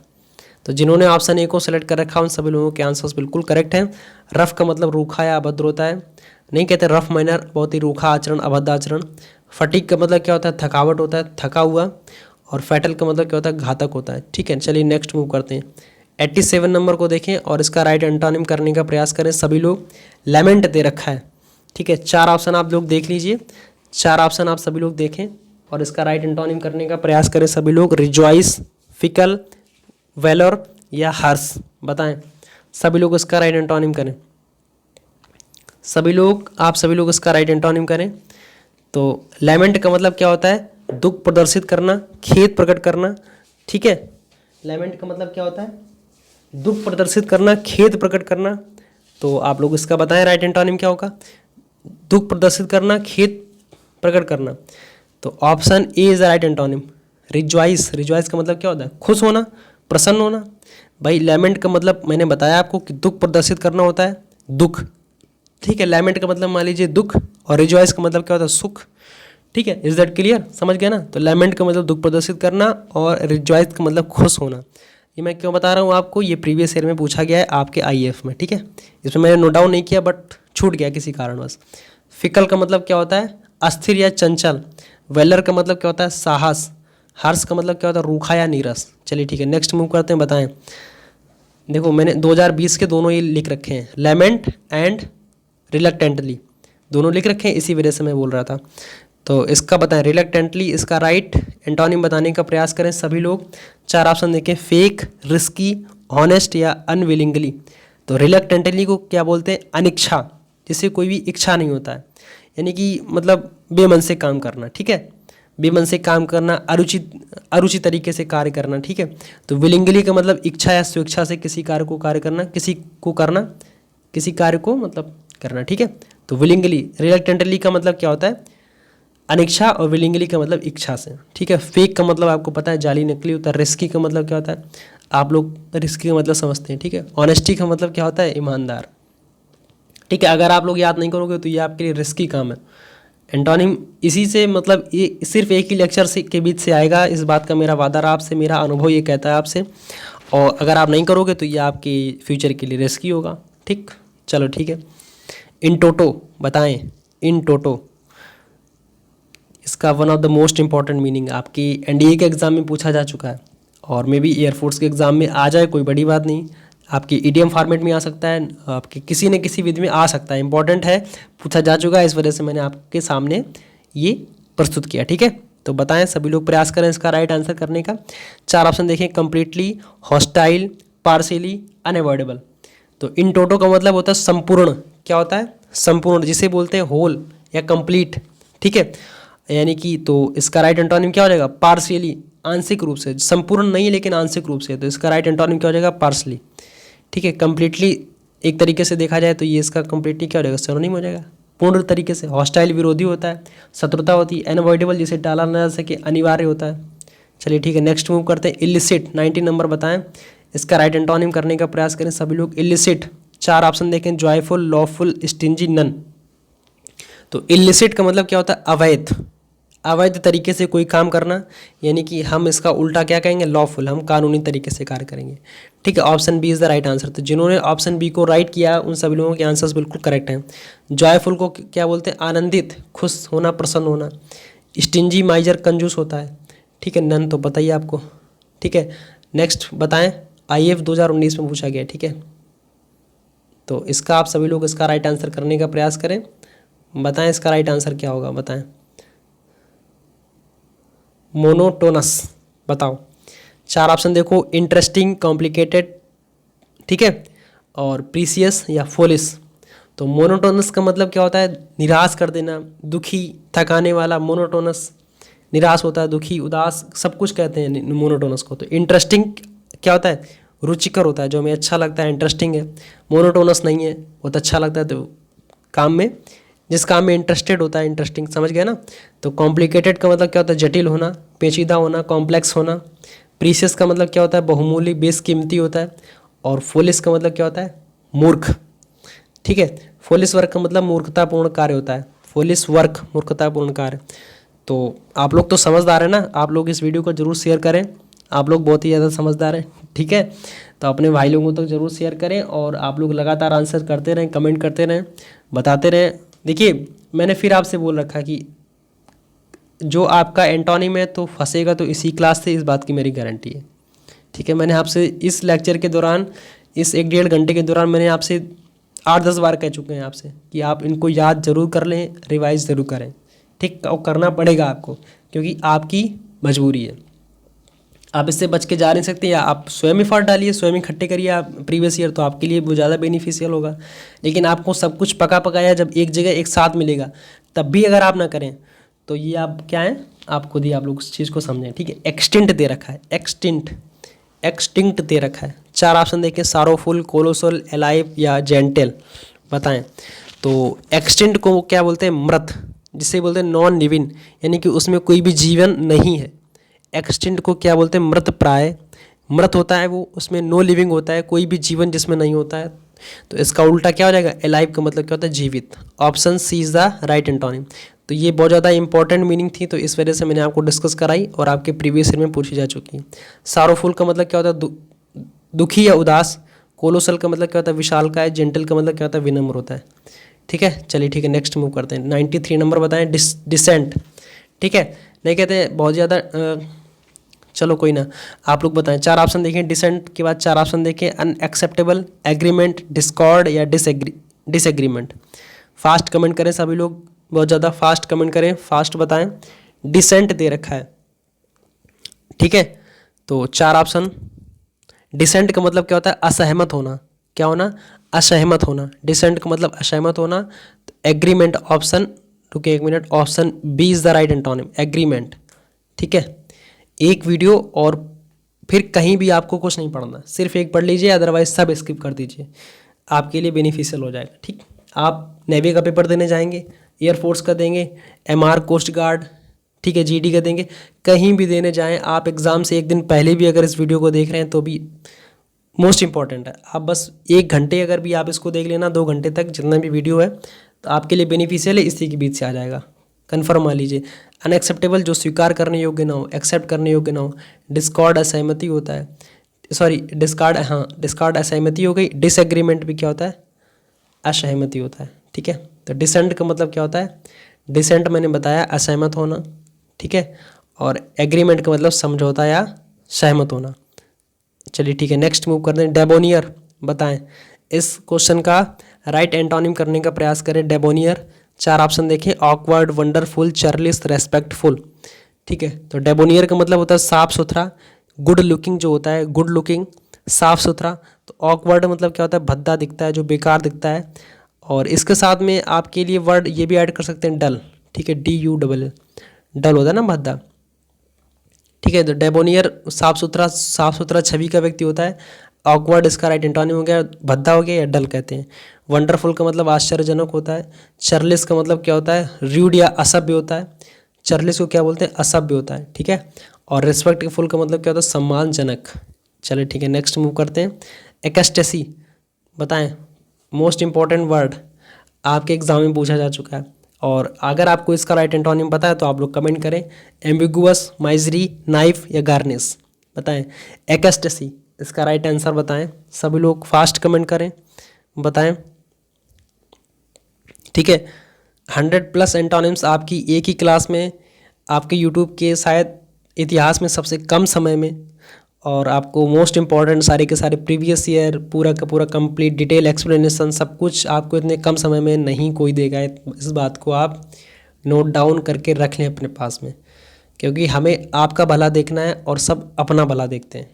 तो जिन्होंने ऑप्शन ए को सेलेक्ट कर रखा उन सभी लोगों के आंसर्स बिल्कुल करेक्ट हैं। रफ का मतलब रूखा या अभद्र होता है, नहीं कहते रफ मैनर, बहुत ही रूखा आचरण, अभद्र आचरण। फटीग का मतलब क्या होता है, थकावट होता है, थका हुआ। और फैटल का मतलब क्या होता है, घातक होता है, ठीक है। चलिए नेक्स्ट मूव करते हैं। 87 नंबर को देखें और इसका राइट एंटोनिम करने का प्रयास करें सभी लोग। लेमेंट दे रखा है, ठीक है। चार ऑप्शन आप लोग देख लीजिए, चार ऑप्शन आप सभी लोग देखें और इसका राइट एंटोनिम करने का प्रयास करें सभी लोग। रिजॉइस, फिकल, वेलोर या हर्ष। बताएं सभी लोग इसका राइट एंटोनिम करें। सभी लोग, आप सभी लोग इसका राइट एंटोनिम करें। तो लैमेंट का मतलब क्या होता है? दुख प्रदर्शित करना, खेद प्रकट करना, ठीक है। लैमेंट का मतलब क्या होता है? दुख प्रदर्शित करना, खेद प्रकट करना। तो आप लोग इसका बताएं राइट एंटोनिम क्या होगा? दुख प्रदर्शित करना, खेद प्रकट करना। तो option A is the right antonym. Rejoice, rejoice का मतलब क्या होता है? खुश होना, प्रसन्न होना। भाई लैमेंट का मतलब मैंने बताया आपको कि दुख प्रदर्शित करना होता है, दुख, ठीक है। लैमेंट का मतलब मान लीजिए दुख, और रिजॉइस का मतलब क्या होता है? सुख, ठीक है। Is that clear? समझ गया ना? तो लैमेंट का मतलब दुख प्रदर्शित करना और रिजॉइस का मतलब खुश होना। ये मैं क्यों बता रहा हूँ आपको? ये प्रीवियस ईयर में पूछा गया है आपके आईएएफ में, ठीक है। इसमें मैंने नोट डाउन नहीं किया बट छूट गया किसी कारणवश। फिकल का मतलब क्या होता है? अस्थिर या चंचल। वेलर का मतलब क्या होता है? साहस। हर्ष का मतलब क्या होता है? रूखा या नीरस। चलिए ठीक है, नेक्स्ट मूव करते हैं, बताएं। देखो मैंने 2020 के दोनों ही लिख रखे हैं, लैमेंट एंड रिलक्टेंटली दोनों लिख रखे हैं, इसी वजह से मैं बोल रहा था। तो इसका बताएं, रिलक्टेंटली इसका राइट एंटोनिम बताने का प्रयास करें सभी लोग। 4 ऑप्शन देखें, फेक, रिस्की, ऑनेस्ट या अनविलिंगली। तो रिलक्टेंटली को क्या बोलते हैं? अनिच्छा, जिससे कोई भी इच्छा नहीं होता है, यानी कि मतलब बेमन से काम करना, ठीक है। बेमन से काम करना, अरुचि तरीके से कार्य करना, ठीक है। तो विलिंगली का मतलब इच्छा या स्वेच्छा से किसी कार्य को करना, किसी कार्य को मतलब करना, ठीक है। तो विलिंगली। रिलक्टेंटली का मतलब क्या होता है? अनिच्छा, और विलिंगली का मतलब इच्छा से, ठीक है। फेक का मतलब आपको पता है, जाली नकली होता है। रिस्की का मतलब क्या होता है? आप लोग रिस्की का मतलब समझते हैं, ठीक है। ऑनेस्टी का मतलब क्या होता है? ईमानदार, ठीक है। अगर आप लोग याद नहीं करोगे तो ये आपके लिए रिस्की काम है। एंटोनिम इसी से मतलब ये सिर्फ एक ही लेक्चर से के बीच से आएगा, इस बात का मेरा वादा रहा आपसे, मेरा अनुभव ये कहता है आपसे। और अगर आप नहीं करोगे तो ये आपके फ्यूचर के लिए रिस्की होगा, ठीक। चलो ठीक है। इन टोटो बताएं, इन टोटो इसका one of the most important meaning आपकी एनडीए के एग्ज़ाम में पूछा जा चुका है, और मे बी एयरफोर्स के एग्ज़ाम में आ जाए, कोई बड़ी बात नहीं। आपकी ईडीएम फॉर्मेट में आ सकता है, आपके किसी न किसी विधि में आ सकता है, इंपॉर्टेंट है, पूछा जा चुका है, इस वजह से मैंने आपके सामने ये प्रस्तुत किया, ठीक है। तो बताएं, सभी लोग प्रयास करें इसका राइट आंसर करने का। 4 ऑप्शन देखें, कंप्लीटली, हॉस्टाइल, पार्शियली, अनअवॉइडेबल। तो इन टोटो का मतलब होता है संपूर्ण। क्या होता है? संपूर्ण, जिसे बोलते हैं होल या कंप्लीट, ठीक है। यानी कि तो इसका राइट एंटोनिम क्या हो जाएगा? पार्शियली, आंशिक रूप से, संपूर्ण नहीं लेकिन आंशिक रूप से। तो इसका राइट एंटोनिम क्या हो जाएगा? पार्शली, ठीक है। कंप्लीटली एक तरीके से देखा जाए तो ये इसका कंप्लीटली क्या हो जाएगा? सिनोनिम हो जाएगा, पूर्ण तरीके से। हॉस्टाइल विरोधी होता है, शत्रुता होती है। अनअवॉइडेबल जिसे टाला ना जा सके, अनिवार्य होता है। चलिए ठीक है, नेक्स्ट मूव करते हैं। इलिसिट 19 नंबर बताएं, इसका राइट एंटोनिम करने का प्रयास करें सभी लोग। इलिसिट 4 ऑप्शन देखें, जॉयफुल, लॉफुल, स्टिंजी, नन। तो इलिसिट का मतलब क्या होता है? अवैध, अवैध तरीके से कोई काम करना, यानी कि हम इसका उल्टा क्या कहेंगे? लॉफुल, हम कानूनी तरीके से कार्य करेंगे, ठीक है। Option B is the right answer. तो जिन्होंने ऑप्शन बी को राइट किया उन सभी लोगों के आंसर्स बिल्कुल करेक्ट हैं। जॉयफुल को क्या बोलते हैं? आनंदित, खुश होना, प्रसन्न होना। स्टिंजी, माइजर, कंजूस होता है, ठीक है। नन तो बताइए आपको, ठीक है। नेक्स्ट बताएं, आईएएफ 2019 में पूछा गया, ठीक है। तो इसका आप सभी लोग इसका राइट आंसर करने का प्रयास करें। बताएं इसका राइट आंसर क्या होगा, बताएं। मोनोटोनस, बताओ। 4 ऑप्शन देखो, इंटरेस्टिंग, कॉम्प्लिकेटेड, ठीक है, और प्रीसियस या फोलिस। तो मोनोटोनस का मतलब क्या होता है? निराश कर देना, दुखी, थकाने वाला। मोनोटोनस निराश होता है, दुखी, उदास, सब कुछ कहते हैं मोनोटोनस को। तो इंटरेस्टिंग क्या होता है? रुचिकर होता है, जो हमें अच्छा लगता है, इंटरेस्टिंग है। मोनोटोनस नहीं है, बहुत अच्छा लगता है, तो काम में, जिस काम में इंटरेस्टेड होता है, इंटरेस्टिंग, समझ गया ना। तो कॉम्प्लिकेटेड का मतलब क्या होता है? जटिल होना, पेचीदा होना, कॉम्प्लेक्स होना। प्रीसियस का मतलब क्या होता है? बहुमूल्य, बेशकीमती होता है। और फोलिस का मतलब क्या होता है? मूर्ख, ठीक है। फोलिस वर्क का मतलब मूर्खतापूर्ण कार्य होता है। फोलिस वर्क, मूर्खतापूर्ण कार्य। तो आप लोग तो समझदार हैं ना, आप लोग इस वीडियो को जरूर शेयर करें, आप लोग बहुत ही ज़्यादा समझदार हैं, ठीक है। तो अपने भाई लोगों तक जरूर शेयर करें, और आप लोग लगातार आंसर करते रहें, कमेंट करते रहें, बताते रहें। देखिए मैंने फिर आपसे बोल रखा कि जो आपका एंटोनिम है तो फंसेगा तो इसी क्लास से, इस बात की मेरी गारंटी है, ठीक है। मैंने आपसे इस लेक्चर के दौरान, इस 1-1.5 घंटे के दौरान मैंने आपसे 8-10 बार कह चुके हैं आपसे कि आप इनको याद ज़रूर कर लें, रिवाइज ज़रूर करें, ठीक। और करना पड़ेगा आपको, क्योंकि आपकी मजबूरी है, आप इससे बच के जा नहीं सकते। या आप स्वयं एफर्ट डालिए, स्वयं इकट्ठे करिए आप प्रीवियस ईयर, तो आपके लिए वो ज़्यादा बेनिफिशियल होगा। लेकिन आपको सब कुछ पका पकाया जब एक जगह एक साथ मिलेगा, तब भी अगर आप ना करें तो ये आप क्या है, आप खुद ही आप लोग उस चीज़ को समझें, ठीक है। एक्सटिंक्ट दे रखा है, एक्सटिंक्ट दे रखा है। 4 ऑप्शन देखें, सारोफुल, कोलोसल, एलाइव या जेंटल, बताएं। तो एक्सटिंक्ट को क्या बोलते हैं, मृत, जिसे बोलते हैं नॉन लिविंग, यानी कि उसमें कोई भी जीवन नहीं है। एक्सटिंक्ट को क्या बोलते हैं, मृत प्राय, मृत होता है वो, उसमें नो लिविंग होता है, कोई भी जीवन जिसमें नहीं होता है। तो इसका उल्टा क्या हो जाएगा, एलाइव का मतलब क्या होता है, जीवित। Option C is the right antonym. तो ये बहुत ज़्यादा इंपॉर्टेंट मीनिंग थी, तो इस वजह से मैंने आपको डिस्कस कराई और आपके प्रीवियस ईयर में पूछी जा चुकी है। सारोफुल का मतलब क्या होता है, दुखी या उदास। कोलोसल का मतलब क्या होता है, विशालकाय। जेंटल का मतलब क्या होता है, विनम्र होता है, ठीक है। चलिए ठीक है, नेक्स्ट मूव करते हैं। 93 नंबर बताएं, डिसेंट, ठीक है। नहीं कहते हैं बहुत ज़्यादा, चलो कोई ना, आप लोग बताएं। 4 ऑप्शन देखें, डिसेंट के बाद 4 ऑप्शन देखें, अनएक्सेप्टेबल, एग्रीमेंट, डिस्कॉर्ड या डिसएग्रीमेंट। फास्ट कमेंट करें सभी लोग, बहुत ज़्यादा फास्ट कमेंट करें, फास्ट बताएं। डिसेंट दे रखा है, ठीक है। तो 4 ऑप्शन। डिसेंट का मतलब क्या होता है, असहमत होना। क्या होना, असहमत होना। डिसेंट का मतलब असहमत होना। तो एग्रीमेंट ऑप्शन, रुके एक minute, option B is the right antonym, agreement, ठीक है। एक वीडियो और फिर कहीं भी आपको कुछ नहीं पढ़ना, सिर्फ एक पढ़ लीजिए, अदरवाइज सब स्किप कर दीजिए, आपके लिए बेनिफिशियल हो जाएगा, ठीक। आप नेवी का पेपर देने जाएंगे, एयरफोर्स का देंगे, एमआर कोस्ट गार्ड, ठीक है, जीडी का देंगे, कहीं भी देने जाएं आप, एग्ज़ाम से एक दिन पहले भी अगर इस वीडियो को देख रहे हैं तो भी मोस्ट इंपॉर्टेंट है। आप बस 1 घंटे अगर भी आप इसको देख लेना, 2 घंटे तक जितना भी वीडियो है, तो आपके लिए बेनिफिशियल है, इसी के बीच से आ जाएगा, कन्फर्म मान लीजिए। अनएक्सेप्टेबल, जो स्वीकार करने योग्य ना हो, एक्सेप्ट करने योग्य ना हो। डिस्कॉर्ड, असहमति होता है, सॉरी डिस्कार्ड, हाँ डिस्कार्ड असहमति हो गई। डिसएग्रीमेंट भी क्या होता है, असहमति होता है, ठीक है। तो डिसेंट का मतलब क्या होता है, डिसेंट मैंने बताया असहमत होना, ठीक है। और एग्रीमेंट का मतलब समझौता या सहमत होना। चलिए ठीक है, नेक्स्ट मूव करते हैं। डेबोनियर, बताएं। इस क्वेश्चन का राइट एंटोनिम करने का प्रयास करें, डेबोनियर। 4 ऑप्शन देखें, ऑकवर्ड, वंडरफुल, चार्लिस, रेस्पेक्टफुल, ठीक है। तो डेबोनियर का मतलब होता है साफ सुथरा, गुड लुकिंग जो होता है, गुड लुकिंग, साफ सुथरा। तो ऑकवर्ड मतलब क्या होता है, भद्दा दिखता है, जो बेकार दिखता है। और इसके साथ में आपके लिए वर्ड ये भी ऐड कर सकते हैं, डल, ठीक है, DULL, डल होता है ना, भद्दा, ठीक है। तो डेबोनियर साफ सुथरा छवि का व्यक्ति होता है। ऑकवर्ड इसका राइट एंटोनिम हो गया, भद्दा हो गया या डल कहते हैं। वंडरफुल का मतलब आश्चर्यजनक होता है। चार्लिस का मतलब क्या होता है, र्यूड या असभ्य होता है। चार्लिस को क्या बोलते हैं, असभ्य होता है, ठीक है। और रिस्पेक्टफुल का मतलब क्या होता है, सम्मानजनक। चलिए ठीक है, नेक्स्ट मूव करते हैं। एक्सटेसी, बताएं। मोस्ट इंपॉर्टेंट वर्ड, आपके एग्जाम में पूछा जा चुका है, और अगर आपको इसका राइट एंटोनिम पता है तो आप लोग कमेंट करें। एम्बिगुअस, माइजरी, नाइफ या गार्निश, बताएं। एक्सटेसी, इसका राइट आंसर बताएं, सभी लोग फास्ट कमेंट करें, बताएं, ठीक है। 100+ एंटोनिम्स आपकी एक ही क्लास में, आपके यूट्यूब के शायद इतिहास में सबसे कम समय में, और आपको मोस्ट इंपॉर्टेंट सारे के सारे प्रीवियस ईयर पूरा का पूरा कंप्लीट डिटेल एक्सप्लेनेशन सब कुछ आपको इतने कम समय में नहीं कोई देगा। इस बात को आप नोट डाउन करके रख लें अपने पास में, क्योंकि हमें आपका भला देखना है और सब अपना भला देखते हैं।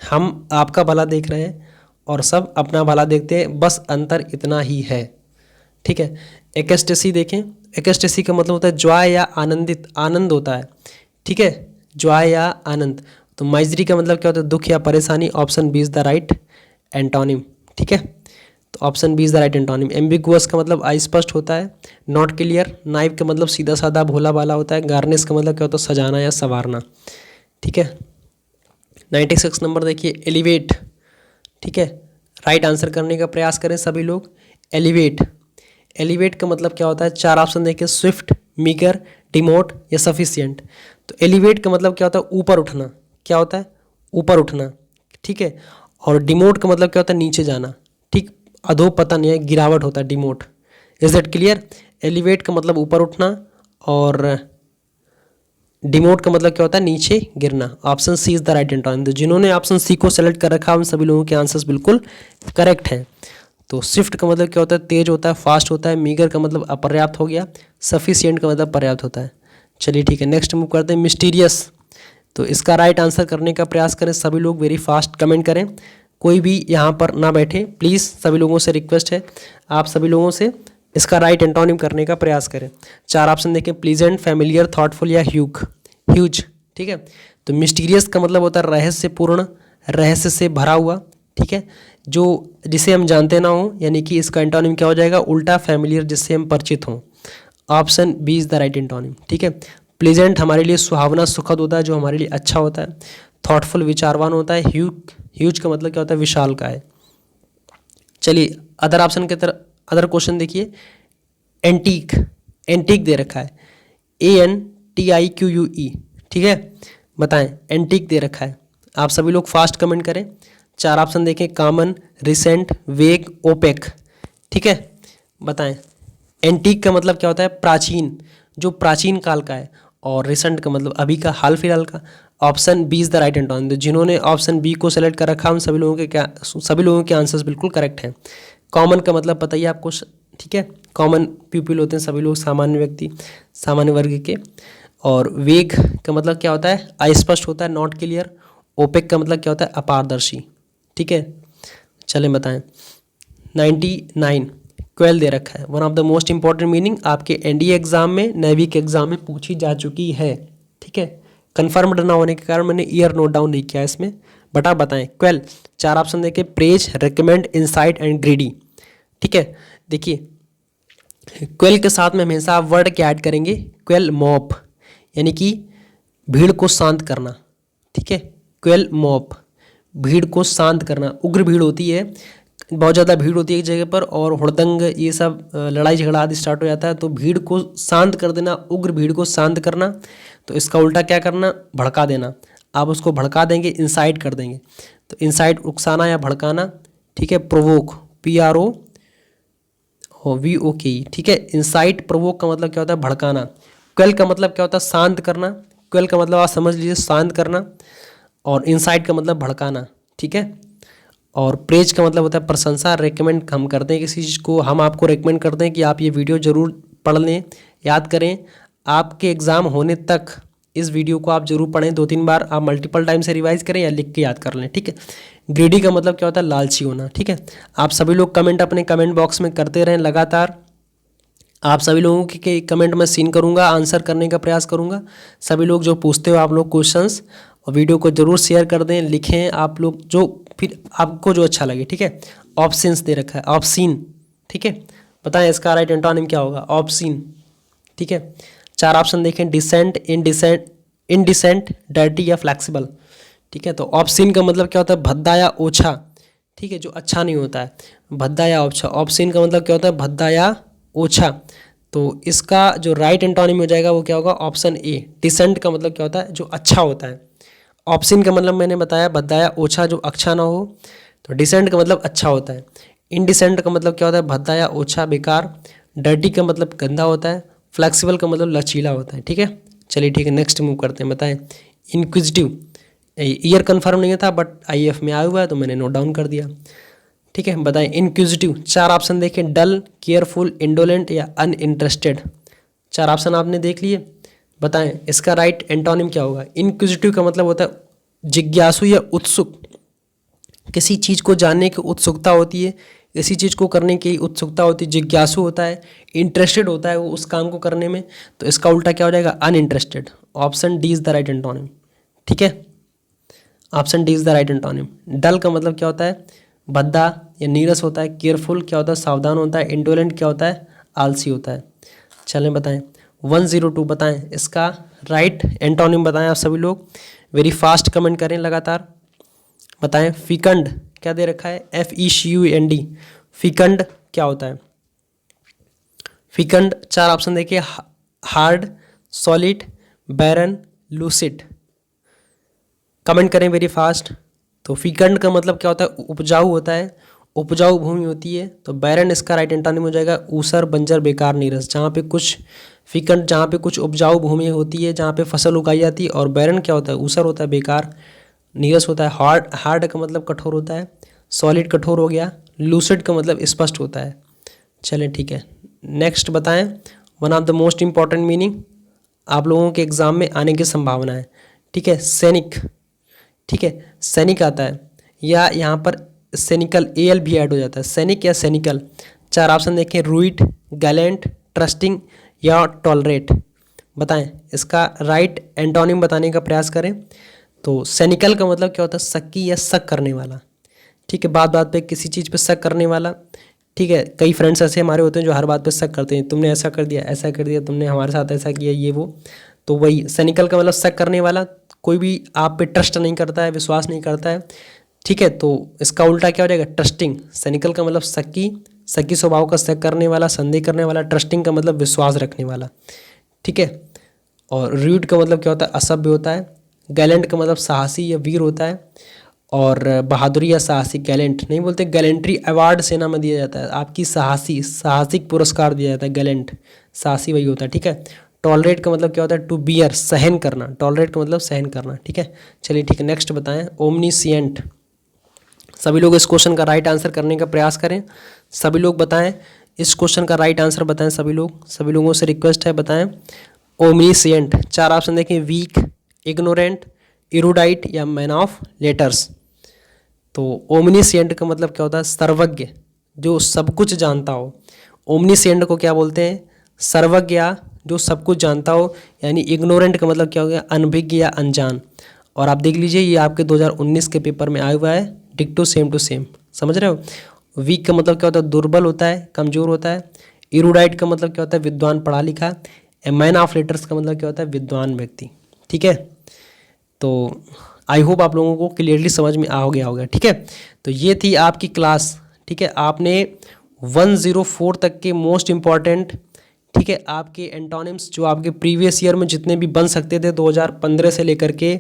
हम आपका भला देख रहे हैं और सब अपना भला देखते हैं, बस अंतर इतना ही है, ठीक है। एक्सटेसी देखें, एक्सटेसी का मतलब होता है जॉय या आनंदित, आनंद होता है, ठीक है, जॉय या आनंद। तो माइजरी का मतलब क्या होता है, दुख या परेशानी। Option B is the right antonym, ठीक है। तो option B is the right antonym. Ambiguous का मतलब अस्पष्ट होता है, नॉट क्लियर। नाइव का मतलब सीधा साधा भोला भाला होता है। गार्निश का मतलब क्या होता है, सजाना या संवारना, ठीक है। 96 नंबर देखिए, एलिवेट, ठीक है। राइट आंसर करने का प्रयास करें सभी लोग। एलिवेट, एलिवेट का मतलब क्या होता है, 4 ऑप्शन देखिए, स्विफ्ट, मीगर, डिमोट या सफिशिएंट। तो एलिवेट का मतलब क्या होता है, ऊपर उठना, क्या होता है, ऊपर उठना, ठीक है। और डिमोट का मतलब क्या होता है, नीचे जाना, ठीक, अधोपतन या गिरावट होता है demote. Is that clear. Elevate का मतलब ऊपर उठना और डिमोट का मतलब क्या होता है, नीचे गिरना। Option C is the right antonym. तो जिन्होंने ऑप्शन सी को सेलेक्ट कर रखा है उन सभी लोगों के आंसर्स बिल्कुल करेक्ट हैं। तो स्विफ्ट का मतलब क्या होता है, तेज होता है, फास्ट होता है। मीगर का मतलब अपर्याप्त हो गया। सफिशिएंट का मतलब पर्याप्त होता है। चलिए ठीक है, नेक्स्ट मूव करते हैं। मिस्टीरियस, तो इसका राइट आंसर करने का प्रयास करें सभी लोग, वेरी फास्ट कमेंट करें, कोई भी यहाँ पर ना बैठे प्लीज़, सभी लोगों से रिक्वेस्ट है, आप सभी लोगों से इसका राइट एंटोनिम करने का प्रयास करें। 4 ऑप्शन देखें, प्लीजेंट, फैमिलियर, थॉटफुल या ह्यूज। ठीक है, तो मिस्टीरियस का मतलब होता है रहस्यपूर्ण, रहस्य से भरा हुआ। ठीक है, जो जिसे हम जानते ना हो, यानी कि इसका एंटोनिम क्या हो जाएगा, उल्टा, फैमिलियर जिससे हम परिचित हों। Option B is the right antonym. ठीक है, प्लीजेंट हमारे लिए सुहावना, सुखद होता है, जो हमारे लिए अच्छा होता है। थॉटफुल विचारवान होता है। ह्यूज का मतलब क्या होता है, विशाल का है। चलिए अदर ऑप्शन के तरफ, अदर क्वेश्चन देखिए। एंटीक, एंटीक दे रखा है, ANTIQUE। ठीक है, बताएं, एंटीक दे रखा है। आप सभी लोग फास्ट कमेंट करें। 4 ऑप्शन देखें, कॉमन, रिसेंट, वेग, ओपेक। ठीक है, बताएं, एंटीक का मतलब क्या होता है, प्राचीन, जो प्राचीन काल का है। और रिसेंट का मतलब अभी का, हाल फिलहाल का। Option B is the right antonym. तो जिन्होंने ऑप्शन बी को सेलेक्ट कर रखा, उन सभी लोगों के आंसर्स बिल्कुल करेक्ट हैं। कॉमन का मतलब पता ही आपको, ठीक है, कॉमन पीपल होते हैं सभी लोग, सामान्य व्यक्ति, सामान्य वर्ग के। और वेग का मतलब क्या होता है, अस्पष्ट होता है, नॉट क्लियर। ओपेक का मतलब क्या होता है, अपारदर्शी। ठीक है, चलें बताएं। 99 क्वेल दे रखा है, one of the most important meaning, आपके एनडीए एग्जाम में, नेवी के एग्जाम में पूछी जा चुकी है। ठीक है, कन्फर्म्ड ना होने के कारण मैंने ईयर नोट डाउन नहीं किया इसमें, बट आप बताएं। क्वेल, 4 ऑप्शन देखे, praise, recommend, insight and greedy. ठीक है, देखिए क्वेल के साथ में हमेशा आप वर्ड क्या ऐड करेंगे, क्वेल मॉप, यानी कि भीड़ को शांत करना। ठीक है, क्वेल मॉप, भीड़ को शांत करना। उग्र भीड़ होती है, बहुत ज़्यादा भीड़ होती है एक जगह पर, और हुड़दंग ये सब लड़ाई झगड़ा आदि स्टार्ट हो जाता है, तो भीड़ को शांत कर देना, उग्र भीड़ को शांत करना। तो इसका उल्टा क्या करना, भड़का देना। आप उसको भड़का देंगे, इंसाइट कर देंगे। तो इंसाइट उकसाना या भड़काना। ठीक है, प्रोवोक, PRO VOK। ठीक है, इंसाइट, प्रोवोक का मतलब क्या होता है, भड़काना। क्वेल का मतलब क्या होता है, शांत करना। क्वेल का मतलब आप समझ लीजिए, शांत करना। और इंसाइट का मतलब भड़काना। ठीक है, और प्रेज का मतलब होता है प्रशंसा। रेकमेंड हम करते हैं किसी चीज़ को, हम आपको रेकमेंड करते हैं कि आप ये वीडियो ज़रूर पढ़ लें, याद करें। आपके एग्ज़ाम होने तक इस वीडियो को आप जरूर पढ़ें, 2-3 बार आप मल्टीपल टाइम से रिवाइज करें या लिख के याद कर लें। ठीक है, ग्रीडी का मतलब क्या होता है, लालची होना। ठीक है, आप सभी लोग कमेंट अपने कमेंट बॉक्स में करते रहें लगातार। आप सभी लोगों के कमेंट में सीन करूंगा, आंसर करने का प्रयास करूंगा। सभी लोग जो पूछते हो आप लोग क्वेश्चंस, और वीडियो को जरूर शेयर कर दें, लिखें आप लोग, जो फिर आपको जो अच्छा लगे। ठीक है, ऑप्शंस दे रखा है, ऑप्शन। ठीक है, बताएं इसका राइट एंटोनिम क्या होगा, ऑप्शन। ठीक है, 4 ऑप्शन देखें, डिसेंट, इनडिसेंट, डर्टी या फ्लेक्सिबल। ठीक है, तो ऑप्शन का मतलब क्या होता है, भद्दा या ओछा। ठीक है, जो अच्छा नहीं होता है, भद्दा या ओछा। ऑप्शन का मतलब क्या होता है, भद्दा या ओछा। तो इसका जो राइट एंटोनिम हो जाएगा वो क्या होगा, ऑप्शन ए। डिसेंट का मतलब क्या होता है, जो अच्छा होता है। ऑप्शन का मतलब मैंने बताया, भद्दा या ओछा, जो अच्छा ना हो। तो डिसेंट का मतलब अच्छा होता है। इनडिसेंट का मतलब क्या होता है, भद्दा या ओछा, बेकार। डर्टी का मतलब गंदा होता है। फ्लेक्सिबल का मतलब लचीला होता है। ठीक है, चलिए ठीक है, नेक्स्ट मूव करते हैं। बताएं, इंक्विजिटिव, ईयर कन्फर्म नहीं था बट IF में आया हुआ है तो मैंने नोट डाउन कर दिया। ठीक है, बताएं, इंक्विजिटिव, 4 ऑप्शन देखें, डल, केयरफुल, इंडोलेंट या अनइंटरेस्टेड। 4 ऑप्शन आपने देख लिए, बताएं इसका राइट एंटोनिम क्या होगा। इंक्विजिटिव का मतलब होता है जिज्ञासु या उत्सुक, किसी चीज़ को जानने की उत्सुकता होती है, किसी चीज़ को करने की उत्सुकता होती है। जिज्ञासु होता है, इंटरेस्टेड होता है वो उस काम को करने में। तो इसका उल्टा क्या हो जाएगा, uninterested. Option D is the right antonym. ठीक है, option D is the right antonym. Dull का मतलब क्या होता है, भद्दा या नीरस होता है। केयरफुल क्या होता है, सावधान होता है। इंडोलेंट क्या होता है, आलसी होता है। चलें बताएं, 102 बताएं इसका राइट एंटोनिम, बताएं आप सभी लोग, वेरी फास्ट कमेंट करें लगातार। बताएं, फीकंड क्या दे रखा है, FECUND। फीकंड क्या होता है, फीकंड 4 ऑप्शन देखिए, हार्ड, सॉलिड, बैरन, लूसिड। कमेंट करें वेरी फास्ट। तो फीकंड का मतलब क्या होता है, उपजाऊ होता है, उपजाऊ भूमि होती है। तो बैरन इसका राइट एंटोनिम हो जाएगा, ऊसर, बंजर, बेकार, नीरस। जहाँ पे कुछ फीकंड, जहाँ पे कुछ उपजाऊ भूमि होती है, जहाँ पे फसल उगाई जाती है। और बैरन क्या होता है, ऊसर होता है, बेकार, नीरस होता है। हार्ड का मतलब कठोर होता है। सॉलिड कठोर हो गया। लूसिड का मतलब स्पष्ट होता है। चलें ठीक है, नेक्स्ट बताएं, one of the most important meaning आप लोगों के एग्जाम में आने की संभावना है। ठीक है, सैनिक। ठीक है, सैनिक आता है, या यहाँ पर सैनिकल AL भी ऐड हो जाता है, सैनिक या सैनिकल। चार ऑप्शन देखें, रूइट, गैलेंट, ट्रस्टिंग या टॉलरेट। बताएं, इसका राइट एंटोनिम बताने का प्रयास करें। तो सैनिकल का मतलब क्या होता है? शक्की या शक करने वाला। ठीक है, बात बात पे किसी चीज़ पे शक करने वाला। ठीक है, कई फ्रेंड्स ऐसे हमारे होते हैं जो हर बात पे शक करते हैं, तुमने ऐसा कर दिया, ऐसा कर दिया, तुमने हमारे साथ ऐसा किया, ये वो। तो वही सैनिकल का मतलब शक करने वाला, कोई भी आप पे ट्रस्ट नहीं करता है, विश्वास नहीं करता है। ठीक है, तो इसका उल्टा क्या हो जाएगा? ट्रस्टिंग। सैनिकल का मतलब शक्की स्वभाव का शक करने वाला, संदेह करने वाला। ट्रस्टिंग का मतलब विश्वास रखने वाला। ठीक है, और रूड का मतलब क्या होता है? असभ्य होता है। गैलेंट का मतलब साहसी या वीर होता है। और बहादुरी या साहसिक, गैलेंट नहीं बोलते, गैलेंट्री अवार्ड सेना में दिया जाता है, आपकी साहसिक पुरस्कार दिया जाता है। गैलेंट साहसी वही होता है। ठीक है, टॉलरेट का मतलब क्या होता है? टू बियर, सहन करना। टॉलरेट का मतलब सहन करना। ठीक है, चलिए ठीक है, नेक्स्ट बताएं, ओमनीसिएंट। सभी लोग इस क्वेश्चन का राइट आंसर करने का प्रयास करें। सभी लोग बताएं, इस क्वेश्चन का राइट आंसर बताएं। सभी लोगों से रिक्वेस्ट है, बताएं। ओमनीसिएंट, चार ऑप्शन देखें, वीक, इग्नोरेंट, इरूडाइट या मैन ऑफ लेटर्स। तो ओमनीसिएंट का मतलब क्या होता है? सर्वज्ञ, जो सब कुछ जानता हो। ओमनीसिएंट को क्या बोलते हैं? सर्वज्ञ, जो सब कुछ जानता हो। यानी इग्नोरेंट का मतलब क्या हो गया? अनभिज्ञ या अनजान। और आप देख लीजिए, ये आपके 2019 के पेपर में आया हुआ है, डिक्टो सेम टू सेम। समझ रहे हो? वीक का मतलब क्या होता है? दुर्बल होता है, कमजोर होता है। इरूडाइट का मतलब क्या होता है? विद्वान, पढ़ा लिखा। मैन ऑफ लेटर्स का मतलब क्या होता है? विद्वान व्यक्ति। ठीक है, तो आई होप आप लोगों को क्लियरली समझ में आ गया होगा। ठीक है, तो ये थी आपकी क्लास। ठीक है, आपने 104 तक के मोस्ट इम्पॉर्टेंट, ठीक है, आपके एंटोनिम्स जो आपके प्रीवियस ईयर में जितने भी बन सकते थे 2015 से लेकर के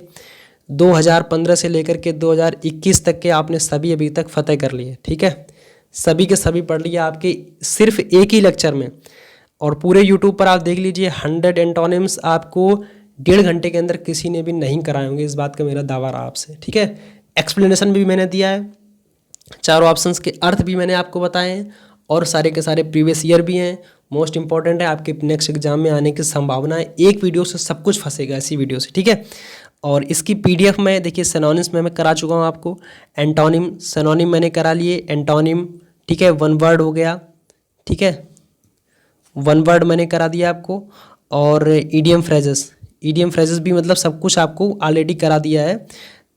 2021 तक के, आपने सभी अभी तक फतेह कर लिए। ठीक है, सभी के सभी पढ़ लिए आपके सिर्फ एक ही लेक्चर में। और पूरे यूट्यूब पर आप देख लीजिए, 100 एंटोनिम्स आपको 1.5 घंटे के अंदर किसी ने भी नहीं कराए होंगे, इस बात का मेरा दावा रहा आपसे। ठीक है, एक्सप्लेनेशन भी मैंने दिया है, चारों ऑप्शंस के अर्थ भी मैंने आपको बताए हैं, और सारे के सारे प्रीवियस ईयर भी हैं। मोस्ट इंपॉर्टेंट है, आपके नेक्स्ट एग्जाम में आने की संभावना है। एक वीडियो से सब कुछ फंसेगा, इसी वीडियो से। ठीक है, और इसकी पीडीएफ में देखिए, सिनोनिम्स में मैं करा चुका हूँ आपको। एंटोनिम, सिनोनिम मैंने करा लिए, एंटोनिम। ठीक है, वन वर्ड हो गया। ठीक है, वन वर्ड मैंने करा दिया आपको। और ईडियम फ्रेजेस भी, मतलब सब कुछ आपको ऑलरेडी करा दिया है।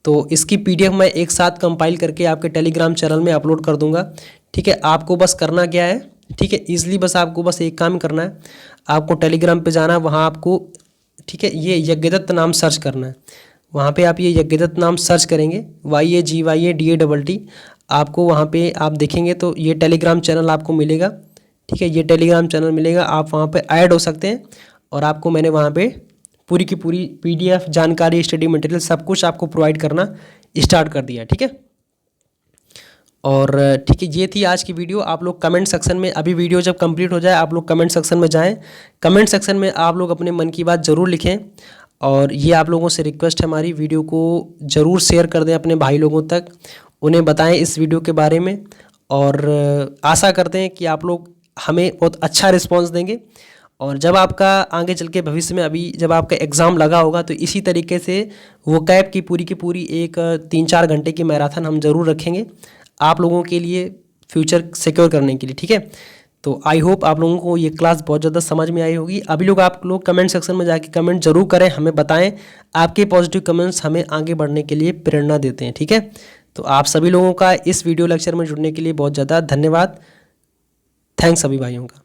तो इसकी पीडीएफ मैं एक साथ कंपाइल करके आपके टेलीग्राम चैनल में अपलोड कर दूंगा। ठीक है, आपको बस करना क्या है? ठीक है, ईजिली बस आपको बस एक काम करना है, आपको टेलीग्राम पे जाना है, वहाँ आपको, ठीक है, ये यज्ञदत्त नाम सर्च करना है। वहाँ पे आप ये यज्ञदत्त नाम सर्च करेंगे, YAGYADATT। आपको वहाँ पे आप देखेंगे तो ये टेलीग्राम चैनल आपको मिलेगा। ठीक है, ये टेलीग्राम चैनल मिलेगा, आप वहाँ पे ऐड हो सकते हैं। और आपको मैंने वहाँ पे पूरी की पूरी पीडीएफ, जानकारी, स्टडी मटेरियल सब कुछ आपको प्रोवाइड करना स्टार्ट कर दिया। ठीक है, और ठीक है, ये थी आज की वीडियो। आप लोग कमेंट सेक्शन में, अभी वीडियो जब कंप्लीट हो जाए, आप लोग कमेंट सेक्शन में जाएं। कमेंट सेक्शन में आप लोग अपने मन की बात ज़रूर लिखें। और ये आप लोगों से रिक्वेस्ट है हमारी, वीडियो को ज़रूर शेयर कर दें अपने भाई लोगों तक, उन्हें बताएं इस वीडियो के बारे में। और आशा करते हैं कि आप लोग हमें बहुत अच्छा रिस्पॉन्स देंगे। और जब आपका आगे चल के भविष्य में, अभी जब आपका एग्ज़ाम लगा होगा, तो इसी तरीके से वो कैब की पूरी एक 3-4 घंटे की मैराथन हम ज़रूर रखेंगे आप लोगों के लिए, फ्यूचर सिक्योर करने के लिए। ठीक है, तो आई होप आप लोगों को ये क्लास बहुत ज़्यादा समझ में आई होगी। अभी लोग, आप लोग कमेंट सेक्शन में जाके कमेंट जरूर करें, हमें बताएं। आपके पॉजिटिव कमेंट्स हमें आगे बढ़ने के लिए प्रेरणा देते हैं। ठीक है, तो आप सभी लोगों का इस वीडियो लेक्चर में जुड़ने के लिए बहुत ज़्यादा धन्यवाद। थैंक्स सभी भाइयों का।